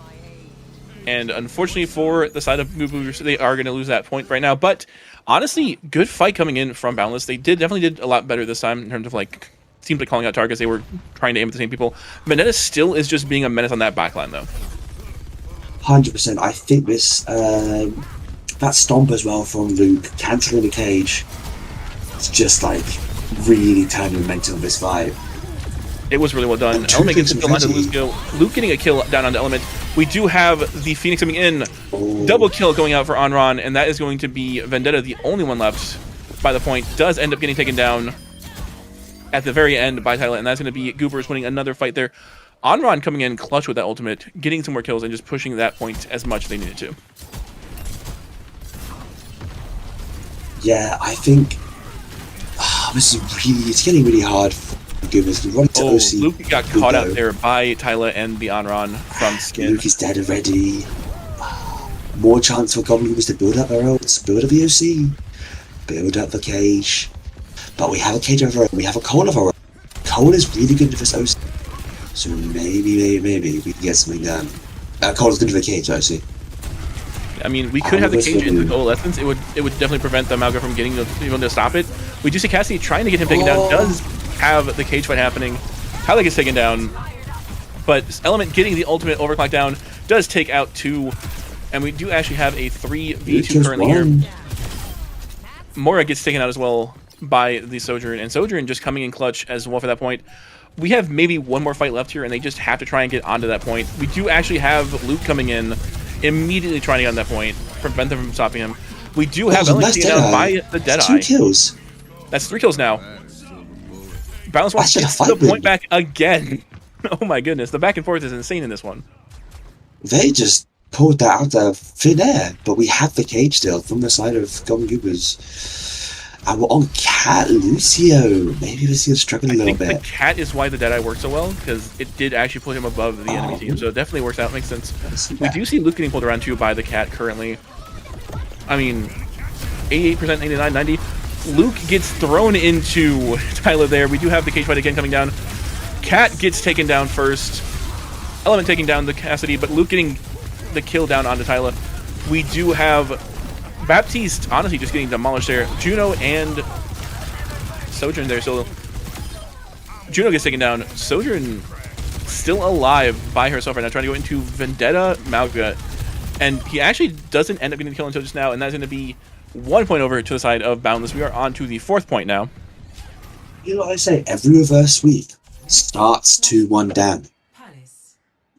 And unfortunately for the side of Goobers, they are going to lose that point right now. But honestly, good fight coming in from Boundless. They definitely did a lot better this time in terms of like, seems like calling out targets. They were trying to aim at the same people. Vendetta still is just being a menace on that backline though. 100%. I think this that stomp as well from Luke, cancelling the cage, it's just like really turning momentum of this fight. It was really well done. Element gets a kill onto Lucio. Luke getting a kill down onto Element. We do have the Phoenix coming in. Oh. Double kill going out for Onron, and that is going to be Vendetta, the only one left by the point. Does end up getting taken down at the very end by Tyler, and that's going to be Goobers winning another fight there. Onron coming in clutch with that ultimate, getting some more kills, and just pushing that point as much as they needed to. Yeah, I think this is really, it's getting really hard for Goobers. Oh, Luke got caught out there by Tyla and the Onron from Skin. Luke is dead already. More chance for Goblin Goobers to build up their ults, build up the OC, build up the cage. But we have a cage of our own, we have a Cole of our own. Cole is really good for this OC. So maybe we can get something done. Cole is good for the cage, actually. I mean, we could have the cage in the coalescence. It would definitely prevent the Malga from getting able to stop it. We do see Cassie trying to get him taken down. Does have the cage fight happening. Tyler gets taken down, but Element getting the ultimate overclock down does take out 2, and we do actually have a 3v2 currently here. Mora gets taken out as well by the Sojourn, and Sojourn just coming in clutch as well for that point. We have maybe one more fight left here, and they just have to try and get onto that point. We do actually have Luke coming in, immediately trying to get on that point, prevent them from stopping him. We do have Element taken down by the Deadeye. 2 kills. That's 3 kills now. Boundless wants to get the point back again. Oh my goodness, the back and forth is insane in this one. They just pulled that out of thin air, but we have the cage still from the side of Goblin Goobers. And we're on Cat Lucio. Maybe Lucio's struggling a little bit. I think the Cat is why the Deadeye worked so well, because it did actually put him above the enemy team, so it definitely works out, makes sense. We do see Luke getting pulled around too by the Cat currently. I mean, 88%, 89, 90. Luke gets thrown into Tyler there. We do have the cage fight again coming down. Cat gets taken down first. Element taking down the Cassidy, but Luke getting the kill down onto Tyler. We do have Baptiste honestly just getting demolished there. Juno and Sojourn there. So Juno gets taken down. Sojourn still alive by herself right now, trying to go into Vendetta Malga. And he actually doesn't end up getting the kill until just now, and that's going to be 1 point over to the side of Boundless. We are on to the 4th point now. You know what I say? Every reverse sweep starts 2-1 down.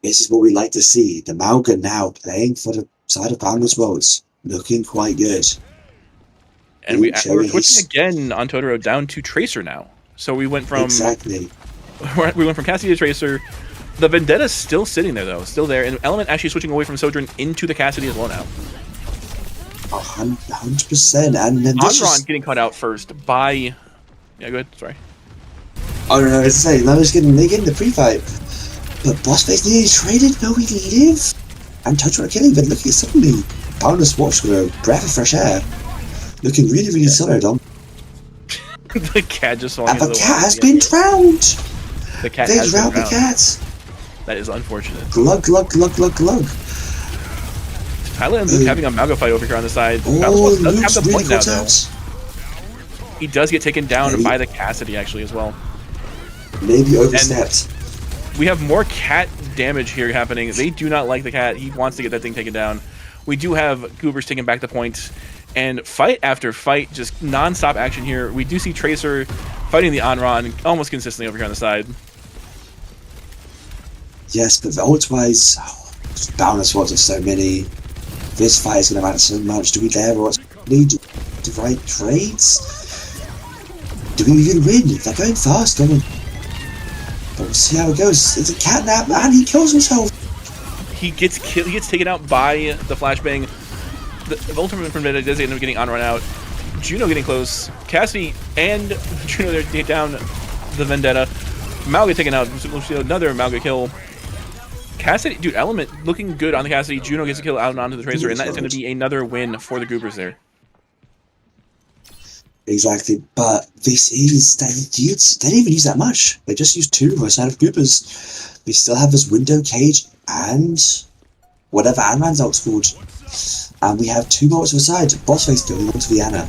This is what we like to see. The Malga now playing for the side of Boundless Worlds. Looking quite good. And we're switching again on Totoro down to Tracer now. So we went from we went from Cassie to Tracer. The Vendetta's still sitting there though, still there, and Element actually switching away from Sojourn into the Cassidy as well now. 100%, and then Onron getting caught out first by. Yeah, go ahead. Sorry. Oh no, I was saying that was getting the pre-fight, but Boss Face nearly traded. No, we live. And Totoro killing, but looking suddenly. Boundless watch with a breath of fresh air. Looking really, really solid on. The cat just swung. And the cat has been drowned! The cat they has drowned been the cat! That is unfortunate. Glug, glug, glug, glug, glug. Tyler and Luke having a Malga fight over here on the side. Oh, does Luke's have the point really now, though. He does get taken down by the Cassidy, actually, as well. Maybe overstepped. And we have more cat damage here happening. They do not like the cat. He wants to get that thing taken down. We do have Goobers taking back the point, and fight after fight, just non-stop action here. We do see Tracer fighting the Onron almost consistently over here on the side. Yes, but ult-wise, Boundless Worlds are so many. This fight is going to matter so much. Do we dare or need to write trades? Do we even win? They're going fast, going. But we'll see how it goes. It's a catnap, and he kills himself. He gets taken out by the flashbang. The ultimate from Vendetta does end up getting Onron out. Juno getting close. Cassie and Juno there take down the Vendetta. Malga taken out. Another Malga kill. Cassidy, dude, Element looking good on the Cassidy. Juno gets a kill out and onto the Tracer, and that is going to be another win for the Goobers there. Exactly, but this is they didn't even use that much. They just used 2 outside of Goobers. We still have this window cage and whatever Anran's out's and we have 2 more to the side. Boss face going on to the Anna.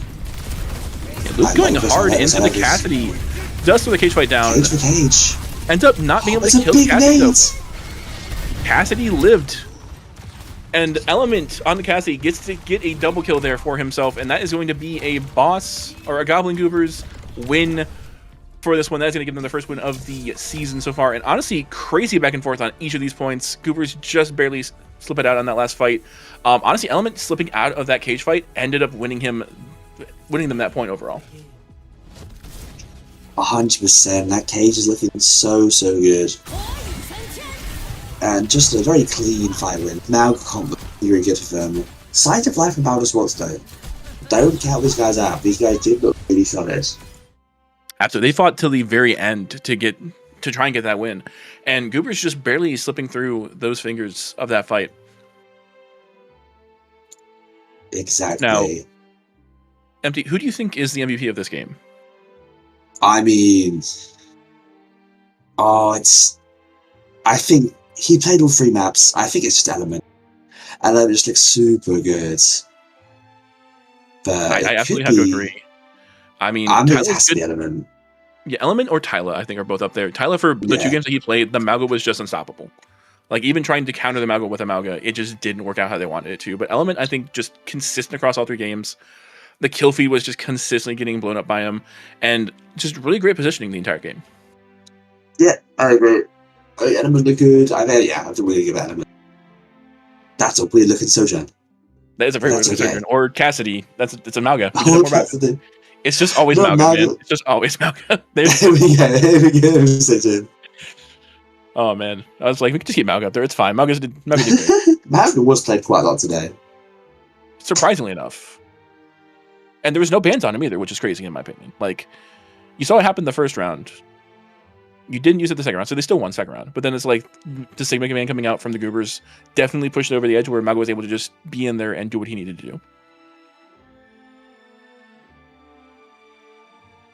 Yeah, Luke going hard into the Cassidy. Does throw the cage fight down. Cage for cage. Ends up not being able to kill Cassidy though. Cassidy lived. And Element on the Cassidy gets to get a double kill there for himself, and that is going to be a boss or a Goblin Goobers win for this one. That is going to give them the first win of the season so far. And honestly, crazy back and forth on each of these points. Goobers just barely slip it out on that last fight. Honestly, Element slipping out of that cage fight ended up winning them that point overall. 100%. That cage is looking so good. And just a very clean fight win. Now can't be very good for them. Signs of life from Boundless Waltz though. Don't count these guys out. These guys did look really solid. Absolutely. They fought till the very end to try and get that win. And Goobers just barely slipping through those fingers of that fight. Exactly. Now, Empty, who do you think is the MVP of this game? I mean, I think he played all 3 maps. I think it's just Element. Element just looks super good. But I absolutely have to agree. I mean, it has to be Element. Yeah, Element or Tyler, I think, are both up there. Tyler, for the 2 games that he played, the Mauga was just unstoppable. Like, even trying to counter the Mauga with a Mauga, it just didn't work out how they wanted it to. But Element, I think, just consistent across all 3 games. The kill feed was just consistently getting blown up by him. And just really great positioning the entire game. Yeah, I agree. Element look good. I have to really give Element. That's a weird looking Sojourn. That is a very weird looking Sojourn. Or Cassidy. It's a Mauga. Cassidy. It's just always Mauga, man. It's just always Mauga. There we go. Sojourn. Oh, man. I was like, we could just keep Mauga up there. It's fine. Mauga did great. Mauga was played quite a lot today. Surprisingly enough. And there was no bans on him either, which is crazy in my opinion. Like, you saw it happen the first round. You didn't use it the second round, so they still won second round. But then it's like the Sigma command coming out from the Goobers definitely pushed it over the edge where Mauga was able to just be in there and do what he needed to do.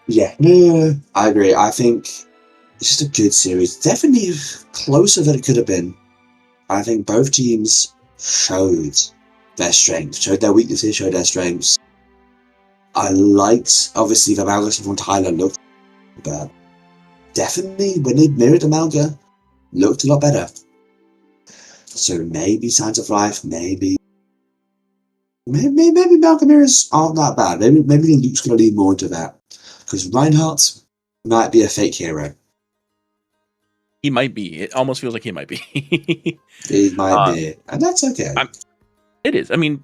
Yeah, no, I agree. I think it's just a good series. Definitely closer than it could have been. I think both teams showed their strength, showed their weaknesses, showed their strengths. I liked, obviously, the Mauga from Tyler looked, but definitely when they mirrored the Mauga, looked a lot better. So maybe Signs of Life, maybe Mauga mirrors aren't that bad. Maybe Luke's going to lean more into that. Because Reinhardt might be a fake hero. He might be. It almost feels like he might be. He might be. And that's okay. It is. I mean,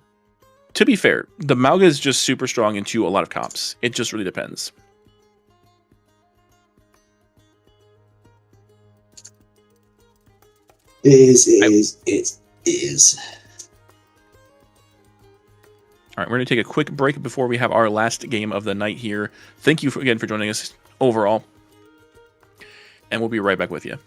to be fair, the Mauga is just super strong into a lot of comps. It just really depends. It is. All right, we're going to take a quick break before we have our last game of the night here. Thank you again for joining us overall. And we'll be right back with you.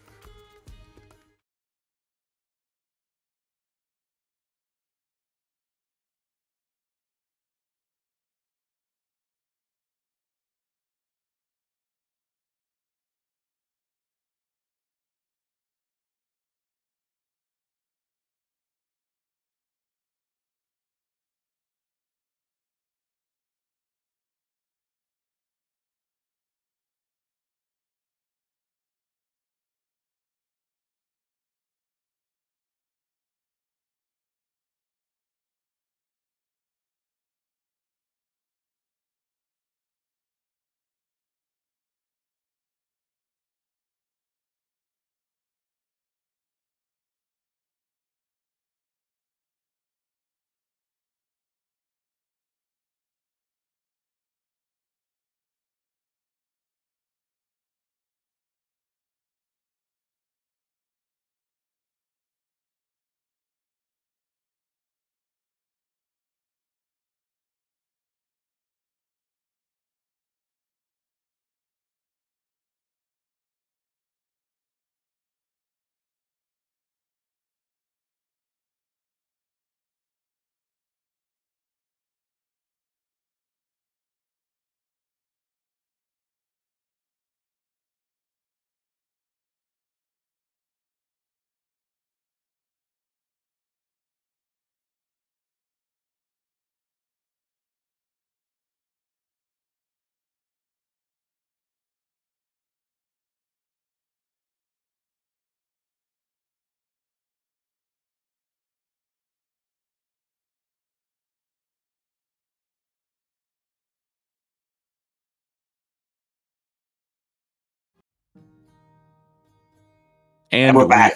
And we're back.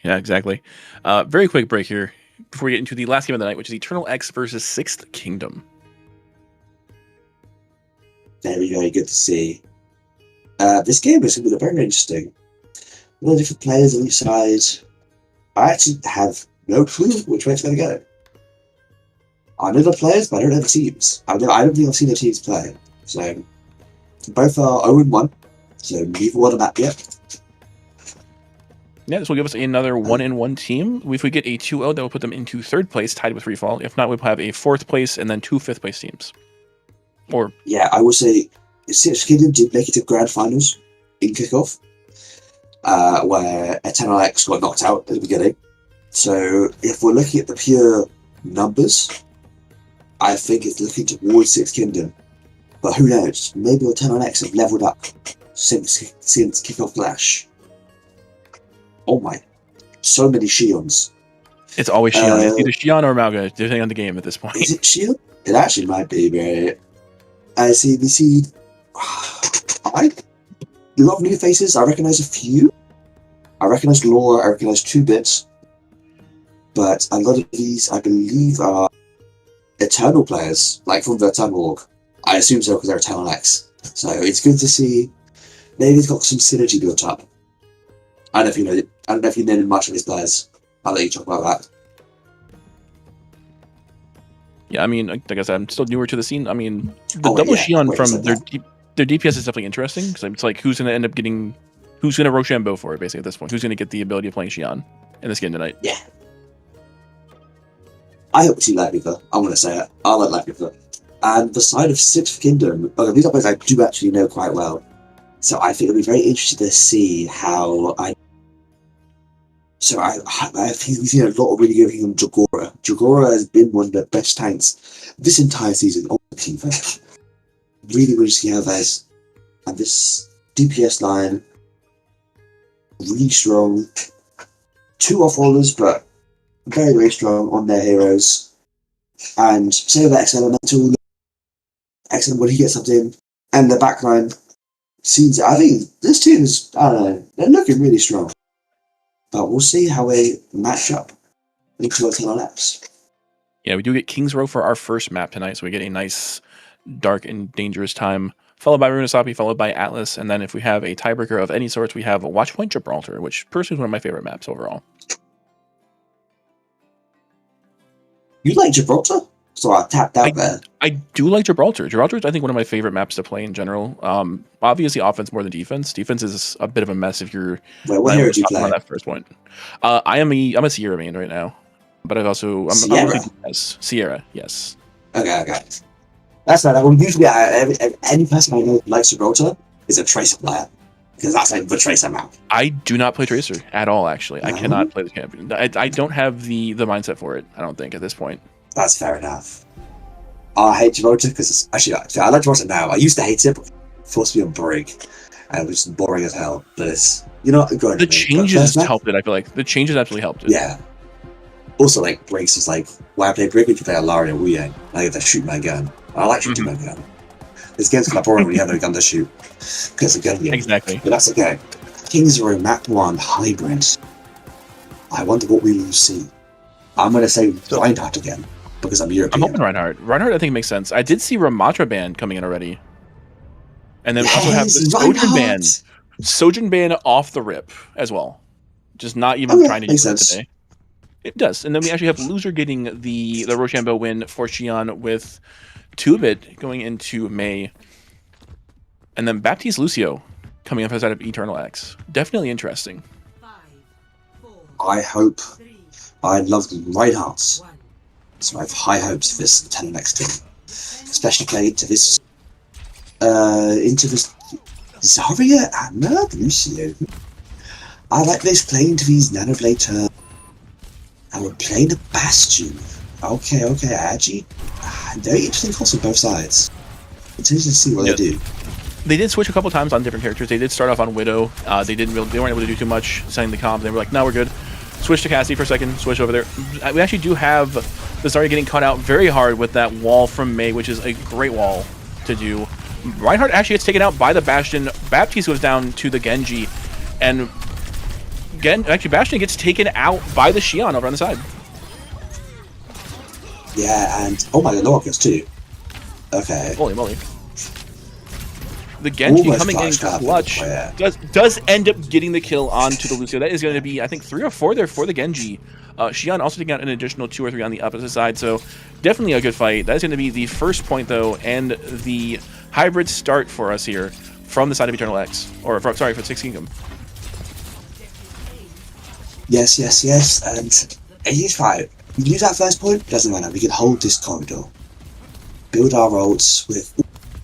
Yeah, exactly. Very quick break here before we get into the last game of the night, which is Eternal X versus Sixth Kingdom. Very, very good to see. This game is going to be very interesting. A lot of different players on each side. I actually have no clue which way it's going to go. I know the players, but I don't know the teams. I don't think I've seen the teams play. So, both are 0-1, so neither one are map yet. Yeah, this will give us another 1-1 team. If we get a 2-0, that will put them into third place, tied with Freefall. If not, we'll have a fourth place and then 2 fifth place teams. Or yeah, I will say Sixth Kingdom did make it to grand finals in kickoff, where Eternal X got knocked out at the beginning. So if we're looking at the pure numbers, I think it's looking towards Sixth Kingdom. But who knows? Maybe Eternal X have leveled up since kickoff Clash. Oh my! So many Shions. it's always Xion. It's either Xion or Malga, depending on the game at this point. Is it Shion? It actually might be, right? I see. I a lot of new faces. I recognize a few. I recognize Laura. I recognize 2-bits. But a lot of these, I believe, are Eternal players, like from the Eternal org. I assume so because they're Eternal X. So it's good to see. Maybe it's got some synergy built up. I don't know if you know much of these players. I'll let you talk about that. Yeah, I mean, like I said, I'm still newer to the scene. I mean, the double Xion from their DPS is definitely interesting because it's like who's going to end up getting, who's going to Rochambeau for it basically at this point? Who's going to get the ability of playing Xion in this game tonight? Yeah. I hope we see Lightweaver. I'm going to say it. I like Lightweaver. And the side of Sixth Kingdom, these are players I do actually know quite well. So I think it'll be very interesting to see how I think we've seen a lot of really good things on Jagora. Jagora has been one of the best tanks this entire season on the team. Really want to see how that is. And this DPS line, really strong. 2 off-rollers, but very, very strong on their heroes. And same with X Elemental. Excellent when he gets something in. And the backline seems, I think this team is, I don't know, they're looking really strong. But we'll see how they match up into Eternal X. Yeah, we do get King's Row for our first map tonight, so we get a nice dark and dangerous time, followed by Runasapi, followed by Atlas, and then if we have a tiebreaker of any sorts, we have Watchpoint Gibraltar, which personally is one of my favorite maps overall. You like Gibraltar? So I tapped out there. I do like Gibraltar. Gibraltar is, I think, one of my favorite maps to play in general. Obviously, offense more than defense. Defense is a bit of a mess if you're. Wait, what hero do you play? On that first point, I'm a Sierra main right now, but I'm Sierra. Yes. Okay. That's right. Well, usually, any person I know who likes Gibraltar is a Tracer player because that's like the Tracer map. I do not play Tracer at all. Actually, I cannot play the champion. I don't have the mindset for it. I don't think at this point. That's fair enough. I hate Gibraltar because I like Gibraltar now. I used to hate it, but it forced me on break, and it was just boring as hell. But it's the changes helped it. I feel like the changes absolutely helped it. Yeah. Also, like breaks was like why I play break. We can play Alari or Wu Yang. I get to shoot my gun. I like shooting my gun. This game's kind of boring when you have no gun to shoot because it's a gun game. Exactly. But that's okay. Kings Row Map 1 Hybrid. I wonder what we will see. I'm going to say Reinhardt again. Because I'm European. I'm hoping Reinhardt. Reinhardt, I think, makes sense. I did see Ramatra band coming in already. And then we also have the Sojourn band. Sojourn band off the rip as well. Just not even trying to use it today. It does. And then we actually have Loser getting the Rochambeau win for Xion with 2-bit going into May. And then Baptiste Lucio coming up outside of Eternal X. Definitely interesting. I hope. I love Reinhardt. So I have high hopes for this Eternal X team. Especially played into this Zarya and Lucio. I like this playing to these Nanoblade turns. And we're playing a Bastion. Okay, actually. Very interesting calls on both sides. It's interesting to see what they do. They did switch a couple times on different characters. They did start off on Widow. They weren't able to do too much setting the comp. They were like, no, we're good. Switch to Cassie for a second, switch over there. We actually do have the Zarya getting caught out very hard with that wall from May, which is a great wall to do. Reinhardt actually gets taken out by the Bastion. Baptiste goes down to the Genji, and Again, actually, Bastion gets taken out by the Xion over on the side. Yeah, and oh my god, no one gets two. Okay. Holy moly. The Genji Almost coming in clutch does end up getting the kill onto the Lucio. That is going to be, I think, 3 or 4 there for the Genji. Xion also taking out an additional 2 or 3 on the opposite side, so definitely a good fight. That is going to be the first point, though, and the hybrid start for us here from the side of Eternal X. Or, sorry, for Six Kingdom. Yes, and he's fine. We lose that first point, doesn't matter. We can hold this corridor. Build our ults with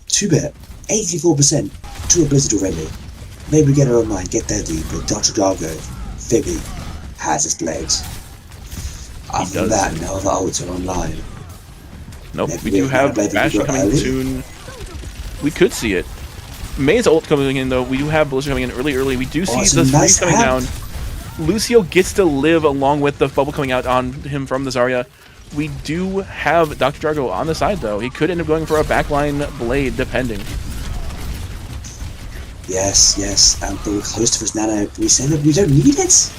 2-bit, 84% to a Blizzard already. Maybe we get our own mind, get their lead, but Dr. Gargo, Phoebe, has his blades. After that, no other ults are online. Nope, Maybe we do have Bastion coming early. soon. We could see it. May's ult coming in, though. We do have Blizzard coming in early. We do see the freeze coming down. Lucio gets to live along with the bubble coming out on him from the Zarya. We do have Dr. Drago on the side, though. He could end up going for a backline blade, depending. Yes, and we're close to his nano. We say that we don't need it.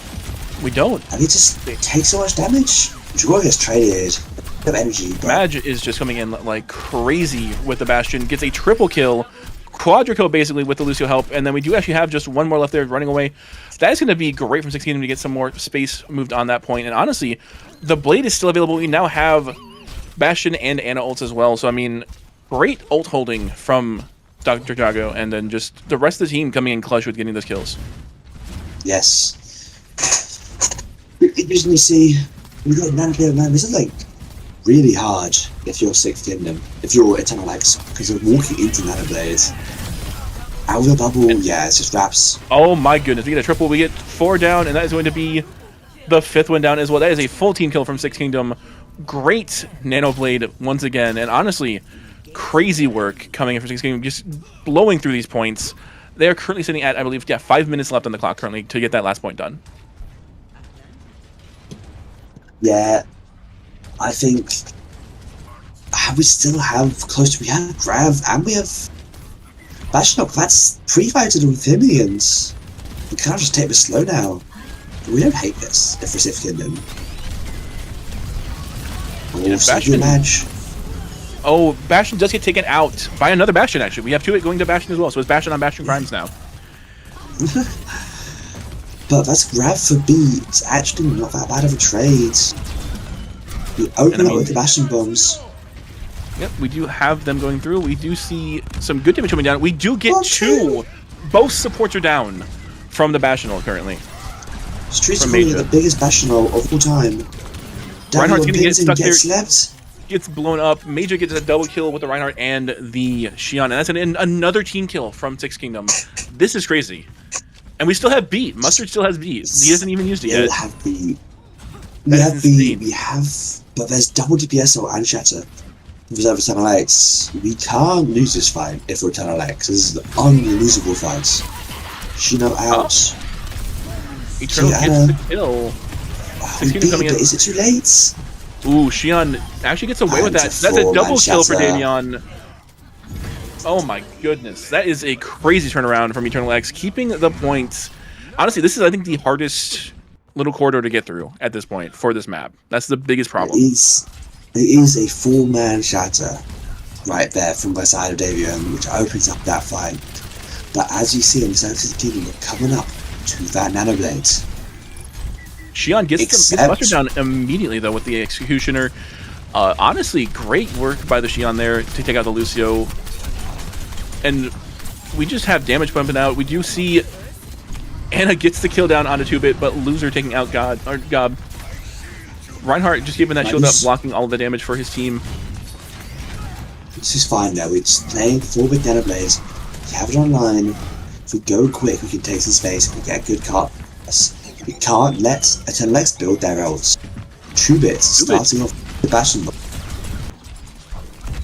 We don't. And it just takes so much damage. Drago gets traded. No energy. But Madge is just coming in like crazy with the Bastion. Gets a triple kill. Quadrico basically with the Lucio help, and then we do actually have just one more left there running away. That is going to be great from 16 to get some more space moved on that point. And honestly, the blade is still available. We now have Bastion and Ana ults as well. So I mean, great ult holding from Dr. Drago, and then just the rest of the team coming in clutch with getting those kills. yes. We usually see we got Nano man. This is like really hard if you're Sixth Kingdom, if you're Eternal X, because you're walking into Nanoblade. Out of the bubble, yeah, it's just wraps. Oh my goodness, we get a triple, we get 4 down, and that is going to be the 5th one down as well. That is a full team kill from Sixth Kingdom. Great Nanoblade once again, and honestly, crazy work coming in from Sixth Kingdom, just blowing through these points. They are currently sitting at, I believe, 5 minutes left on the clock currently to get that last point done. Yeah, I think we still have close to, we have Grav and we have Bastion. That's pre-fighted with Amphibians. We can't just take this slow now. We don't hate this if we're Sixth Kingdom. Yeah, Bastion. Oh, Bastion does get taken out by another Bastion, actually. We have 2 going to Bastion as well, so it's Bastion on Bastion Crimes now. But that's Grav for B. It's actually not that bad of a trade. We open up with the Bastion bombs. Yep, we do have them going through. We do see some good damage coming down. We do get 2. Both supports are down from the Bastion ult currently. Streets are probably the biggest Bastion ult of all time. Reinhardt's gonna get stuck here. Slept. Gets blown up. Major gets a double kill with the Reinhardt and the Xion. And that's another team kill from Sixth Kingdom. This is crazy. And we still have beat. Mustard still has beat. He hasn't even used it yet. We have beat. We have beat. We have, but there's double DPS and Shatter. Reserve Eternal X. We can't lose this fight if we're Eternal X. This is an unlosable fight. Shino out. Eternal gets the kill. But is it too late? Ooh, Xion actually gets away with that. That's a double kill for Davion. Oh my goodness. That is a crazy turnaround from Eternal X. Keeping the points. Honestly, this is, I think, the hardest little corridor to get through at this point for this map. That's the biggest problem. It is a 4-man shatter right there from the side of Davion, which opens up that fight. But as you see on the side of the Kingdom, we're coming up to that Nanoblade. Xion gets the Buster down immediately, though, with the Executioner. Honestly, great work by the Xion there to take out the Lucio. And we just have damage pumping out. We do see Ana gets the kill down onto 2-bit, but Loser taking out Gob. Reinhardt just giving that shield up, blocking all of the damage for his team. This is fine now. We're just playing 4-bit Nanoblades. We have it online. If we go quick, we can take some space. We get a good cut. We can't let Eternal X build their ults. 2-bit starting off the Bastion.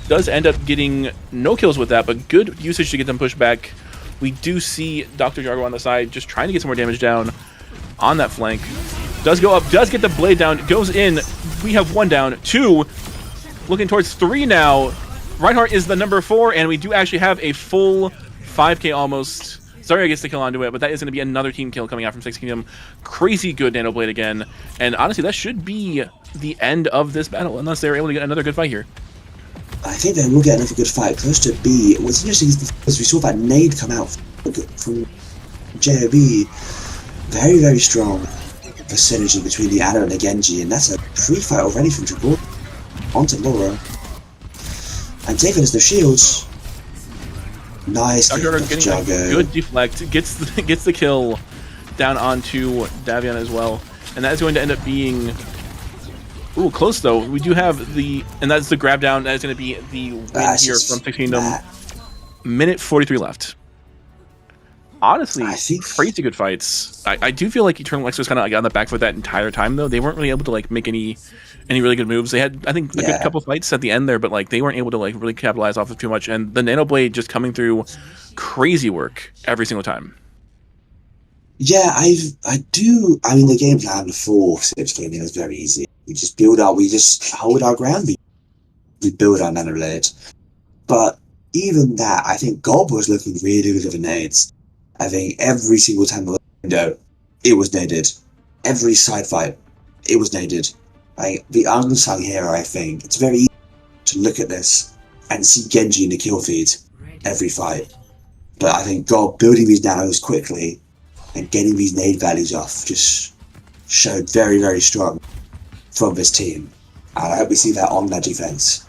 Does end up getting no kills with that, but good usage to get them pushed back. We do see Dr. Jargo on the side, just trying to get some more damage down on that flank. Does go up, does get the blade down, goes in. We have 1 down, 2, looking towards 3 now. Reinhardt is the number 4, and we do actually have a full 5k almost Zarya gets the kill onto it, but that is going to be another team kill coming out from Six Kingdom. Crazy good Nano Blade again. And honestly, that should be the end of this battle, unless they're able to get another good fight here. I think they will get another good fight. Close to B. What's interesting is we saw that nade come out from JOB. Very, very strong. The synergy between the Ana and the Genji, and that's a pre-fight already from Jagur onto Laura. And David has no shields. Nice. Getting a good deflect, gets the kill down onto Davion as well, and that is going to end up being close though. We do have and that's the grab down. That is going to be the win here from Six Kingdom. Minute 43 left. Honestly, crazy good fights. I do feel like Eternal X was kind of like on the back foot that entire time though. They weren't really able to like make any really good moves. They had, I think, a good couple fights at the end there, but like they weren't able to like really capitalize off of too much. And the Nano Blade just coming through, crazy work every single time. Yeah, I mean, the game plan for Six Kingdom was very easy. We just we just hold our ground. We build our Nano Blade. But even that, I think Gob was looking really good with the nades. I think every single time the window, it was naded. Every side fight, it was naded. The unsung hero, I think, it's very easy to look at this and see Genji in the kill feed every fight. But I think God building these nanos quickly and getting these nade values off just showed very, very strong from this team. And I hope we see that on their defense.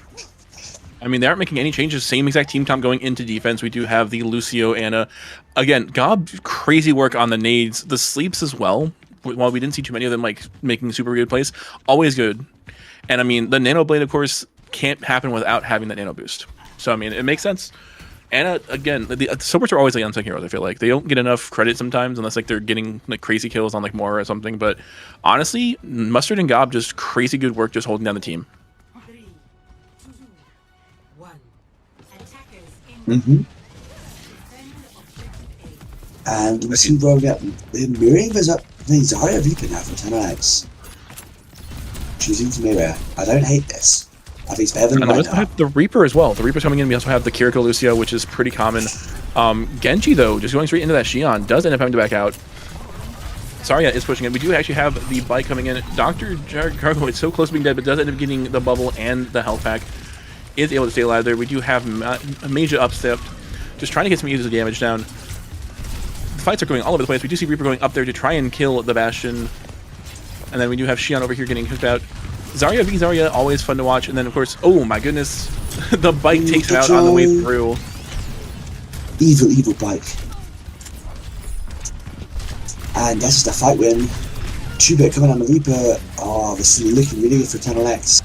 I mean, they aren't making any changes. Same exact team comp going into defense. We do have the Lucio, Ana. Again, Gob, crazy work on the nades. The sleeps as well. While we didn't see too many of them like making super good plays, always good. And I mean, the Nano Blade, of course, can't happen without having that Nano Boost. So, I mean, it makes sense. Ana, again, the supports are always like unsung heroes, I feel like. They don't get enough credit sometimes unless like they're getting like crazy kills on like Mora or something. But honestly, Mustard and Gob just crazy good work just holding down the team. And we see where we get mirroring was up. I think Zarya Reaper now for 10x. Choosing to mirror. I don't hate this. I think it's better than and we also have the Reaper as well. The Reaper's coming in. We also have the Kiriko Lucio, which is pretty common. Genji, though, just going straight into that Xion, does end up having to back out. Zarya is pushing it. We do actually have the bike coming in. Dr. Jared Cargo is so close to being dead, but does end up getting the bubble and the health pack. Is able to stay alive there. We do have a major upstep, just trying to get some user damage down. The fights are going all over the place. We do see Reaper going up there to try and kill the Bastion. And then we do have Xion over here getting hooked out. Zarya v Zarya, always fun to watch. And then, of course, oh my goodness, the bike takes him out on the way through. Evil, evil bike. And that's just a fight win. 2-bit coming on the Reaper. Oh, this is looking really good for 10LX.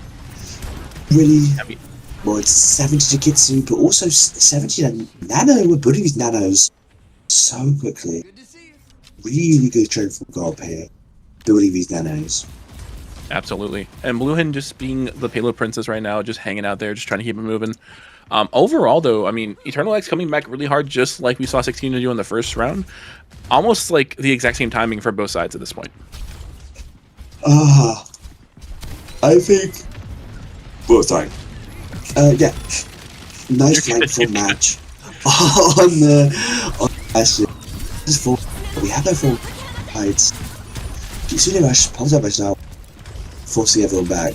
Really, well, it's 70 to Kitsu, but also 70 to Nano. We're building these nanos so quickly. Really good trade from Gob here, building these nanos. Absolutely. And Bluehin just being the payload princess right now, just hanging out there, just trying to keep it moving. Overall, though, I mean, Eternal X coming back really hard, just like we saw 16 to do in the first round. Almost like the exact same timing for both sides at this point. I think... Well, sorry. Yeah. Nice flank match. on the just for we have no full heights. You see the rush, pulls up now, forcing everyone back.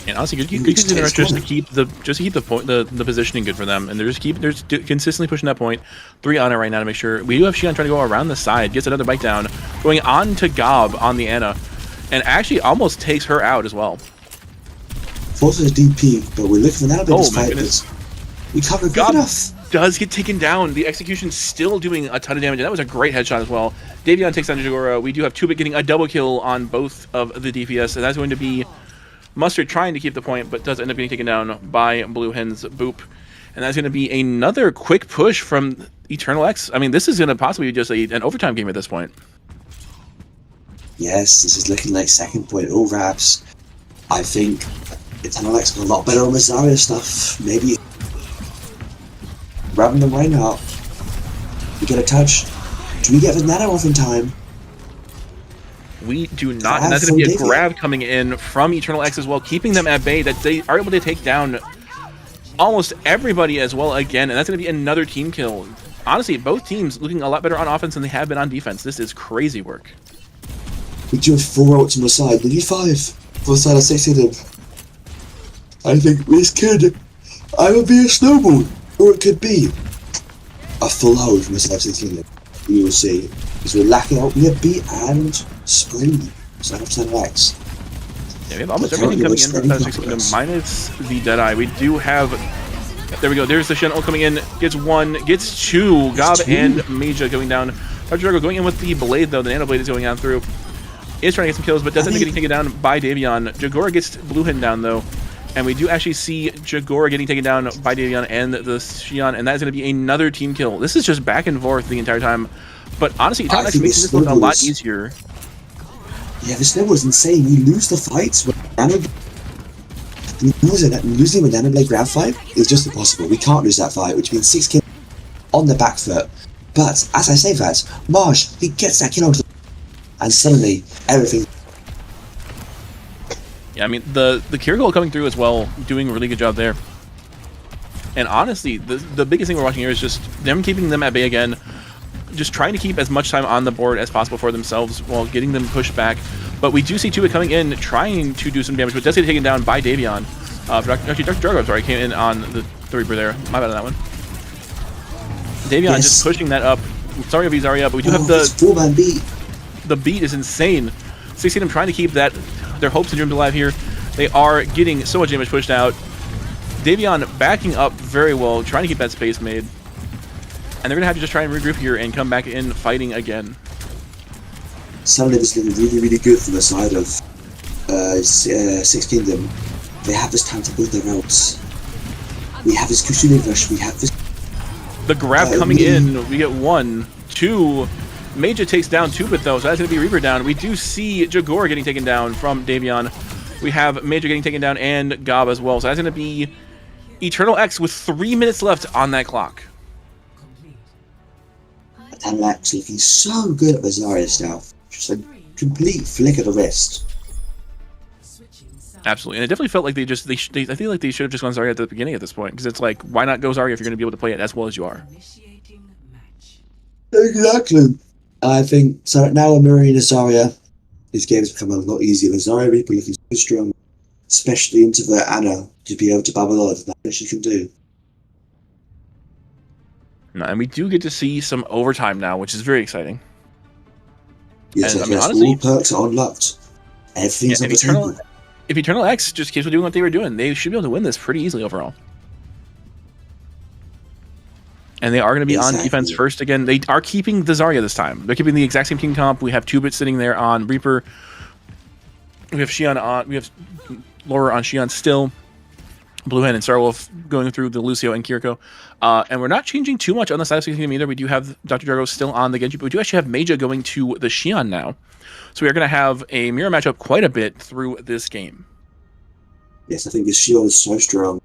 And honestly, good just to keep the positioning good for them, and they're consistently pushing that point. 3 on it right now to make sure. We do have Xion trying to go around the side, gets another bite down, going on to Gob on the Ana, and actually almost takes her out as well. Forces a DP, but we're looking for that bit of fight. We cover good enough. Does get taken down. The execution still doing a ton of damage, and that was a great headshot as well. Davion takes down Jagora. We do have 2-bit getting a double kill on both of the DPS, and that's going to be Mustard trying to keep the point, but does end up getting taken down by Blue Hen's Boop. And that's going to be another quick push from Eternal X. I mean, this is going to possibly be just an overtime game at this point. Yes, this is looking like second point all wraps. I think Eternal X got a lot better on the Zarya stuff. Maybe grabbing them right now. We get a touch. Do we get the nano off in time? We do not, and that's going to be a grab coming in from Eternal X as well, keeping them at bay, that they are able to take down almost everybody as well again, and that's going to be another team kill. honestly, both teams looking a lot better on offense than they have been on defense. This is crazy work. We do have 4 ults on the side. We need 5 for the side of 16 them. I think this could either be a snowball, or it could be a full hold from the side of 16 them. We will see. Because we're lacking out. We have beat and spring. So I have 10 X. Yeah, we have almost everything coming in from side of 16 them, minus the Deadeye. We do have... There we go. There's the Shen ult coming in. Gets 1, gets 2. Gob and Major going down. Dr. Drago going in with the Blade, though. The Nano Blade is going on through. Is trying to get some kills, but doesn't get taken down by Davion. Jagora gets Blue Hen down, though. And we do actually see Jagora getting taken down by Davion and the Xion, and that is going to be another team kill. This is just back and forth the entire time. But honestly, Eternal X makes this look a lot easier. Yeah, the Snowball is insane. You lose the fights with Nano. Losing with Nano Blade ground fight is just impossible. We can't lose that fight, which means 6 kills on the back foot. But as I say that, Marsh, he gets that kill onto the... And suddenly, everything... Yeah, I mean, the Kiriko coming through as well, doing a really good job there. And honestly, the biggest thing we're watching here is just them keeping them at bay again, just trying to keep as much time on the board as possible for themselves while getting them pushed back. But we do see Tuba coming in, trying to do some damage, but does get taken down by Davion. Actually, Dr. Drago, sorry, came in on the Reaper there. My bad on that one. Davion just pushing that up. Sorry if he's Zarya, but we do have the... 4-man beat. The beat is insane. 16 them trying to keep that their hopes and dreams alive here. They are getting so much damage pushed out. Davion backing up very well, trying to keep that space made. And they're going to have to just try and regroup here and come back in fighting again. Suddenly this is looking really, really good from the side of 6 Kingdom. They have this time to build their routes. We have this Kusune rush, we have this... The grab coming in, we get 1, 2... Major takes down Tubit, though, so that's going to be Reaper down. We do see Jagora getting taken down from Davion. We have Major getting taken down and Gob as well, so that's going to be Eternal X with 3 minutes left on that clock. Eternal X looking so good at the Zarya stuff. Just a complete flick of the wrist. Absolutely, and it definitely felt like I feel like they should have just gone Zarya at the beginning at this point, because it's like, why not go Zarya if you're going to be able to play it as well as you are? Exactly. I think so. Now we're mirroring Zarya. This game's become a lot easier. The Zarya Reaper looking so strong, especially into the Ana to be able to bubble on. That she can do. No, and we do get to see some overtime now, which is very exciting. Yes, and, I mean, honestly, all perks are unlocked. Everything's on the table. If Eternal X just keeps doing what they were doing, they should be able to win this pretty easily overall. And they are going to be on defense first again. They are keeping the Zarya this time. They're keeping the exact same team comp. We have 2-bit sitting there on Reaper. We have Xion on. We have Laura on Xion still. Blue Hen and Starwolf going through the Lucio and Kiriko. And we're not changing too much on the side of 16 either. We do have Dr. Drago still on the Genji, but we do actually have Meija going to the Xion now. So we are going to have a mirror matchup quite a bit through this game. Yes, I think this Xion is so strong.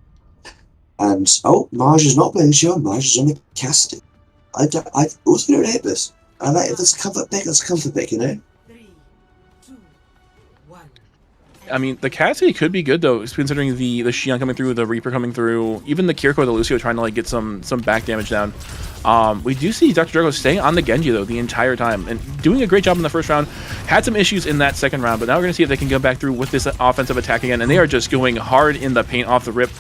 And, Marge is not playing Xion, Marge is only casting. I also don't hate this. I like it. That's a comfort pick, that's a comfort pick, you know? 3, 2, 1. I mean, the Cassidy could be good, though, considering the Xion coming through, the Reaper coming through, even the Kiriko, the Lucio trying to, like, get some back damage down. We do see Dr. Drago staying on the Genji, though, the entire time, and doing a great job in the first round. Had some issues in that second round, but now we're going to see if they can go back through with this offensive attack again, and they are just going hard in the paint off the rip.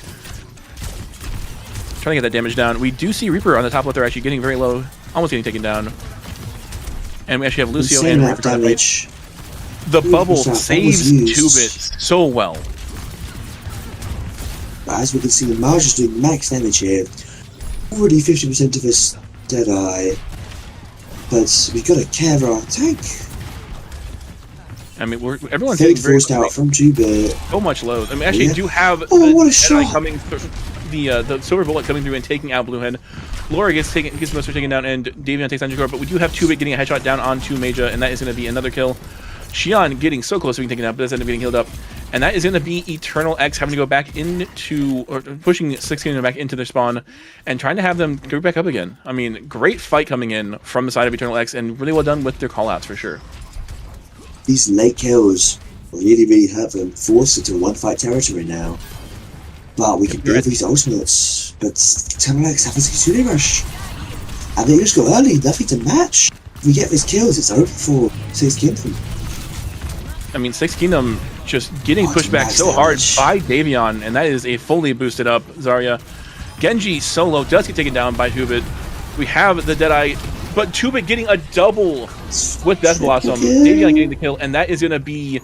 Trying to get that damage down. We do see Reaper on the top left. They're actually getting very low, almost getting taken down. And we actually have Lucio and Reaper damage. The bubble saves 2-bit so well. But as we can see, Marge is doing max damage here. Already 50% of his Deadeye. But we've got to care for our tank. I mean, everyone's getting very forced out from 2-bit. So much low. I mean, actually, do have what a shot! Coming through, the Silver Bullet coming through and taking out Blue Hen. Laura gets most taken down, and Davion takes down Jagora, but we do have 2-bit getting a headshot down onto Meija, and that is going to be another kill. Xion getting so close to being taken out, but does end up getting healed up. And that is going to be Eternal X having to go back into, or pushing 16 back into their spawn, and trying to have them go back up again. I mean, great fight coming in from the side of Eternal X, and really well done with their callouts for sure. These late kills really, really hurt them, forced into one-fight territory now. But we can build these ultimates. But Eternal X have a Kitsune Rush. And they just go early, nothing to match. If we get these kills, it's over for Six Kingdom. I mean, Six Kingdom just getting pushed back so hard by Davion, and that is a fully boosted up Zarya. Genji solo does get taken down by Tubit. We have the Deadeye, but Tubit getting a double with Death Blossom. Davion getting the kill, and that is going to be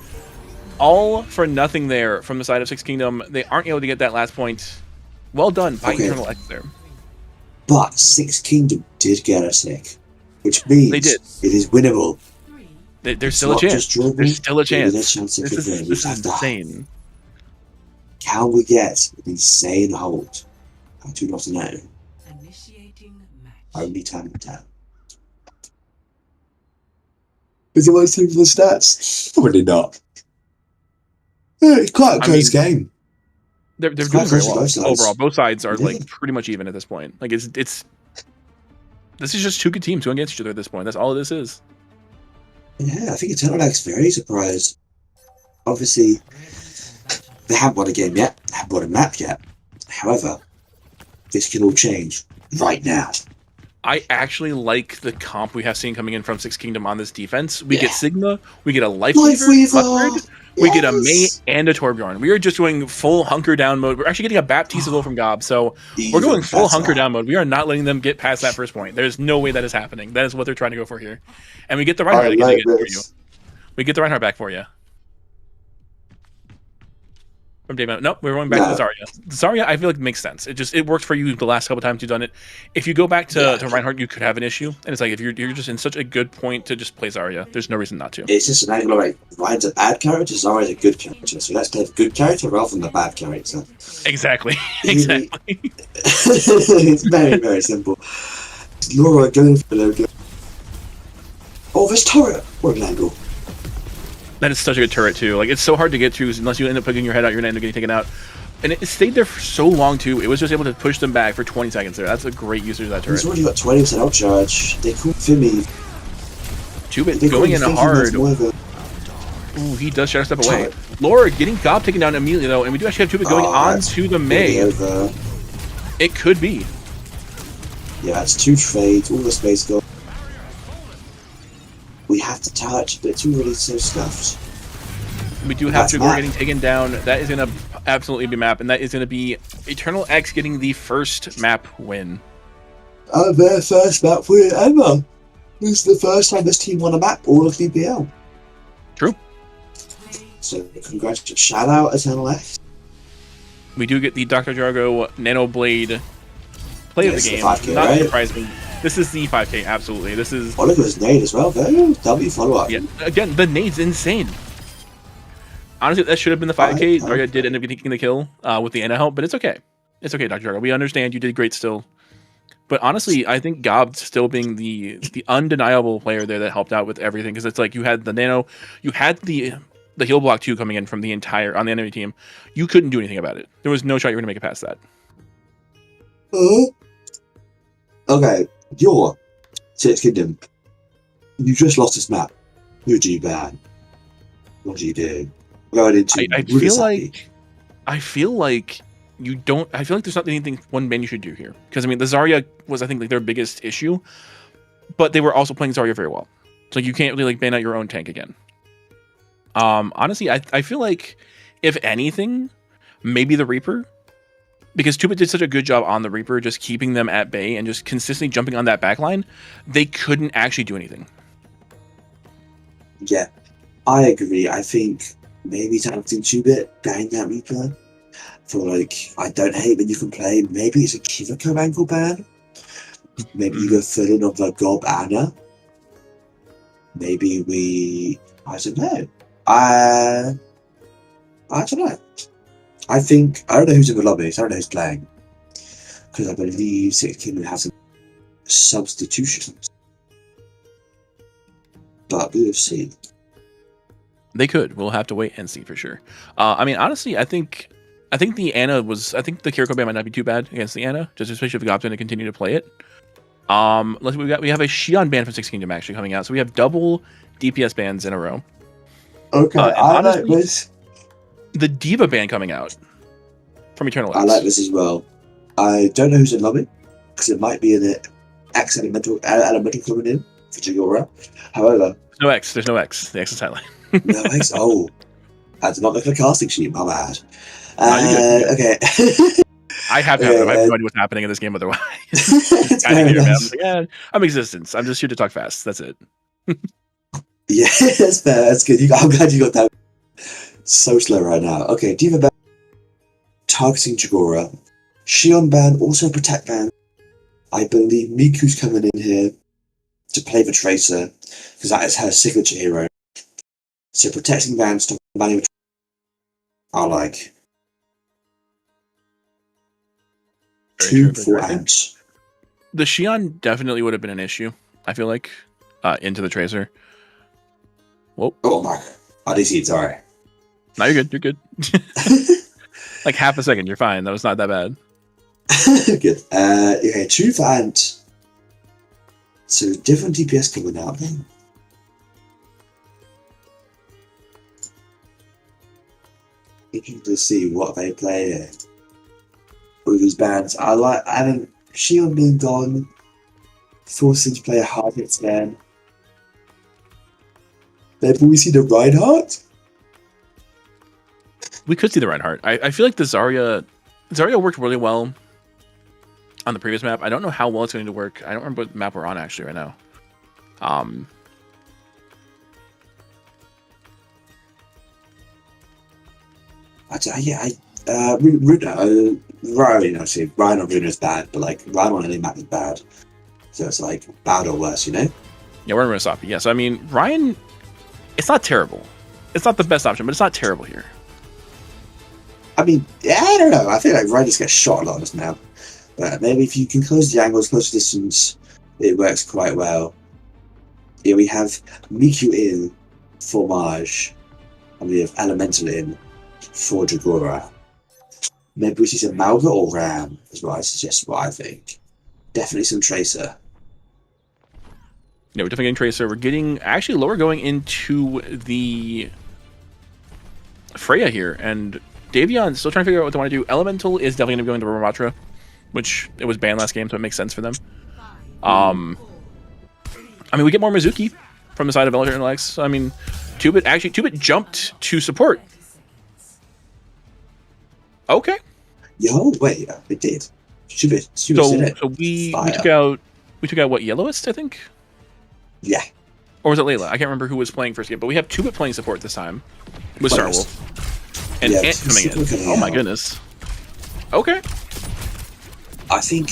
all for nothing there from the side of Six Kingdom. They aren't able to get that last point. Well done by Eternal X there. But Six Kingdom did get a tick, which means they did. It is winnable. There's still a chance. There's still a chance. This is insane. Can we get an insane hold? I do not know. Only time will tell. Is it worth taking the stats? Probably not. Yeah, it's quite a close game. They're doing very well overall. Both sides are like pretty much even at this point. Like it's this is just two good teams going against each other at this point. That's all this is. Yeah, I think Eternal X very surprised. Obviously, they haven't won a game yet, haven't won a map yet. However, this can all change right now. I actually like the comp we have seen coming in from Six Kingdom on this defense. We get Sigma, we get a Life Weaver, we get a Mei and a Torbjorn. We are just going full hunker down mode. We're actually getting a Baptiste as well from Gob, so we're going full hunker down mode. We are not letting them get past that first point. There's no way that is happening. That is what they're trying to go for here. And we get the Reinhardt again for you. We get the Reinhardt back for you. From David. Nope, we're going back to Zarya. Zarya, I feel like makes sense. It worked for you the last couple times you've done it. If you go back to Reinhardt, you could have an issue. And it's like if you're just in such a good point to just play Zarya, there's no reason not to. It's just an angle like Ryan's a bad character, Zarya's a good character. So let's play the good character rather than the bad character. Exactly. Exactly. It's very, very simple. Laura going for the logo. Oh, this turret! What an angle. That is such a good turret too. Like it's so hard to get to unless you end up putting your head out, you're gonna end up getting taken out. And it stayed there for so long too. It was just able to push them back for 20 seconds there. That's a great usage of that turret. He's already got 20% outcharge. They call Fimi. Tubit going in hard. Ooh, he does shadow step away. Laura getting Gob taken down immediately though, and we do actually have Tubit going on to the Mei. It could be. Yeah, it's two trades, all the space go. We have to touch, but it's already so stuffed. We do have Jagor getting taken down. That is going to absolutely be map, and that is going to be Eternal X getting the first map win. Their first map win ever. This is the first time this team won a map all of BPL. True. So congratulations. Shout out Eternal X. We do get the Dr. Jargo Nano Blade play of the game. 5K, Not right? surprising. This is the 5K, absolutely. This is Oliver's nade as well, though. W follow-up. Yeah, again, the nade's insane. Honestly, that should have been the 5K. Zarya did end up getting the kill with the Ana help, but it's okay. It's okay, Dr. Jargo. We understand you did great still. But honestly, I think Gob still being the undeniable player there that helped out with everything, because it's like you had the nano, you had the heal block too coming in from the entire on the enemy team. You couldn't do anything about it. There was no shot you were going to make it past that. Okay, you're Six Kingdom. You just lost this map. Who do you ban? What do you do? Going into I feel like you don't. I feel like there's not anything one ban you should do here, because I mean the Zarya was I think like their biggest issue, but they were also playing Zarya very well, so you can't really like ban out your own tank again. Honestly, I feel like if anything, maybe the Reaper. Because Tubit did such a good job on the Reaper, just keeping them at bay and just consistently jumping on that backline, they couldn't actually do anything. Yeah, I agree. I think maybe targeting Tubit, ban that Reaper. For like, I don't hate when you can play. Maybe it's a Kivako ankle ban. Maybe you go full in on the Gob Ana. Maybe I don't know. I don't know. I don't know who's in the lobby, so I don't know who's playing. Because I believe Six Kingdom has some substitutions. But we will see. They could. We'll have to wait and see for sure. I mean, honestly, I think the Ana was. I think the Kiriko ban might not be too bad against the Ana, just especially if Gob's going to continue to play it. We have a Xion ban from Six Kingdom actually coming out, so we have double DPS bans in a row. Okay, I like this. The Diva ban coming out from Eternal X. I like this as well. I don't know who's in lobby, because it might be in it X elemental coming in for Jagora. However, There's no X. The X is highlight. no X. Oh, I did not look at the casting sheet. My bad. No, you're good. Okay. I have to have it. I have no idea what's happening in this game otherwise. I'm existence. I'm just here to talk fast. That's it. Yeah, that's fair. That's good. I'm glad you got that. So slow right now. Okay, Diva ban targeting Jagora. Shion ban, also Protect ban. I believe Miku's coming in here to play the Tracer because that is her signature hero. So protecting ban, stop banning. I like. Very 2 for Ant. The Shion definitely would have been an issue, I feel like, into the Tracer. Whoa. Oh my. I did see it, sorry. No, you're good. You're good. Like half a second, you're fine. That was not that bad. Good. Okay, 2 for Ant. So different DPS coming out then. Interesting to see what they play here. With these bands. I like having Shion being gone, forcing to play a hard hit scan. Maybe we see the Reinhardt? We could see the Reinhardt. I feel like the Zarya worked really well on the previous map. I don't know how well it's going to work. I don't remember what map we're on actually right now. Ryan actually, Ryan on Runa is bad, but like Ryan on any map is bad. So it's like bad or worse, you know? Yeah, we're in Rusapi. Yeah, so I mean, Ryan, it's not terrible. It's not the best option, but it's not terrible here. I mean, yeah, I don't know. I feel like Ryan just gets shot a lot on this map. But maybe if you can close the angles, close the distance, it works quite well. Here we have Miku in for Maj, and we have Elemental in for Jagora. Maybe we see some Malga or Ram, is what I suggest, what I think. Definitely some Tracer. Yeah, we're definitely getting Tracer. We're getting actually lower going into the Freya here, and Davion still trying to figure out what they want to do. Elemental is definitely going to be going to Ramatra, which it was banned last game, so it makes sense for them. I mean, we get more Mizuki from the side of Elemental X. I mean, Tubit jumped to support. Okay. Yo, wait, it did. Stupid So we took out what, Yellowist, I think? Yeah. Or was it Layla? I can't remember who was playing first game, but we have Tubit playing support this time with Starwolf. And yeah, Ant coming in. Oh my goodness. Okay. I think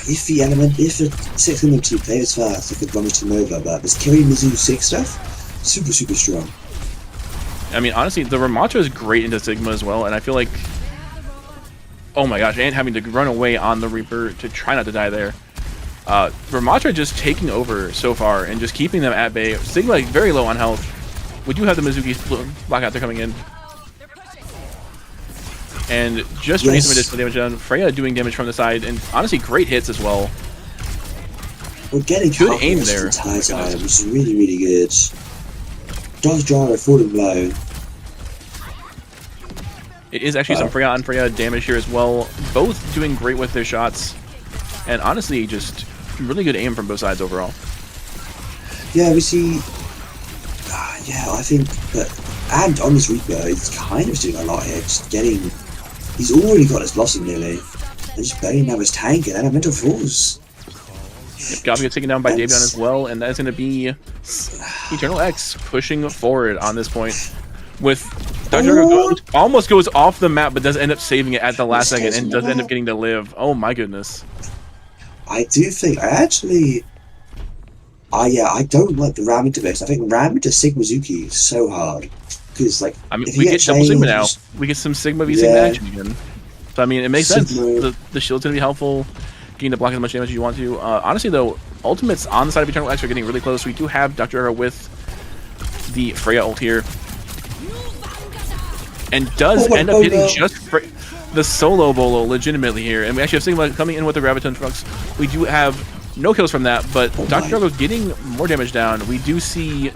if the 6 of them 2 players first, they could run him over, but this Kiri Mizu 6 stuff, super strong. I mean, honestly, the Ramatra is great into Sigma as well, and I feel like, oh my gosh, Ant having to run away on the Reaper to try not to die there. Ramatra just taking over so far and just keeping them at bay. Sigma like, very low on health. We do have the Mizuki blockout there coming in. And just doing some additional damage down. Freya doing damage from the side, and honestly, great hits as well. We're getting good aim there. Which is really good. Dodge Gyro falling low. It is actually some Freya on Freya damage here as well. Both doing great with their shots. And honestly, just really good aim from both sides overall. Yeah, we see... I think that... And on this Reaper, he's kind of doing a lot here. Just getting... He's already got his Blossom nearly. And just burning down his tank and Elemental Falls. Yep, Gabi gets taken down by Davion as well, and that's going to be Eternal X pushing forward on this point. With Dr. almost goes off the map, but does end up saving it at the last second and does end up getting to live. Oh my goodness. I do think, I don't like the Ram into this. I think Ram into Sigma Zuki is so hard. Because, like, I mean, we get double Sigma now. We get some Sigma v Sigma action again. So, I mean, it makes sense. The shield's going to be helpful. Getting to block as much damage as you want to. Honestly, though, ultimates on the side of Eternal X are getting really close. We do have Dr. Era with the Freya ult here. And does end up hitting just the solo bolo legitimately here. And we actually have Sigma coming in with the Graviton trucks. We do have no kills from that, but Dr. Drago getting more damage down. We do see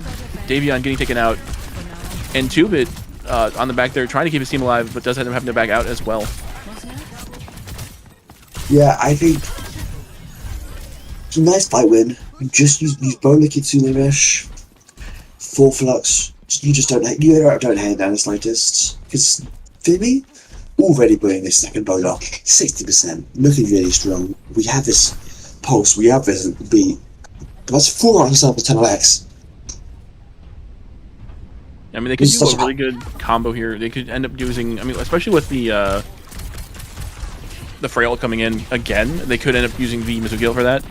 Davion getting taken out. And Tubit on the back there trying to keep his team alive, but does end up having to back out as well. Yeah, I think Nice fight win. Just use Bola Kitsune Mesh. 4 Flux. You don't hate that in the slightest. Because for me, already putting this second Bola 60%. Looking really strong. We have this pulse. We have this beat. That's 4 on himself with 10LX. I mean, they could do a really good combo here. They could end up using, I mean, especially with the Frail coming in again, they could end up using the Mizuki for that.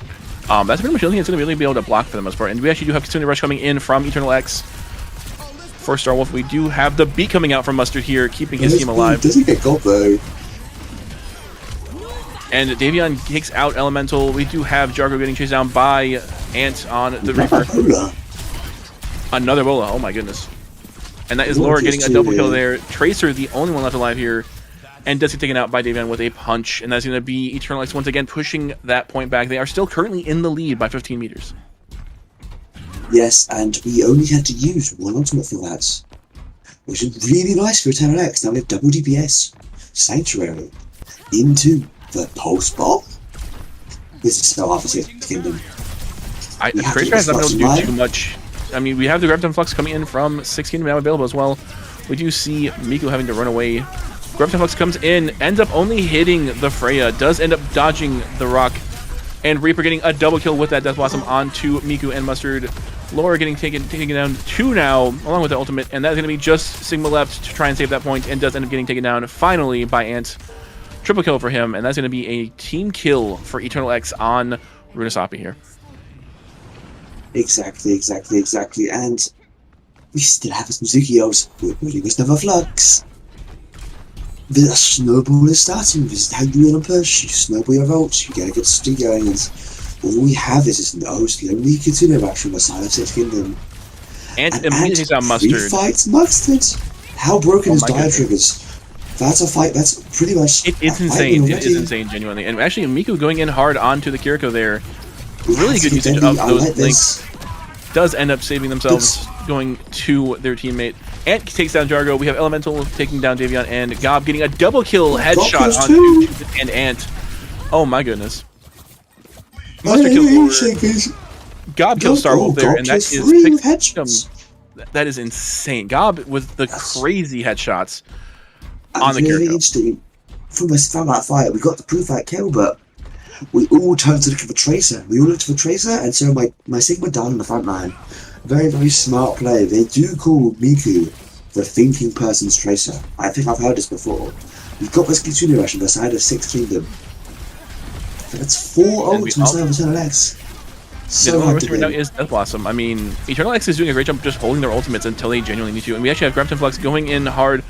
That's pretty much the only thing that's going to really be able to block for the most part. And we actually do have Kitsune Rush coming in from Eternal X. For Star Wolf, we do have the beat coming out from Mustard here, keeping his team alive. Doesn't get got though. And Davion takes out Elemental. We do have Jargo getting chased down by Ant on the Reaper. Another Bola, oh my goodness. And that is Laura getting a double kill there. Tracer, the only one left alive here. And does get taken out by Davion with a punch. And that's going to be Eternal X once again pushing that point back. They are still currently in the lead by 15 meters. Yes, and we only had to use 1 ultimate for that. Which is really nice for Eternal X. Now we have double DPS. Sanctuary. Into the Pulse Bomb. This is so hard for Kingdom. Tracer has not been able to do too much. I mean, we have the Graviton Flux coming in from 6 Kingdom now available as well. We do see Miku having to run away. Graviton Flux comes in, ends up only hitting the Freya, does end up dodging the rock, and Reaper getting a double kill with that Death Blossom onto Miku and Mustard. Laura getting taken down 2 now, along with the ultimate, and that's going to be just Sigma left to try and save that point, and does end up getting taken down finally by Ant. Triple kill for him, and that's going to be a team kill for Eternal X on Runasapi here. Exactly. And we still have his Mizuki-Os. We're putting us another Flux. The snowball is starting. This is how you win a push. You snowball your ults, you get a good Steed going, and all we have is this lonely Kitsune back from the side of 6 Kingdom. And immediately takes out Mustard. Fights Mustard. How broken is Dire Triggers? That's a fight. That's pretty much. It's insane. It is insane, genuinely. And actually, Miku going in hard onto the Kiriko there. Really good usage of those links. Does end up saving themselves, going to their teammate. Ant takes down Jargo. We have Elemental taking down Davion, and Gob getting a double kill headshot onto Cupid and Ant. Oh my goodness. Mustard kills Gob kills Star Wolf there, and that is insane. Gob with the crazy headshots on the Kiriko. From that fight, we got the proof that kill, but we all turned to look for Tracer. And so my Sigma down in the front line. Very, very smart play. They do call Miku the thinking person's Tracer. I think I've heard this before. We've got this Kitsune Rush on the side of 6 Kingdom. That's 4 ults instead of Eternal X. So the only right now is Death Blossom. I mean, Eternal X is doing a great job just holding their ultimates until they genuinely need to. And we actually have Graviton Flux going in hard,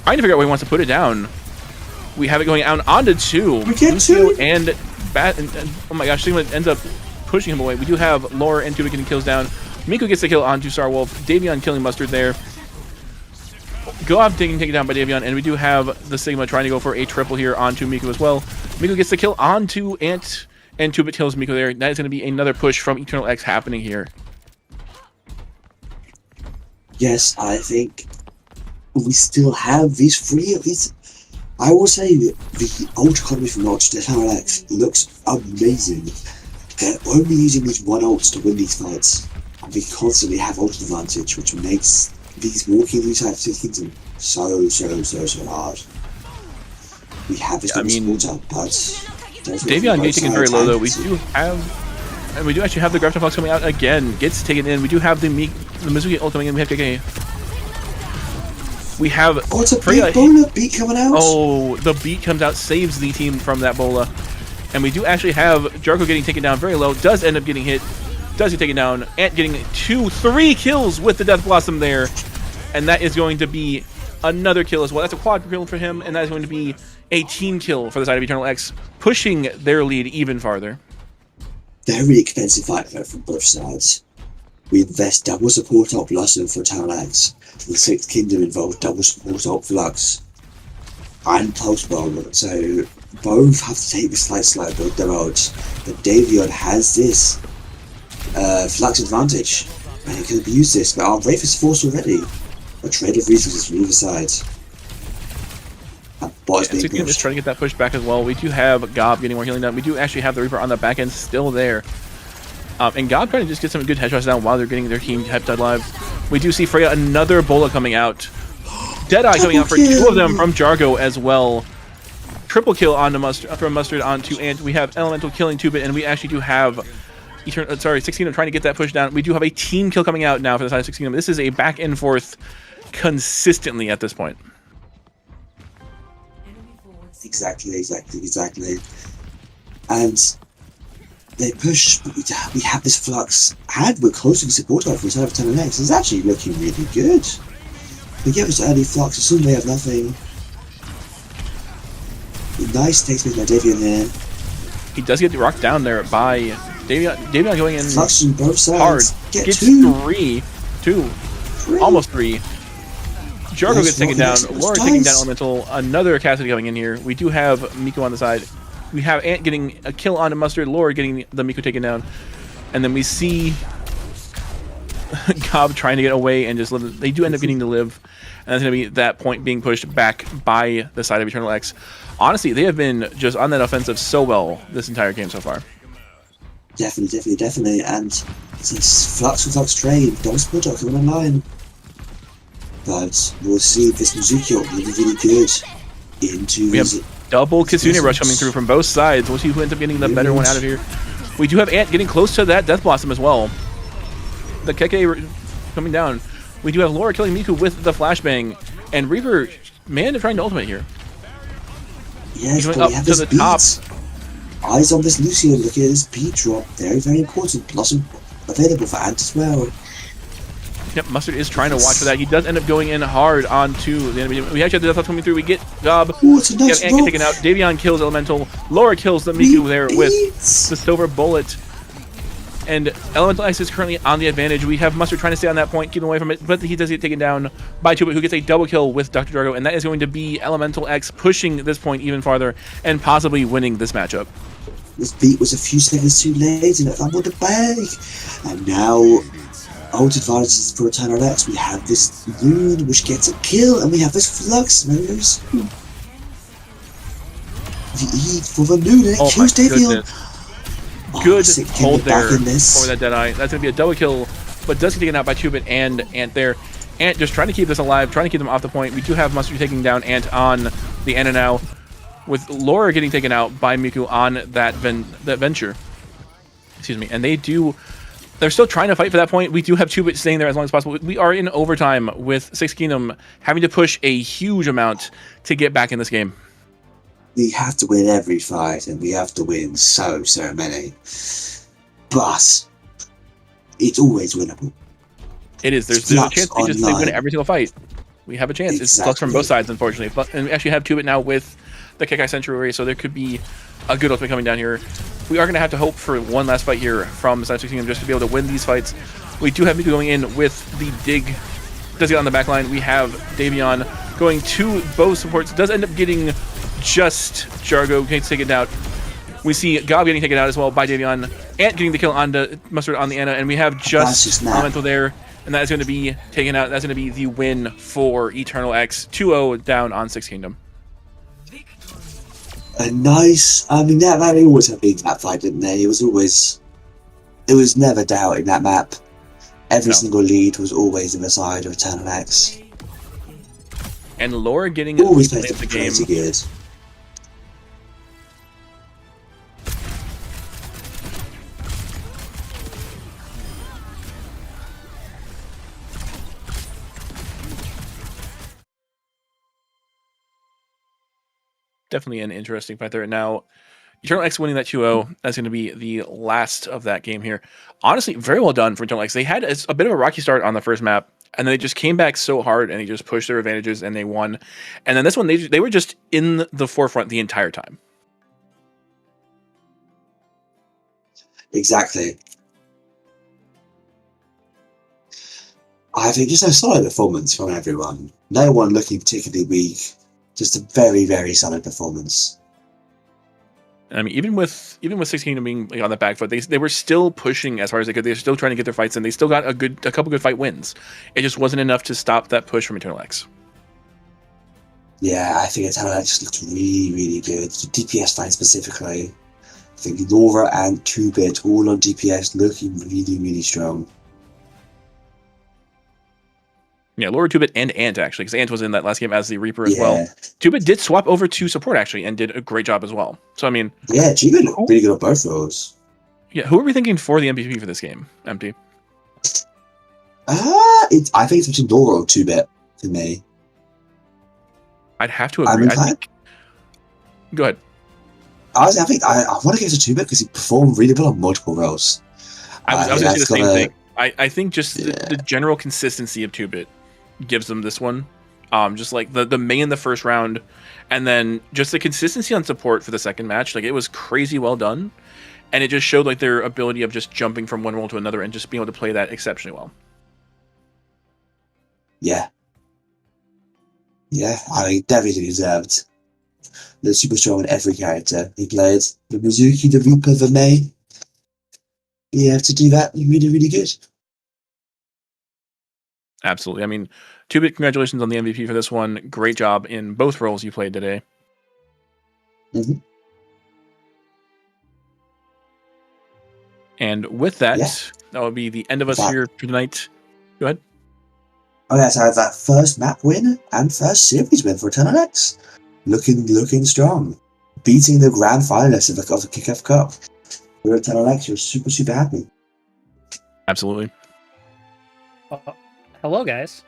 trying to figure out where he wants to put it down. We have it going out onto 2. We get 2. And oh my gosh, Sigma ends up pushing him away. We do have Laura and Tuba getting kills down. Miku gets the kill onto Star Wolf. Davion killing Mustard there. Goab taken down by Davion, and we do have the Sigma trying to go for a triple here onto Miku as well. Miku gets the kill onto Ant, and Tuba kills Miku there. That is going to be another push from Eternal X happening here. Yes, I think we still have these 3 of these. I will say that the ult economy from Eternal X looks amazing. They're only using these 1 ults to win these fights. And we constantly have ult advantage, which makes these walking these types of things so hard. We have this supporter, but Davion getting taken very low though. We do actually have the Graviton Fox coming out again. Gets taken in. We do have the Mizuki ult coming in. We have KK. We have it's a big Bola beat coming out. Oh, the beat comes out, saves the team from that Bola. And we do actually have Jarko getting taken down very low. Does end up getting hit. Does get taken down. Ant getting 3 kills with the Death Blossom there. And that is going to be another kill as well. That's a quad kill for him. And that is going to be a team kill for the side of Eternal X, pushing their lead even farther. Very expensive fight from both sides. We invest double support ult Blossom for Eternal X. The 6th Kingdom involves double support ult Flux and Pulse Bomb. So both have to take a slight slope with their ults. But Davion has this Flux advantage, and he can abuse this, but our Wraith is forced already. A trade of resources from either side. Boys and being 16 is pushed. trying to get that push back as well. We do have Gob getting more healing done. We do actually have the Reaper on the back end still there. And Gob trying to just get some good headshots down while they're getting their team Heptide live. We do see Freya another Bola coming out. Deadeye coming out for two of them from Jargo as well. Triple kill onto from Mustard onto Ant. We have Elemental killing 2-bit, and we actually do have 16 trying to get that push down. We do have a team kill coming out now for the side of 16. This is a back and forth consistently at this point. Exactly. And they push, but we have this flux, and we're closing support off inside of 10x. It's actually looking really good. We get this early flux, assume they have nothing. Nice takes me by Davion there. He does get rocked down there by Davion going in flux on both sides. Hard. Gets two, almost three. Jargo gets taken down. Laura taking down Elemental. Another Cassidy coming in here. We do have Miku on the side. We have Ant getting a kill onto Mustard. Laura getting the Miku taken down. And then we see Gob trying to get away and just live. They do end up getting to live. And that's going to be that point being pushed back by the side of Eternal X. Honestly, they have been just on that offensive so well this entire game so far. Definitely. And it's flux trade. Don't split up, coming online. But we'll see if this Mizuki really good into. We have double Kitsune Rush coming through from both sides. We'll see who ends up getting the better one out of here. We do have Ant getting close to that Death Blossom as well. The Keke coming down. We do have Laura killing Miku with the flashbang. And Reaper, man, they're trying to ultimate here. Yes, going but up we have to this the beat. top. Eyes on this Lucio, look at this beat drop. Very important. Blossom available for Ant as well. Yep, Mustard is trying to watch for that. He does end up going in hard onto the enemy. We actually have the Death Blossom coming through. We get Gob. Ooh, it's a nice Ant taken out. Davion kills Elemental. Laura kills the Miku there with the Silver Bullet. And Elemental X is currently on the advantage. We have Mustard trying to stay on that point, keep away from it, but he does get taken down by 2-bit, who gets a double kill with Dr. Jargo, and that is going to be Elemental X pushing this point even farther and possibly winning this matchup. This beat was a few seconds too late, and it fumbled the bag. And now, ult advantages for Eternal X. We have this Loon, which gets a kill, and we have this Flux. There's the E for the Loon, and it kills Davion. Good hold there for that Deadeye. That's going to be a double kill, but does get taken out by 2-bit and Ant there. Ant just trying to keep this alive, trying to keep them off the point. We do have Mustard taking down Ant on the Ana now, with Laura getting taken out by Miku on that venture. Excuse me. And they're still trying to fight for that point. We do have 2-bit staying there as long as possible. We are in overtime with Six Kingdom having to push a huge amount to get back in this game. We have to win every fight, and we have to win so many. But it's always winnable. It is. There's a chance they just win every single fight. We have a chance. It's flux from both sides, unfortunately. And we actually have 2-bit now with the Kekai Sanctuary, so there could be a good ultimate coming down here. We are going to have to hope for one last fight here from the side of 16 just to be able to win these fights. We do have Miku going in with the dig. Does get on the back line. We have Davion going to both supports. Does end up getting just Jargo gets taken out. We see Gob getting taken out as well by Davion. Ant getting the kill on the Mustard on the Ana, and we have just Elemental there, and that is going to be taken out. That's going to be the win for Eternal X. 2-0 down on Six Kingdom. A nice. I mean, that they always have been that fight, didn't they? It was never doubt in that map. Every single lead was always in the side of Eternal X. And Laura getting always played the game. Good. Definitely an interesting fight there. Now, Eternal X winning that 2-0, that's going to be the last of that game here. Honestly, very well done for Eternal X. They had a bit of a rocky start on the first map, and then they just came back so hard, and they just pushed their advantages, and they won. And then this one, they were just in the forefront the entire time. Exactly. I think just a solid performance from everyone. No one looking particularly weak. Just a very, very solid performance. I mean, even with 16 being on the back foot, they were still pushing as hard as they could. They were still trying to get their fights in. They still got a couple good fight wins. It just wasn't enough to stop that push from Eternal X. Yeah, I think Talonhex just looked really, really good. DPS line specifically. I think Laura and 2-Bit all on DPS looking really, really strong. Yeah, Laura, 2-Bit, and Ant, actually, because Ant was in that last game as the Reaper as well. Yeah. 2-Bit did swap over to support, actually, and did a great job as well. So, I mean... Yeah, 2-Bit looked really good on both roles. Yeah, who are we thinking for the MVP for this game, Empty? I think it's between Laura or 2-Bit for me. I'd have to agree. I think... Go ahead. I think I want to give it to 2-Bit because he performed really well on multiple roles. I was going to say the same thing. I think just the general consistency of 2-Bit gives them this one. Just like the main in the first round, and then just the consistency on support for the second match. Like, it was crazy well done, and it just showed like their ability of just jumping from one role to another and just being able to play that exceptionally well. Yeah. Yeah, I mean, definitely deserved. The super strong in every character he played. The Mizuki, the Reaper, the Mei. Yeah, to do that, really, really good. Absolutely. I mean, 2-Bit, congratulations on the MVP for this one. Great job in both roles you played today. Mm-hmm. And with that, that will be the end of us here for tonight. Go ahead. Oh yeah, so I have that first map win and first series win for Talonhex. Looking strong. Beating the grand finalists of the Kickoff Cup. We're at Talonhex, you're super, super happy. Absolutely. Hello, guys.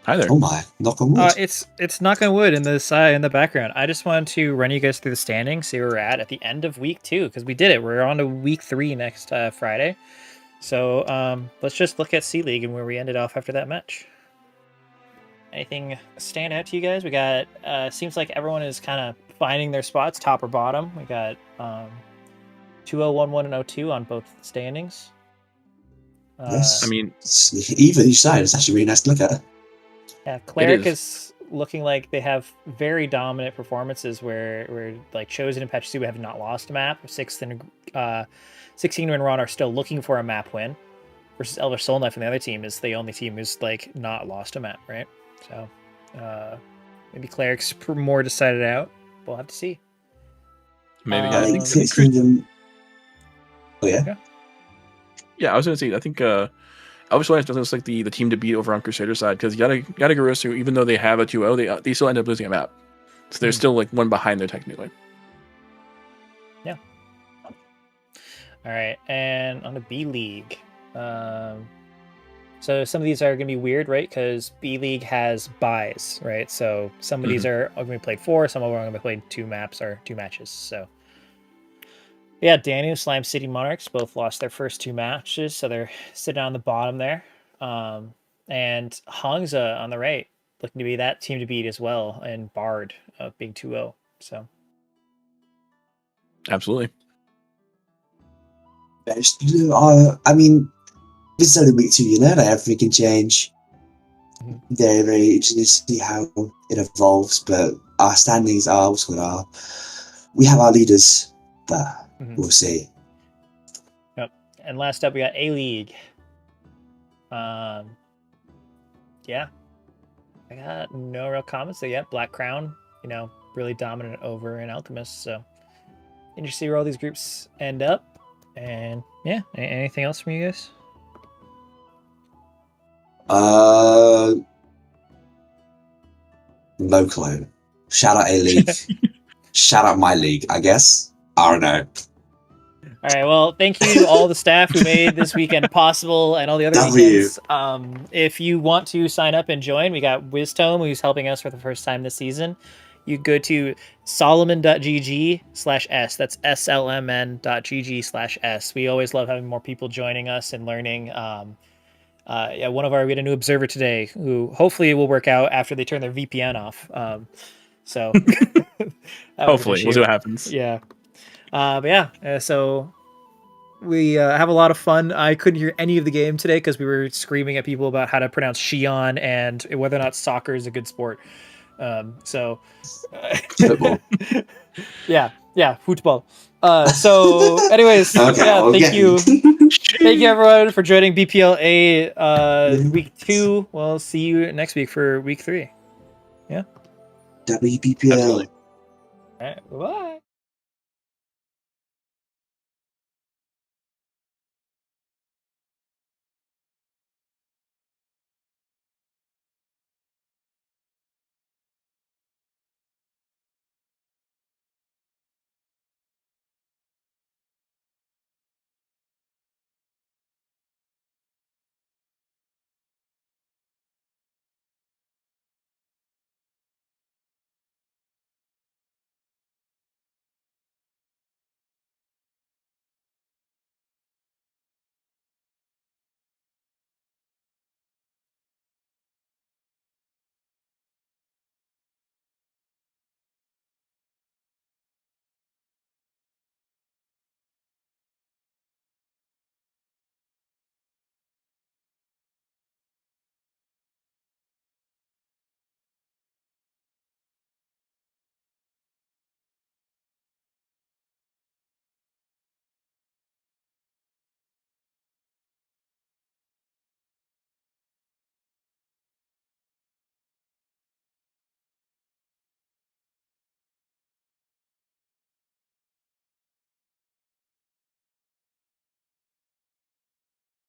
Hi there. Oh my, knock on wood. It's knock on wood in this in the background. I just wanted to run you guys through the standings, see where we're at the end of week 2, because we did it. We're on to week 3 next Friday. So let's just look at C League and where we ended off after that match. Anything stand out to you guys? We got seems like everyone is kind of finding their spots, top or bottom. We got 2-0, 1-1, and 0-2 on both standings. Yes. I mean, even each side. It's actually really nice to look at. Yeah, Cleric is looking like they have very dominant performances where like Chosen and Pachimari have not lost a map. 16 and Ron are still looking for a map win. Versus Elvish Soul Knife and the other team is the only team who's like not lost a map, right? So maybe Cleric's more decided out. We'll have to see. Maybe. I think 16 Oh yeah. Yeah, I was gonna say I think Elvish Soul Knife looks like the team to beat over on Crusader side, because Yatagarasu, even though they have a 2-0, they still end up losing a map. So they're still like one behind there technically. Yeah. All right, and on the B League. So some of these are going to be weird, right? Because B League has buys, right? So some of these are going to be played 4, some of them are going to be played 2 maps or 2 matches. So yeah, Danu, Slime City Monarchs both lost their first 2 matches, so they're sitting on the bottom there. And Hangzha on the right, looking to be that team to beat as well, and Bard being 2-0. So absolutely. I mean, this is only week 2, you know, like everything can change. Very, very interesting to see how it evolves, but our standings are what's what are. We have our leaders, but we'll see. Yep. And last up, we got A League. Yeah. I got no real comments there yet. Black Crown, you know, really dominant over in Alchemist, so interesting to see where all these groups end up. And yeah, anything else from you guys? No clue. Shout out A League. Shout out my league, I guess. I don't know. All right, well, thank you to all the staff who made this weekend possible and all the other weekends. If you want to sign up and join, we got WysTome, who's helping us for the first time this season. You go to solomon.gg/s. That's slmn.gg/s. We always love having more people joining us and learning. We had a new observer today who hopefully will work out after they turn their VPN off. So hopefully we'll see what happens. Yeah. So we have a lot of fun. I couldn't hear any of the game today because we were screaming at people about how to pronounce Xi'an and whether or not soccer is a good sport. Football. yeah, football. So anyways, thank you everyone for joining BPL week 2. We'll see you next week for week 3. Yeah. WBPL. Absolutely. All right, bye.